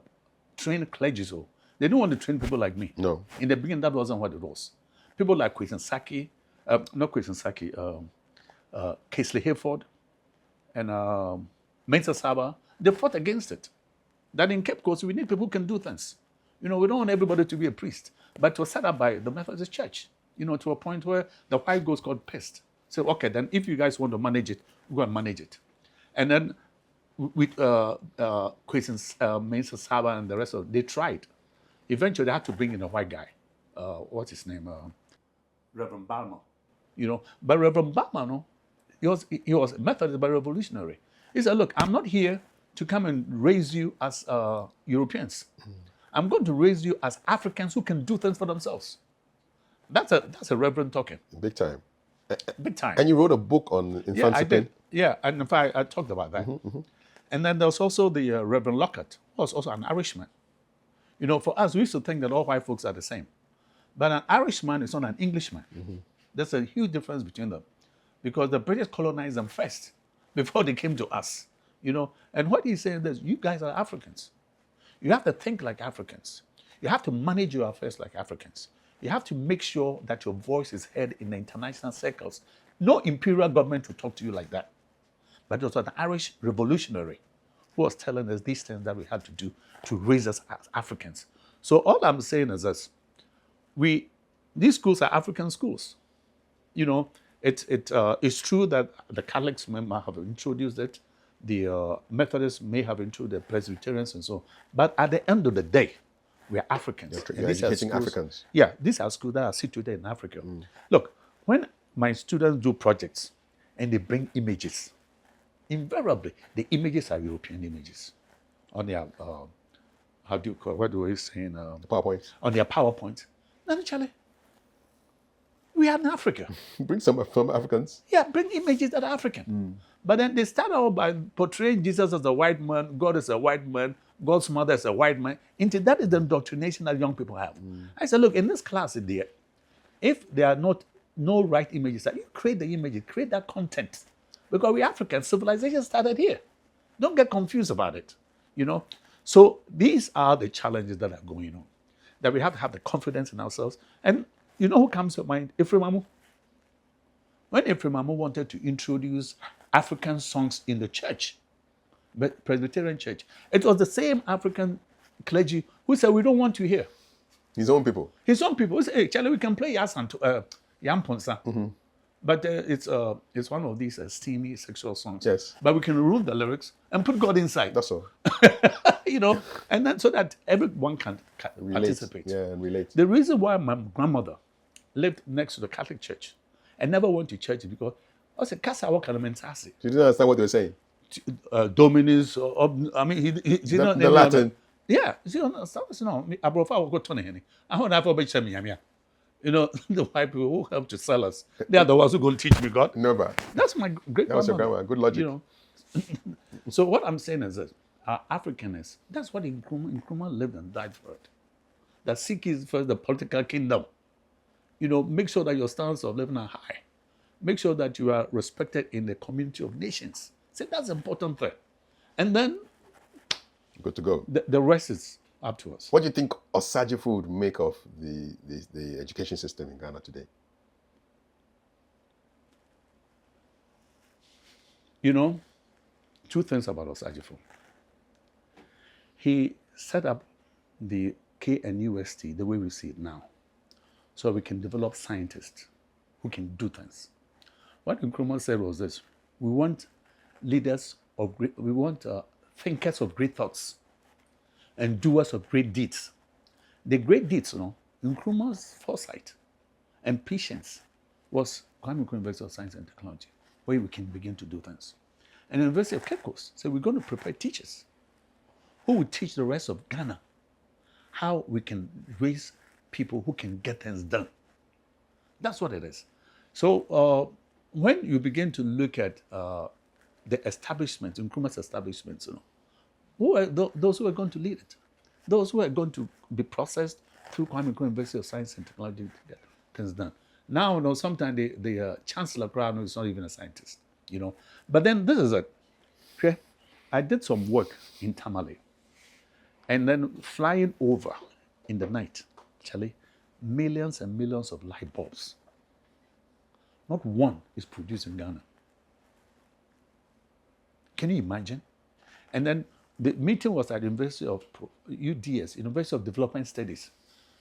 train clergy. So they didn't want to train people like me. No. In the beginning, that wasn't what it was. People like Casely Hayford, and Mensa Saba, they fought against it. That in Cape Coast, we need people who can do things. You know, we don't want everybody to be a priest. But it was set up by the Methodist Church, you know, to a point where the white ghost got pissed. So, okay, then if you guys want to manage it, go and manage it. And then with Mensa Saba and the rest of it, they tried. Eventually, they had to bring in a white guy. What's his name? Reverend Balmer. You know, but Reverend Balmer, no, he was Methodist but revolutionary. He said, look, I'm not here to come and raise you as Europeans. I'm going to raise you as Africans who can do things for themselves. That's a reverend talking. Big time. Big time. And you wrote a book on Yeah, I infanticide. did. Yeah, and in fact, I talked about that. And then there was also the Reverend Lockhart, who was also an Irishman. You know, for us, we used to think that all white folks are the same. But an Irishman is not an Englishman. There's a huge difference between them. Because the British colonized them first before they came to us. You know, and what he's saying is, you guys are Africans. You have to think like Africans. You have to manage your affairs like Africans. You have to make sure that your voice is heard in the international circles. No imperial government will talk to you like that. But it was an Irish revolutionary who was telling us these things that we had to do to raise us as Africans. So all I'm saying is this. These schools are African schools. You know, it's true that the Catholics may have introduced it. The Methodists may have introduced the Presbyterians and so on. But at the end of the day, we are Africans. You're educating Africans. Yeah, these are schools that are situated in Africa. Look, when my students do projects and they bring images, invariably, the images are European images on their, how do you call, what do we say in PowerPoint. on their PowerPoint. Naturally, we are in Africa. Bring some from Africans. Yeah, bring images that are African. But then they start out by portraying Jesus as a white man, God as a white man, God's mother as a white man. That is the indoctrination that young people have. I said, look, in this class, if there are no right images, you create the images, create that content. Because we Africans, civilization started here. Don't get confused about it, you know. So these are the challenges that are going on, that we have to have the confidence in ourselves. And you know who comes to mind? Ephraim Amu. When Ephraim Amu wanted to introduce African songs in the church, Presbyterian church, it was the same African clergy who said, we don't want you here. His own people. His own people. He said, hey, Charlie, we can play Yamponsa. But it's one of these steamy sexual songs. Yes. But we can remove the lyrics and put God inside. That's all. You know, and then so that everyone can participate. Yeah, and relate. The reason why my grandmother lived next to the Catholic church and never went to church is because I said, "Casa what kind of mentasi?" You didn't understand what they were saying. Dominus. I mean, he didn't the Latin. Yeah, no. Abrofa will go to Neheni. I want to have a bit of you know, the white people who help to sell us. They are the ones who go teach me God. Never. That's my great grandmother. That was your grandma. Good logic. You know. So what I'm saying is this. Our Africanness, that's what Nkrumah lived and died for it. That seek is first the political kingdom. You know, make sure that your standards of living are high. Make sure that you are respected in the community of nations. See, that's an important thing. And then good to go. The rest is up to us. What do you think Osajifo would make of the education system in Ghana today? You know, two things about Osajifo. He set up the KNUST the way we see it now, so we can develop scientists who can do things. What Nkrumah said was this: we want leaders of great, we want thinkers of great thoughts and doers of great deeds. The great deeds, you know, Nkrumah's foresight and patience was Kwame Nkrumah University of Science and Technology, where we can begin to do things. And the University of Cape Coast said we're going to prepare teachers who will teach the rest of Ghana how we can raise people who can get things done. That's what it is. So when you begin to look at the establishments, Nkrumah's establishments, you know, who are those who are going to lead it? Those who are going to be processed through Kwame Nkrumah University of Science and Technology to get things done. Now, you know, sometimes the Chancellor Crown is not even a scientist, you know. But then this is it. Okay? I did some work in Tamale. And then flying over in the night, Charlie, millions and millions of light bulbs. Not one is produced in Ghana. Can you imagine? And then the meeting was at the University of UDS, University of Development Studies.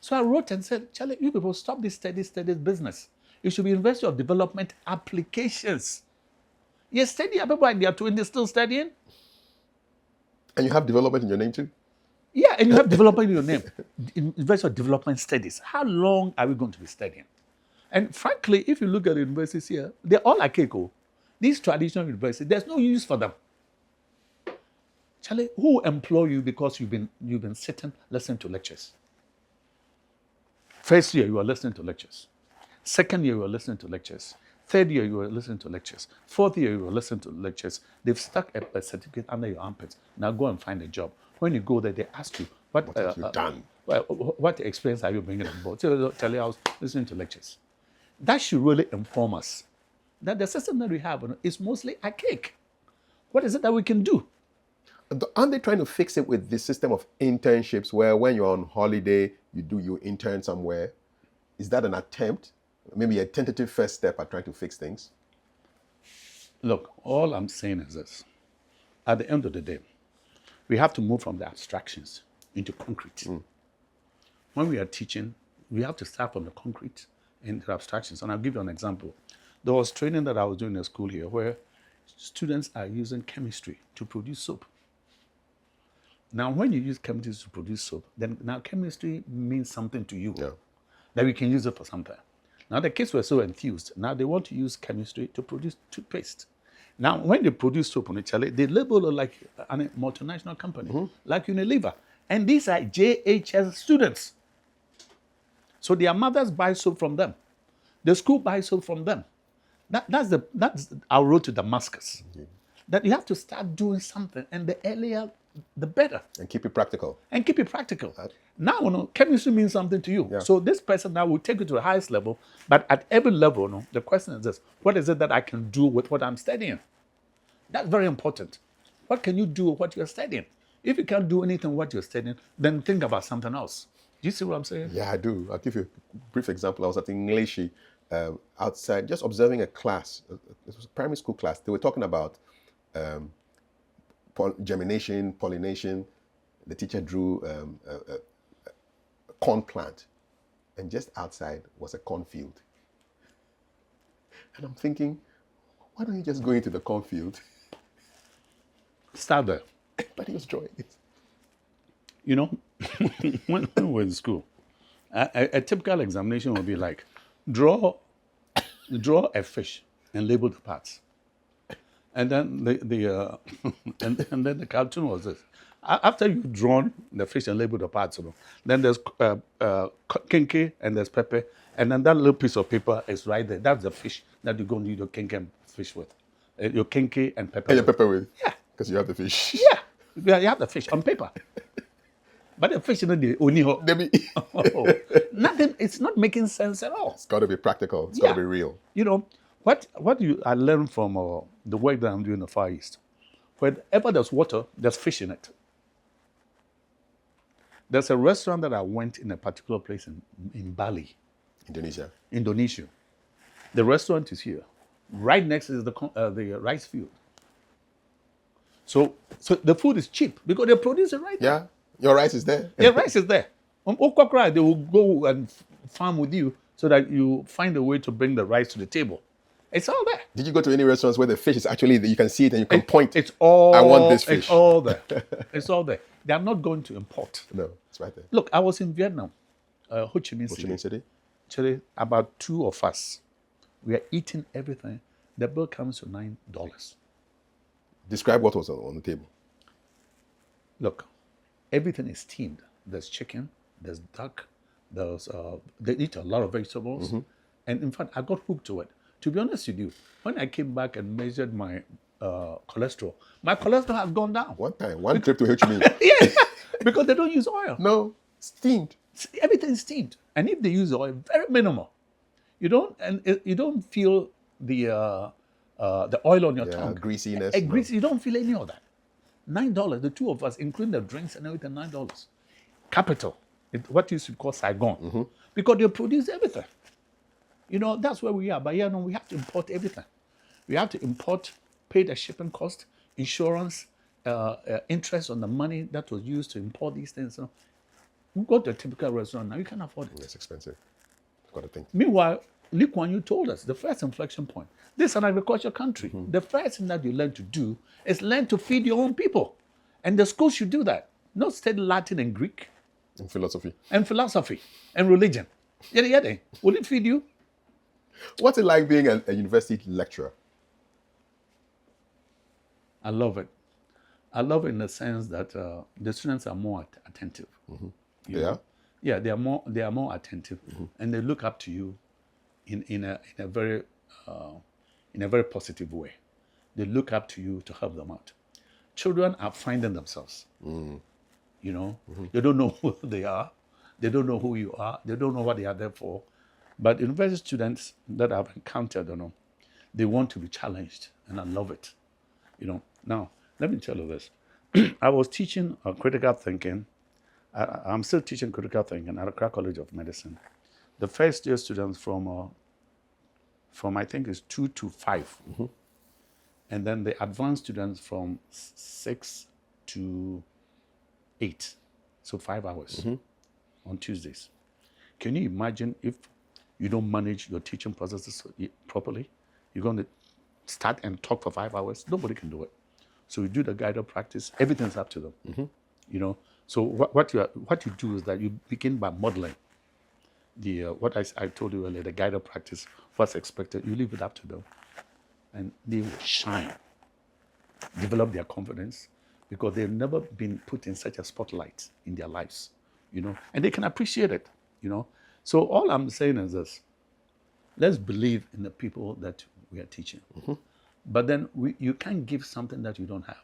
So I wrote and said, Charlie, you people stop this studies business. It should be University of Development Applications. You study, everybody, they are doing this, still studying. And you have development in your name too? Yeah, and you have development in your name. University of Development Studies. How long are we going to be studying? And frankly, if you look at the universities here, they're all archaic. These traditional universities, there's no use for them. Charlie, who employ you because you've been sitting listening to lectures? First year you are listening to lectures. Second year you are listening to lectures. Third year you are listening to lectures. Fourth year you are listening to lectures. They've stuck a certificate under your armpits. Now go and find a job. When you go there, they ask you, What have you done? What experience are you bringing on board? So Charlie, I was listening to lectures. That should really inform us that the system that we have is mostly archaic. What is it that we can do? Aren't they trying to fix it with the system of internships where when you're on holiday, you intern somewhere? Is that an attempt? Maybe a tentative first step at trying to fix things? Look, all I'm saying is this. At the end of the day, we have to move from the abstractions into concrete. When we are teaching, we have to start from the concrete into abstractions. And I'll give you an example. There was training that I was doing in school here where students are using chemistry to produce soap. Now, when you use chemistry to produce soap, then now chemistry means something to you. Yeah. That we can use it for something. Now, the kids were so enthused. Now, they want to use chemistry to produce toothpaste. Now, when they produce soap on Chile, they label it like a multinational company, like Unilever. And these are JHS students. So their mothers buy soap from them. The school buys soap from them. That's our road to Damascus. That you have to start doing something, and the earlier, the better. And keep it practical. And keep it practical. Now, chemistry means something to you. Yeah. So this person now will take you to the highest level, but at every level, the question is this: what is it that I can do with what I'm studying? That's very important. What can you do with what you're studying? If you can't do anything with what you're studying, then think about something else. Do you see what I'm saying? Yeah, I do. I'll give you a brief example. I was at English outside, just observing a class. It was a primary school class. They were talking about germination, pollination. The teacher drew a corn plant, and just outside was a cornfield. And I'm thinking, why don't you just go into the cornfield? Start there. But he was drawing it. You know, when we were in school, a typical examination would be like, draw a fish and label the parts. And then and then the cartoon was this. After you've drawn the fish and labeled the parts, then there's kenke and there's pepper, and then that little piece of paper is right there. That's the fish that you're going to use your kenke and fish with. Your kenke and pepper. And your pepper with? Yeah. Because you have the fish. Yeah, you have the fish on paper. But the fish, only nothing. It's not making sense at all. It's got to be practical. It's got to be real. You know what I learned from the work that I'm doing in the Far East. Wherever there's water, there's fish in it. There's a restaurant that I went in a particular place in Bali, Indonesia. The restaurant is here. Right next is the rice field. So the food is cheap because they produce it right there. Yeah, your rice is there. Your rice is there. They will go and farm with you so that you find a way to bring the rice to the table. It's all there. Did you go to any restaurants where the fish is actually there? You can see it and you can point. It's all. I want this fish. It's all there. It's all there. They are not going to import. No, it's right there. Look, I was in Vietnam, Ho Chi Minh City. Ho Chi Minh City? Actually, about 2 of us, we are eating everything. The bill comes to $9. Describe what was on the table. Look, everything is steamed. There's chicken, there's duck, they eat a lot of vegetables. And in fact, I got hooked to it. To be honest with you, when I came back and measured my cholesterol has gone down. One trip to Ho Chi Minh. Yeah, because they don't use oil. No, steamed. Everything is steamed. And if they use oil, very minimal. You don't feel the oil on your tongue. Greasiness. Greasy, you don't feel any of that. $9, the 2 of us, including the drinks and everything, $9. Capital, what used to call Saigon, because they produce everything. That's where we are. But we have to import everything. We have to import, pay the shipping cost, insurance, interest on the money that was used to import these things. You go to a typical restaurant now, you can't afford it. It's expensive. You've got to think. Meanwhile, Lee Kuan Yew told us the first inflection point. This is an agricultural country. The first thing that you learn to do is learn to feed your own people. And the schools should do that. Not study Latin and Greek. And philosophy. And religion. Yada. Will it feed you? What's it like being a university lecturer? I love it. I love it in the sense that the students are more attentive. You They know? are? Yeah, they are more attentive, and they look up to you in a very positive way. They look up to you to help them out. Children are finding themselves. You know, they don't know who they are, they don't know who you are, they don't know what they are there for. But university students that I've encountered, they want to be challenged, and I love it. Now let me tell you this: I was teaching critical thinking. I'm still teaching critical thinking at Accra College of Medicine. The first year students from I think is 2 to 5, and then the advanced students from 6 to 8, so 5 hours on Tuesdays. Can you imagine if you don't manage your teaching processes properly? You're going to start and talk for 5 hours. Nobody can do it. So you do the guided practice. Everything's up to them. So what you do is that you begin by modeling the what I told you earlier, the guided practice, what's expected. You leave it up to them, and they will shine, develop their confidence, because they've never been put in such a spotlight in their lives, and they can appreciate it. So all I'm saying is this: let's believe in the people that we are teaching. But then you can't give something that you don't have.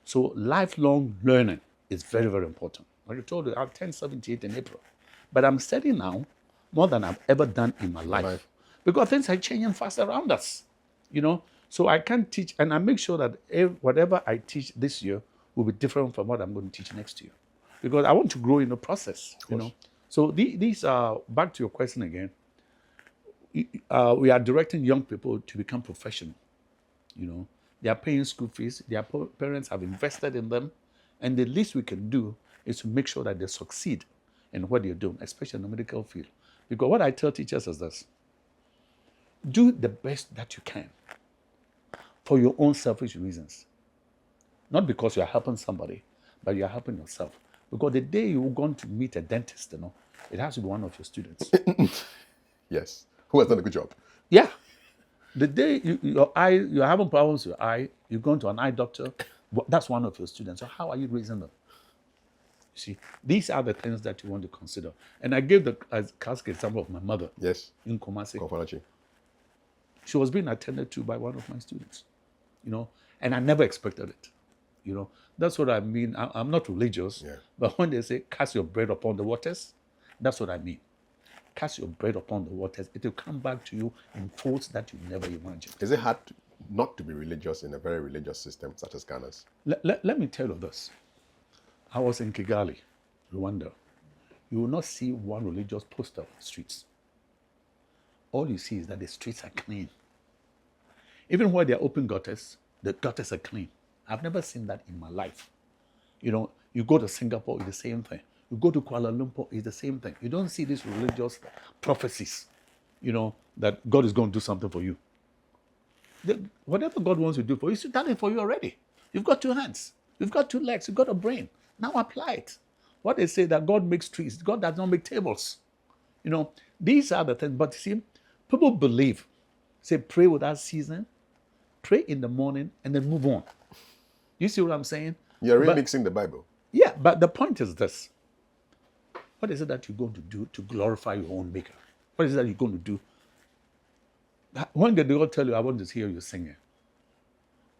So lifelong learning is very, very important. Like I told you, I'll turn 78 in April. But I'm studying now more than I've ever done in my life. Because things are changing fast around us. So I can't teach, and I make sure that whatever I teach this year will be different from what I'm going to teach next year. Because I want to grow in the process, So these are, back to your question again, we are directing young people to become professional. They are paying school fees, their parents have invested in them, and the least we can do is to make sure that they succeed in what they're doing, especially in the medical field. Because what I tell teachers is this: do the best that you can for your own selfish reasons. Not because you're helping somebody, but you're helping yourself. Because the day you're going to meet a dentist, it has to be one of your students. Yes. Who has done a good job? Yeah. The day you're having problems with your eye, you're going to an eye doctor, that's one of your students. So how are you raising them? You see, these are the things that you want to consider. And I gave the classic example of my mother. Yes. In Kumasi. Confirmation. She was being attended to by one of my students, and I never expected it. That's what I mean. I'm not religious, but when they say cast your bread upon the waters, that's what I mean. Cast your bread upon the waters. It will come back to you in folds that you never imagined. Is it hard not to be religious in a very religious system such as Ghana's? Let me tell you this. I was in Kigali, Rwanda. You will not see one religious poster on the streets. All you see is that the streets are clean. Even where there are open gutters, the gutters are clean. I've never seen that in my life. You go to Singapore, it's the same thing. You go to Kuala Lumpur, it's the same thing. You don't see these religious prophecies, that God is going to do something for you. Whatever God wants to do for you, He's done it for you already. You've got 2 hands. You've got 2 legs. You've got a brain. Now apply it. What they say that God makes trees. God does not make tables. These are the things. But see, people believe. Say, pray without ceasing. Pray in the morning and then move on. You see what I'm saying? You're remixing the Bible. Yeah, but the point is this. What is it that you're going to do to glorify your own maker? What is it that you're going to do? When did God tell you, I want to hear you singing?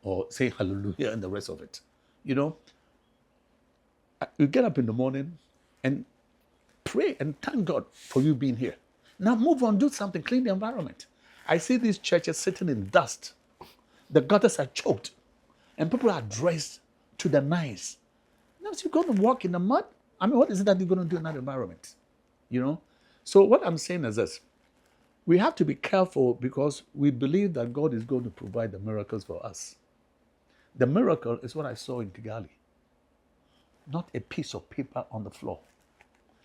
Or say hallelujah and the rest of it? You get up in the morning and pray and thank God for you being here. Now move on, do something, clean the environment. I see these churches sitting in dust. The gutters are choked. And people are dressed to the nines. Now, so you're going to walk in the mud? What is it that you're going to do in that environment? So what I'm saying is this. We have to be careful because we believe that God is going to provide the miracles for us. The miracle is what I saw in Kigali. Not a piece of paper on the floor.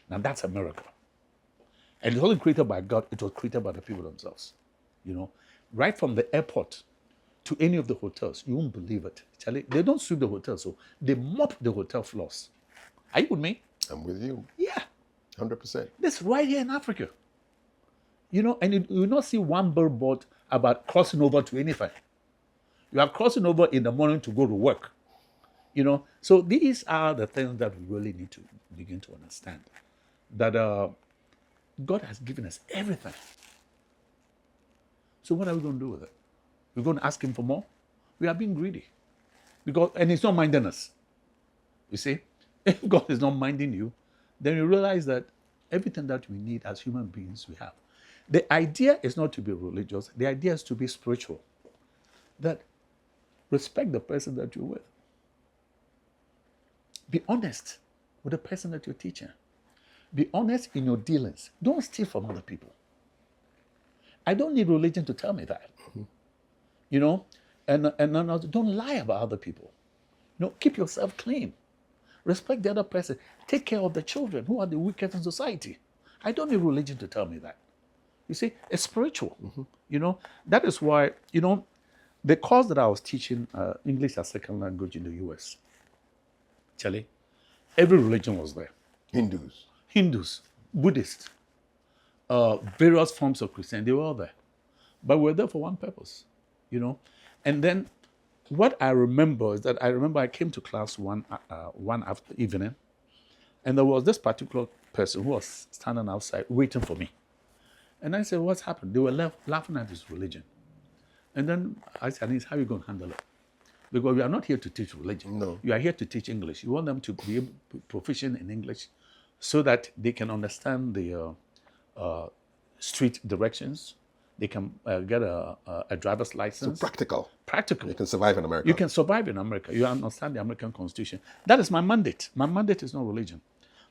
Now that's a miracle. And it wasn't created by God, it was created by the people themselves. Right from the airport to any of the hotels, you won't believe it. Charlie, they don't sweep the hotels, so they mop the hotel floors. Are you with me? I'm with you. Yeah. 100%. This right here in Africa. And you will not see one billboard about crossing over to anything. You are crossing over in the morning to go to work. You know, so these are the things that we really need to begin to understand. That God has given us everything. So what are we going to do with it? We're going to ask Him for more? We are being greedy. And He's not minding us. You see? If God is not minding you, then you realize that everything that we need as human beings, we have. The idea is not to be religious. The idea is to be spiritual. That respect the person that you're with. Be honest with the person that you're teaching. Be honest in your dealings. Don't steal from other people. I don't need religion to tell me that. You know, and don't lie about other people. No, keep yourself clean. Respect the other person. Take care of the children who are the weakest in society. I don't need religion to tell me that. You see, it's spiritual. You know, that is why, you know, the course that I was teaching, English as second language in the US, Charlie, every religion was there. Hindus, Buddhists, various forms of Christianity, they were all there. But we were there for one purpose, you know. And then what I remember is that I came to class one after evening, and there was this particular person who was standing outside waiting for me. And I said, what's happened? They were laughing at his religion. And then I said, how are you going to handle it? Because we are not here to teach religion. No. You are here to teach English. You want them to be proficient in English so that they can understand the street directions. They can get a driver's license. So practical. Practical. You can survive in America. You can survive in America. You understand the American Constitution. That is my mandate. My mandate is not religion.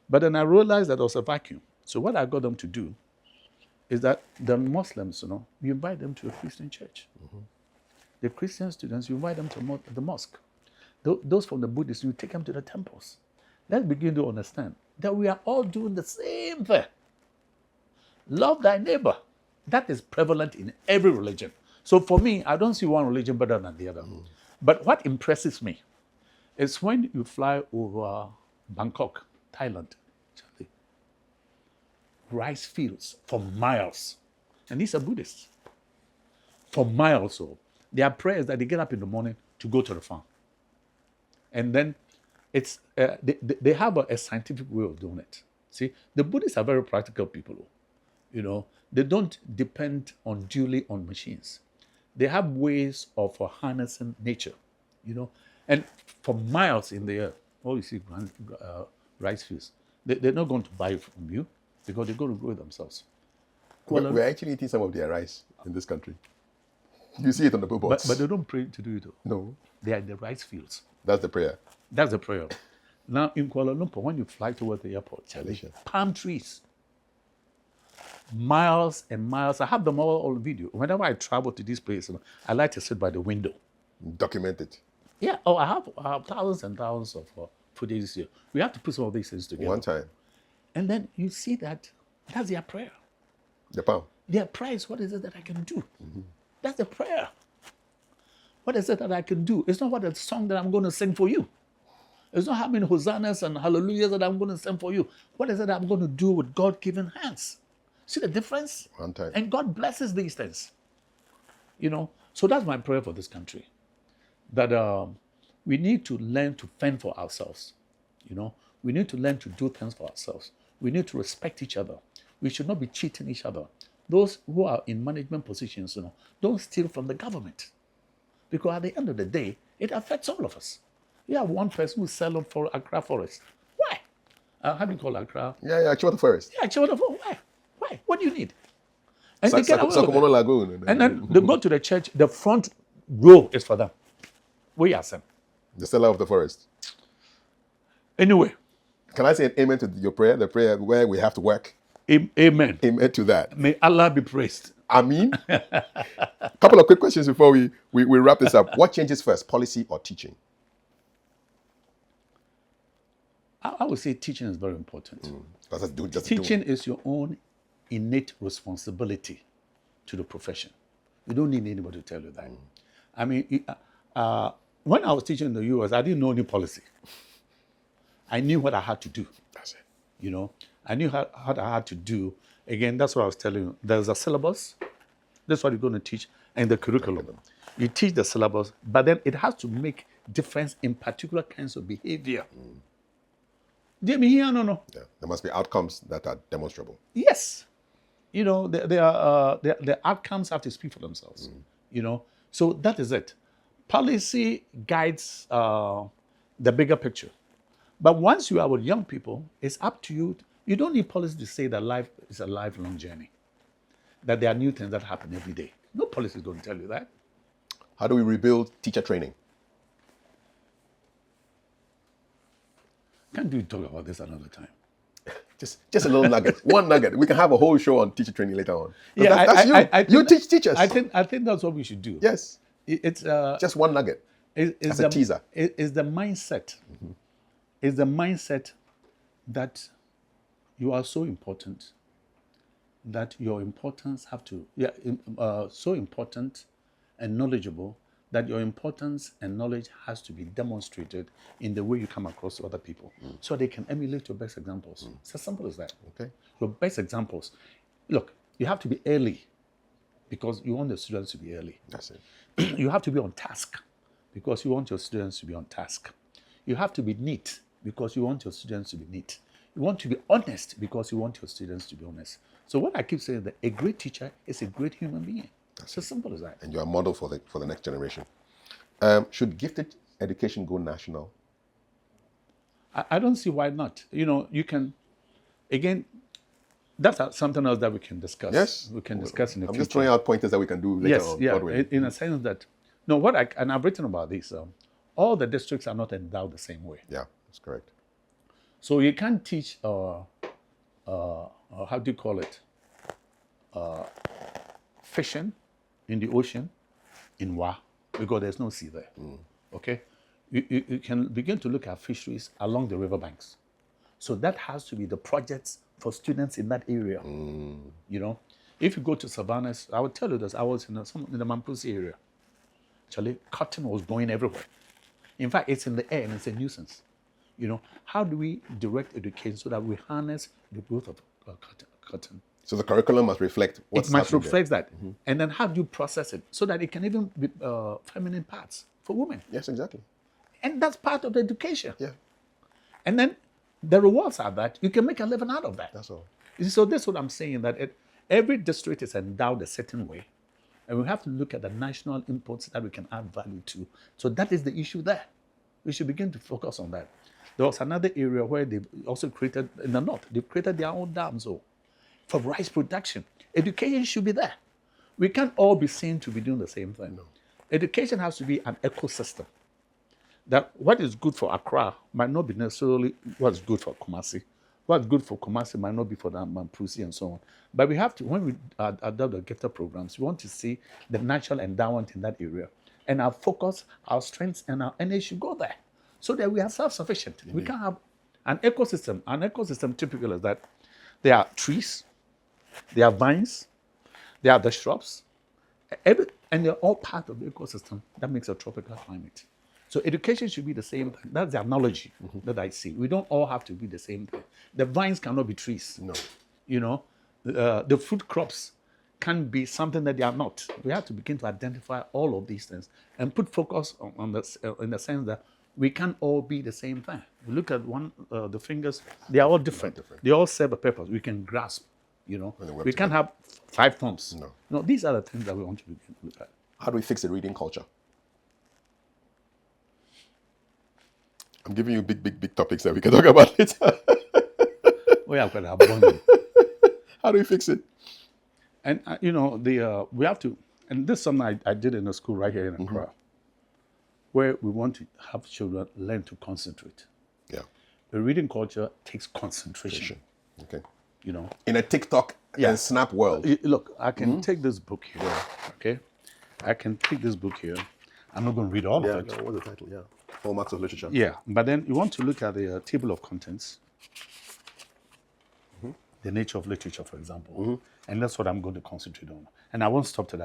But then I realized that there was a vacuum. So what I got them to do is that the Muslims, you know, you invite them to a Christian church. The Christian students, you invite them to the mosque. Those from the Buddhists, you take them to the temples. Let's begin to understand that we are all doing the same thing. Love thy neighbor. That is prevalent in every religion. So for me, I don't see one religion better than the other. But what impresses me is when you fly over Bangkok, Thailand, Charlie, rice fields for miles. And these are Buddhists. For miles. So there are prayers that they get up in the morning to go to the farm. And then it's they have a scientific way of doing it. See, the Buddhists are very practical people. You know, they don't depend unduly on machines. They have ways of harnessing nature, you know. And for miles in the air, all you see rice fields. They're not going to buy it from you because they're going to grow it themselves. We're actually eating some of their rice in this country. You see it on the billboards. But they don't pray to do it. No. They are in the rice fields. That's the prayer. That's the prayer. Now, in Kuala Lumpur, when you fly towards the airport, Charlie, palm trees. Miles and miles. I have them all on video. Whenever I travel to this place, I like to sit by the window. Document it. Yeah. Oh, I have thousands and thousands of footage here. We have to put some of these things together. One time. And then you see that that's their prayer. The palm. Their prayer is, what is it that I can do? That's the prayer. What is it that I can do? It's not what a song that I'm going to sing for you. It's not how many hosannas and hallelujahs that I'm going to sing for you. What is it that I'm going to do with God-given hands? See the difference? One time. And God blesses these things. You know, so that's my prayer for this country. That we need to learn to fend for ourselves. You know, we need to learn to do things for ourselves. We need to respect each other. We should not be cheating each other. Those who are in management positions, you know, don't steal from the government. Because at the end of the day, it affects all of us. You have one person who's selling for Accra Forest. Why? How do you call Accra? Yeah, Chota Forest. Yeah, Chota Forest. Why? Why? What do you need? And they get away with Sakomono it. Lagoon. And then they go to the church. The front row is for them. We are them. The seller of the forest. Anyway. Can I say an amen to your prayer? The prayer where we have to work. Amen. Amen to that. May Allah be praised. Amen. Couple of quick questions before we wrap this up. What changes first, policy or teaching? I would say teaching is very important. Teaching is your own innate responsibility to the profession. You don't need anybody to tell you that. I mean, when I was teaching in the US, I didn't know any policy. I knew what I had to do. That's it. You know, I knew what I had to do. Again, that's what I was telling you. There's a syllabus. That's what you're going to teach in the curriculum. You teach the syllabus, but then it has to make difference in particular kinds of behavior. Do you mean here? No. Yeah. There must be outcomes that are demonstrable. Yes. You know, the outcomes have to speak for themselves. You know, so that is it. Policy guides the bigger picture. But once you are with young people, it's up to you. You don't need policy to say that life is a lifelong journey, that there are new things that happen every day. No policy is going to tell you that. How do we rebuild teacher training? Can't we talk about this another time? Just a little nugget, one nugget. We can have a whole show on teacher training later on. Yeah, that's you. I think you teach teachers. I think that's what we should do. Yes. It's just one nugget. As a teaser. Is the mindset. Is the mindset that you are so important, that your importance have to so important and knowledgeable that your importance and knowledge has to be demonstrated in the way you come across to other people, so they can emulate your best examples. It's as simple as that. Okay. Your best examples. Look, you have to be early because you want the students to be early. That's it. You have to be on task because you want your students to be on task. You have to be neat because you want your students to be neat. You want to be honest because you want your students to be honest. So what I keep saying is that a great teacher is a great human being. It's as simple as that. And you're a model for the next generation. Should gifted education go national? I don't see why not. You know, you can, again, that's something else that we can discuss. Yes. We can discuss in the future. I'm just throwing out pointers that we can do later on. Yes, in a sense that, no, and I've written about this, all the districts are not endowed the same way. Yeah, that's correct. So you can't teach, how do you call it, fishing in the ocean in Wa, because there's no sea there. Okay? You can begin to look at fisheries along the riverbanks. So that has to be the projects for students in that area. You know, if you go to Savannahs, I will tell you this, I was in the Mampusi area. Actually, cotton was going everywhere. In fact, it's in the air and it's a nuisance. You know, how do we direct education so that we harness the growth of cotton? So the curriculum must reflect what's happening. It must reflect that. And then how do you process it so that it can even be feminine parts for women? Yes, exactly. And that's part of the education. Yeah. And then the rewards are that you can make a living out of that. That's all. So this is what I'm saying, that every district is endowed a certain way. And we have to look at the national inputs that we can add value to. So that is the issue there. We should begin to focus on that. There was another area where they also created, in the north, they've created their own dams for rice production. Education should be there. We can't all be seen to be doing the same thing. No. Education has to be an ecosystem. That what is good for Accra might not be necessarily what's good for Kumasi. What's good for Kumasi might not be for the Mampusi and so on. But we have to, when we adopt the gifted programs, we want to see the natural endowment in that area. And our focus, our strengths, and our energy should go there so that we are self-sufficient. We can have an ecosystem. An ecosystem typical is that there are trees, there are vines, there are the shrubs, and they're all part of the ecosystem that makes a tropical climate. So education should be the same thing. That's the analogy that I see. We don't all have to be the same thing. The vines cannot be trees. No. You know, the fruit crops can be something that they are not. We have to begin to identify all of these things and put focus on this in the sense that we can't all be the same thing. We look at the fingers, they are all different. They all serve a purpose. We can grasp, you know. We can't have 5 thumbs. No. No, these are the things that we want to begin to look at. How do we fix the reading culture? I'm giving you big topics that we can talk about later. We have got to have bonding. How do we fix it? And, you know, we have to, and this is something I did in a school right here in Accra, where we want to have children learn to concentrate. Yeah. The reading culture takes concentration. Okay. You know. In a TikTok and Snap world. Look, I can take this book here, okay? I can take this book here. I'm not going to read all of it. Yeah, what's the title? Yeah. Hallmarks of literature. Yeah, but then you want to look at the table of contents, the nature of literature, for example, and that's what I'm going to concentrate on. And I won't stop till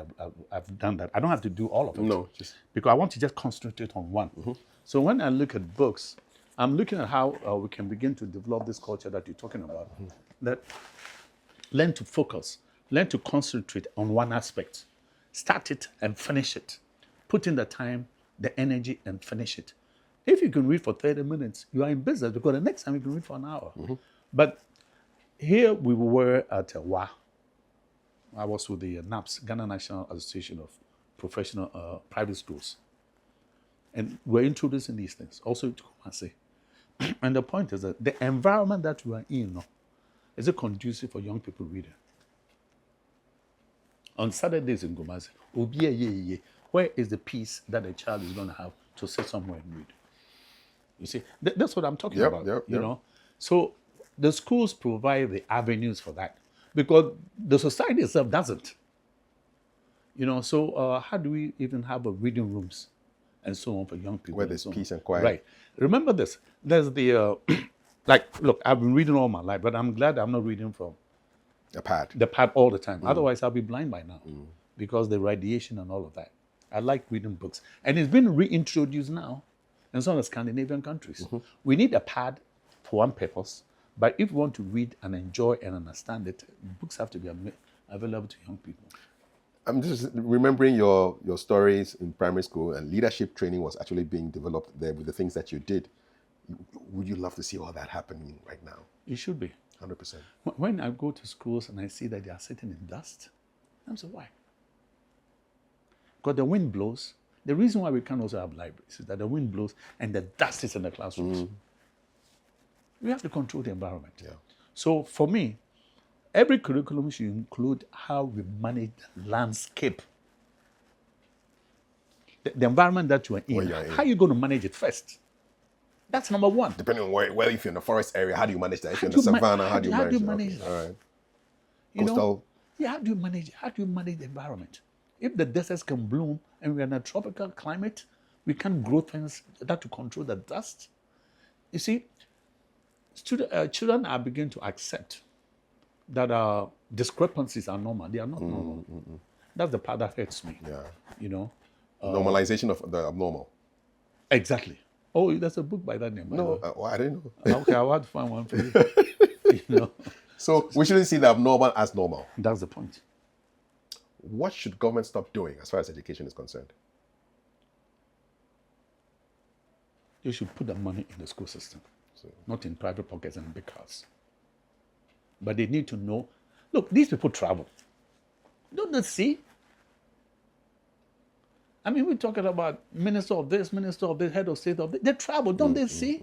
I've done that. I don't have to do all of it. No, because I want to just concentrate on one. So when I look at books, I'm looking at how we can begin to develop this culture that you're talking about. That learn to focus, learn to concentrate on one aspect. Start it and finish it. Put in the time, the energy, and finish it. If you can read for 30 minutes, you are in business because the next time you can read for an hour. But here we were at WA. I was with the NAPS, Ghana National Association of Professional Private Schools. And we're introducing these things, also to Kumasi. And the point is that the environment that we are in is it conducive for young people reading. On Saturdays in Kumasi, where is the peace that a child is going to have to sit somewhere and read? You see, that's what I'm talking about. You know, so the schools provide the avenues for that because the society itself doesn't. You know, so how do we even have a reading rooms and so on for young people? Where there's peace and quiet. Right. Remember this. There's the like. Look, I've been reading all my life, but I'm glad I'm not reading from the pad all the time. Otherwise, I'll be blind by now because the radiation and all of that. I like reading books, and it's been reintroduced now in some of the Scandinavian countries. We need a pad for one purpose, but if we want to read and enjoy and understand it, books have to be available to young people. I'm just remembering your stories in primary school, and leadership training was actually being developed there with the things that you did. Would you love to see all that happening right now? It should be. 100%. When I go to schools and I see that they are sitting in dust, I'm saying, why? Because the wind blows. The reason why we can't also have libraries is that the wind blows and the dust is in the classrooms. We have to control the environment. Yeah. So for me, every curriculum should include how we manage the landscape. The environment that you are in, how are you going to manage it first? That's number one. Depending on where if you're in the forest area, how do you manage that? If you're in the savannah, how do you manage that? All right. Coastal. How do you manage it? How do you manage the environment? If the deserts can bloom and we're in a tropical climate, we can grow things that to control the dust. You see, children are beginning to accept that discrepancies are normal. They are not normal. That's the part that hurts me. Yeah. You know, normalization of the abnormal. Exactly. Oh, there's a book by that name. No, I didn't know. Okay, I'll have to find one for you. You know. So we shouldn't see the abnormal as normal. That's the point. What should government stop doing as far as education is concerned? They should put the money in the school system, not in private pockets and big cars. But they need to know, look, these people travel. Don't they see? I mean, we're talking about minister of this, head of state of this. They travel, don't they see?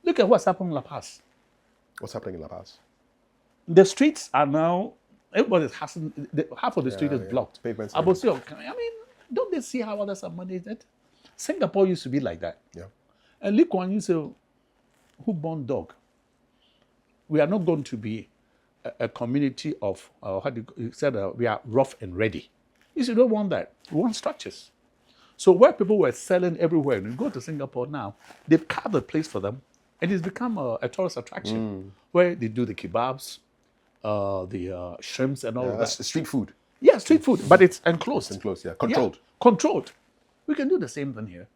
Look at what's happening in La Paz. What's happening in La Paz? The streets are now, everybody's hustling, half of the street is blocked. Pavements. I mean, don't they see how others are managed it? Singapore used to be like that. Yeah. And Lee Kuan Yew said, who born dog? We are not going to be a community of, he said, we are rough and ready. You see, we don't want that. We want structures. So where people were selling everywhere, and you go to Singapore now, they've carved a place for them, and it's become a tourist attraction where they do the kebabs, the shrimps and all of that. Street food. Yeah, street food, but it's enclosed. It's enclosed, yeah. Controlled. Yeah, controlled. We can do the same thing here.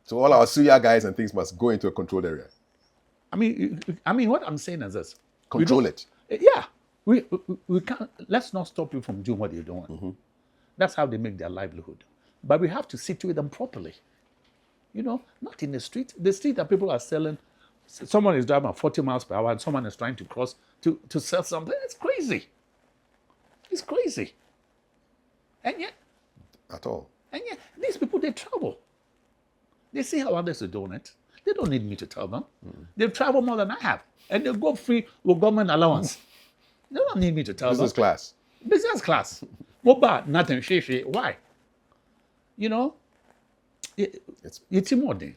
So all our suya guys and things must go into a controlled area. I mean, what I'm saying is this. Control it. Yeah. We can't, let's not stop you from doing what you're doing. That's how they make their livelihood. But we have to situate them properly. You know, not in the street. The street that people are selling, someone is driving at 40 miles per hour and someone is trying to cross to sell something. It's crazy. It's crazy. And yet. At all. And yet, these people, they travel. They see how others are doing it. They don't need me to tell them. They travel more than I have. And they go free with government allowance. They don't need me to tell them. Business class. Business class. What bad? Nothing. Why? You know? It's more thing.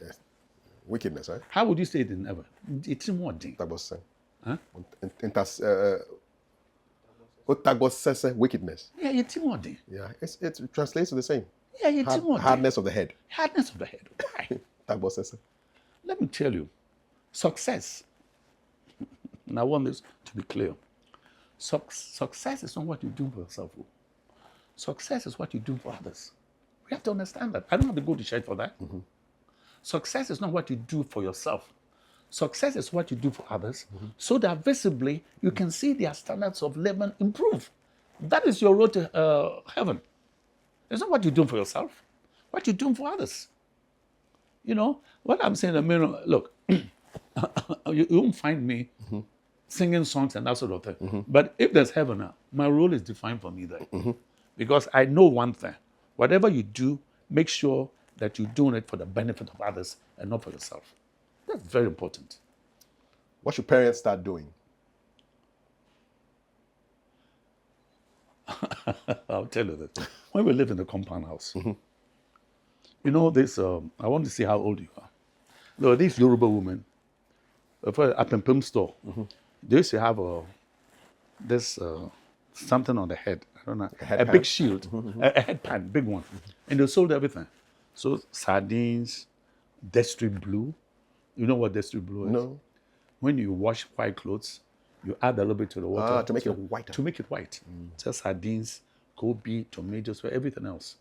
Wickedness, right? How would you say it in ever? It's more thing. Huh? Wickedness. Yeah, it's more thing. Yeah, it translates to the same. Yeah, it's more thing. Hardness of the head. Hardness of the head. Why? Let me tell you, success, and I want this to be clear, success is not what you do for yourself. Success is what you do for others. We have to understand that. I don't have to go to church for that. Success is not what you do for yourself. Success is what you do for others, so that visibly you can see their standards of living improve. That is your road to heaven. It's not what you're doing for yourself, what you're doing for others. You know, what I'm saying, I mean, look, you won't find me singing songs and that sort of thing. But if there's heaven now, my role is defined for me there. Because I know one thing. Whatever you do, make sure that you're doing it for the benefit of others and not for yourself. That's very important. What should parents start doing? I'll tell you this. When we live in the compound house, you know, this, I want to see how old you are. There are these Yoruba women, up in Pim store, they used to have this something on the head. I don't know, a big shield, a headband, big one. And they sold everything. So sardines, Destry blue. You know what Destry blue is? No. When you wash white clothes, you add a little bit to the water. To make it whiter. To make it white. Just sardines, goby, tomatoes, everything else.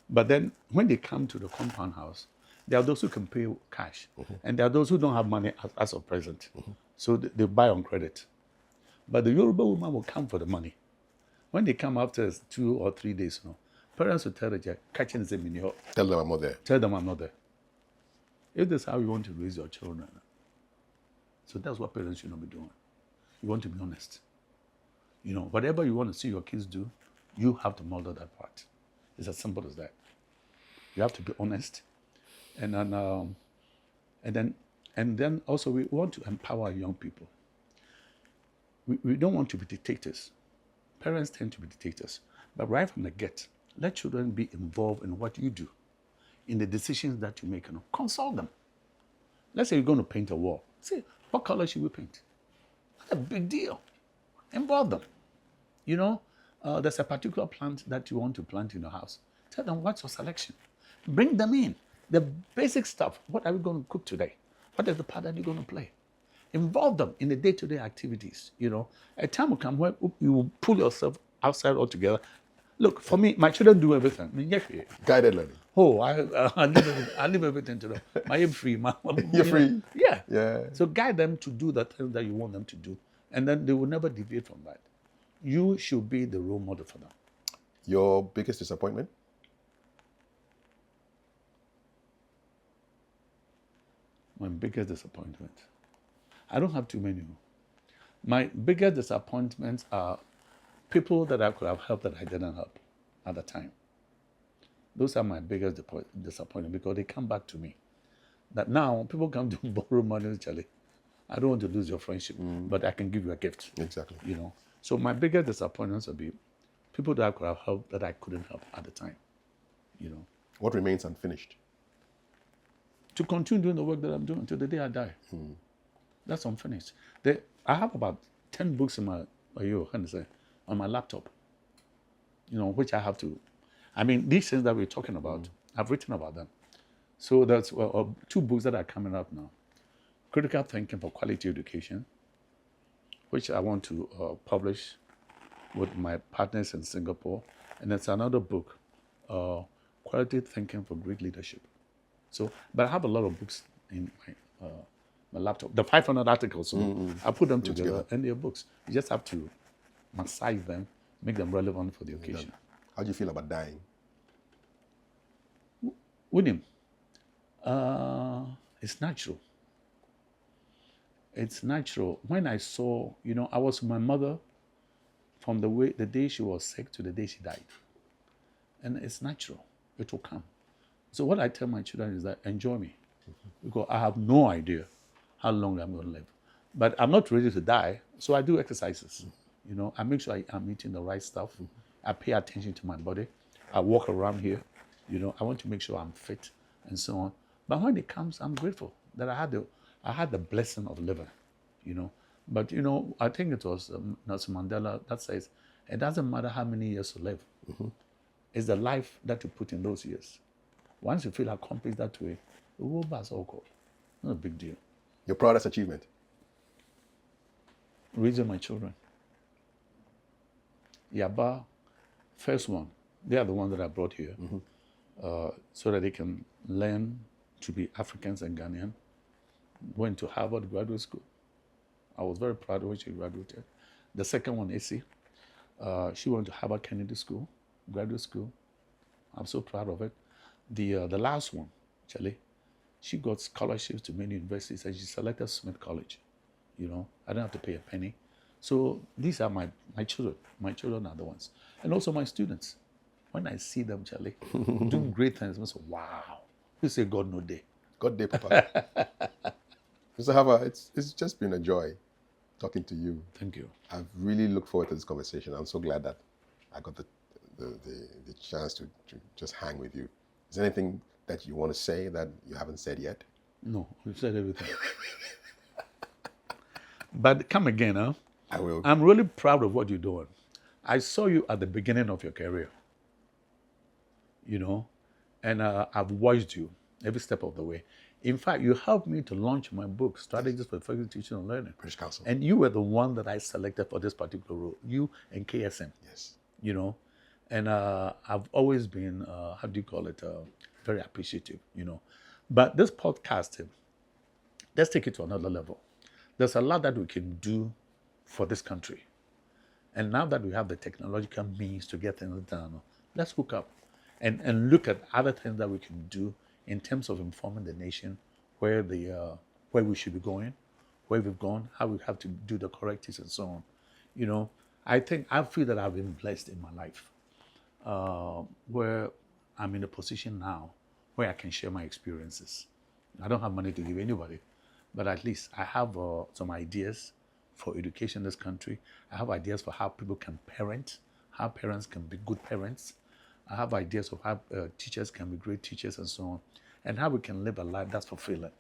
But then when they come to the compound house, there are those who can pay cash. And there are those who don't have money as of present. So they buy on credit. But the Yoruba woman will come for the money. When they come after 2 or 3 days, parents will tell the child, catching them in your... Tell them I'm not there. Tell them I'm not there. If that's how you want to raise your children, so that's what parents should not be doing. You want to be honest. You know, whatever you want to see your kids do, you have to model that part. It's as simple as that. You have to be honest, and then also we want to empower young people. We don't want to be dictators. Parents tend to be dictators, but right from the get, let children be involved in what you do, in the decisions that you make. Consult them. Let's say you're going to paint a wall. Say, what color should we paint? Not a big deal. Involve them. You know, there's a particular plant that you want to plant in your house. Tell them what's your selection. Bring them in. The basic stuff. What are we going to cook today? What is the part that you're going to play? Involve them in the day-to-day activities. You know, a time will come where you will pull yourself outside altogether. Look, for me, my children do everything. I mean, yeah, Guided learning. oh, I leave everything to them. I'm free. You're free. Yeah. Yeah. So guide them to do the things that you want them to do, and then they will never deviate from that. You should be the role model for them. Your biggest disappointment? My biggest disappointment. I don't have too many. My biggest disappointments are people that I could have helped that I didn't help at the time. Those are my biggest disappointment because they come back to me. That now people come to borrow money, Charlie. I don't want to lose your friendship, but I can give you a gift. Exactly. You know. So my biggest disappointments would be people that I could have helped that I couldn't help at the time. You know. What remains unfinished? To continue doing the work that I'm doing until the day I die. That's unfinished. I have about 10 books in on my laptop, you know, which I have to, I mean, these things that we're talking about, I've written about them. So that's 2 books that are coming up now. Critical Thinking for Quality Education, which I want to publish with my partners in Singapore. And there's another book, Quality Thinking for Great Leadership. So, but I have a lot of books in my laptop. The 500 articles, so I put them together and they're books. You just have to massage them, make them relevant for the occasion. How do you feel about dying? William, it's natural. It's natural. When I saw, you know, I was with my mother from the day she was sick to the day she died. And it's natural. It will come. So what I tell my children is that enjoy me. Because I have no idea how long I'm going to live. But I'm not ready to die, so I do exercises. You know, I make sure I'm eating the right stuff. I pay attention to my body. I walk around here. You know, I want to make sure I'm fit and so on. But when it comes, I'm grateful that I had the blessing of living, you know. But, you know, I think it was Nelson Mandela that says, it doesn't matter how many years you live. It's the life that you put in those years. Once you feel accomplished that way, it will pass all called. Not a big deal. Your proudest achievement? Raising my children. Yaba, first one, they are the ones that I brought here so that they can learn to be Africans and Ghanaian. Went to Harvard Graduate School. I was very proud when she graduated. The second one, Essie, she went to Harvard Kennedy School, Graduate School. I'm so proud of it. The last one, Charlie, she got scholarships to many universities and she selected Smith College. You know, I don't have to pay a penny. So these are my children. My children are the ones. And also my students. When I see them, Charlie, doing great things, I say, wow. You say God no day. God day, Papa. Mr. Haffar, it's just been a joy talking to you. Thank you. I've really looked forward to this conversation. I'm so glad that I got the chance to just hang with you. Is there anything that you want to say that you haven't said yet? No, we've said everything. But come again, huh? I will. I'm really proud of what you're doing. I saw you at the beginning of your career, you know, and I've watched you every step of the way. In fact, you helped me to launch my book, Strategies for Effective Teaching and Learning. British Council. And you were the one that I selected for this particular role, you and KSM. Yes. You know, and I've always been, very appreciative, you know. But this podcasting, let's take it to another level. There's a lot that we can do for this country. And now that we have the technological means to get things done, let's hook up and look at other things that we can do in terms of informing the nation where we should be going, where we've gone, how we have to do the correctives and so on. You know, I feel that I've been blessed in my life, where I'm in a position now where I can share my experiences. I don't have money to give anybody, but at least I have some ideas for education in this country. I have ideas for how people can parent, how parents can be good parents. I have ideas of how teachers can be great teachers and so on, and how we can live a life that's fulfilling,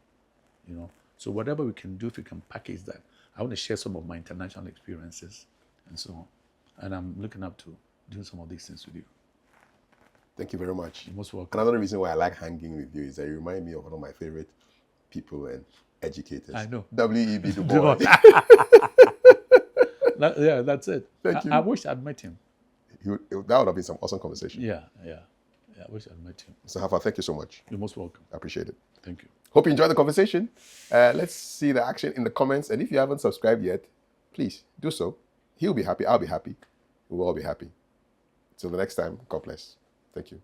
you know. So whatever we can do, if we can package that, I want to share some of my international experiences and so on. And I'm looking up to doing some of these things with you. Thank you very much. You're most welcome. Another reason why I like hanging with you is that you remind me of one of my favorite people and educators. I know. W.E.B. Du Bois. Yeah, that's it. Thank you. I wish I'd met him. That would have been some awesome conversation. Yeah. I wish I'd met him. Mr. Haffar, thank you so much. You're most welcome. I appreciate it. Thank you. Hope you enjoyed the conversation. Let's see the action in the comments. And if you haven't subscribed yet, please do so. He'll be happy. I'll be happy. We'll all be happy. Till the next time, God bless. Thank you.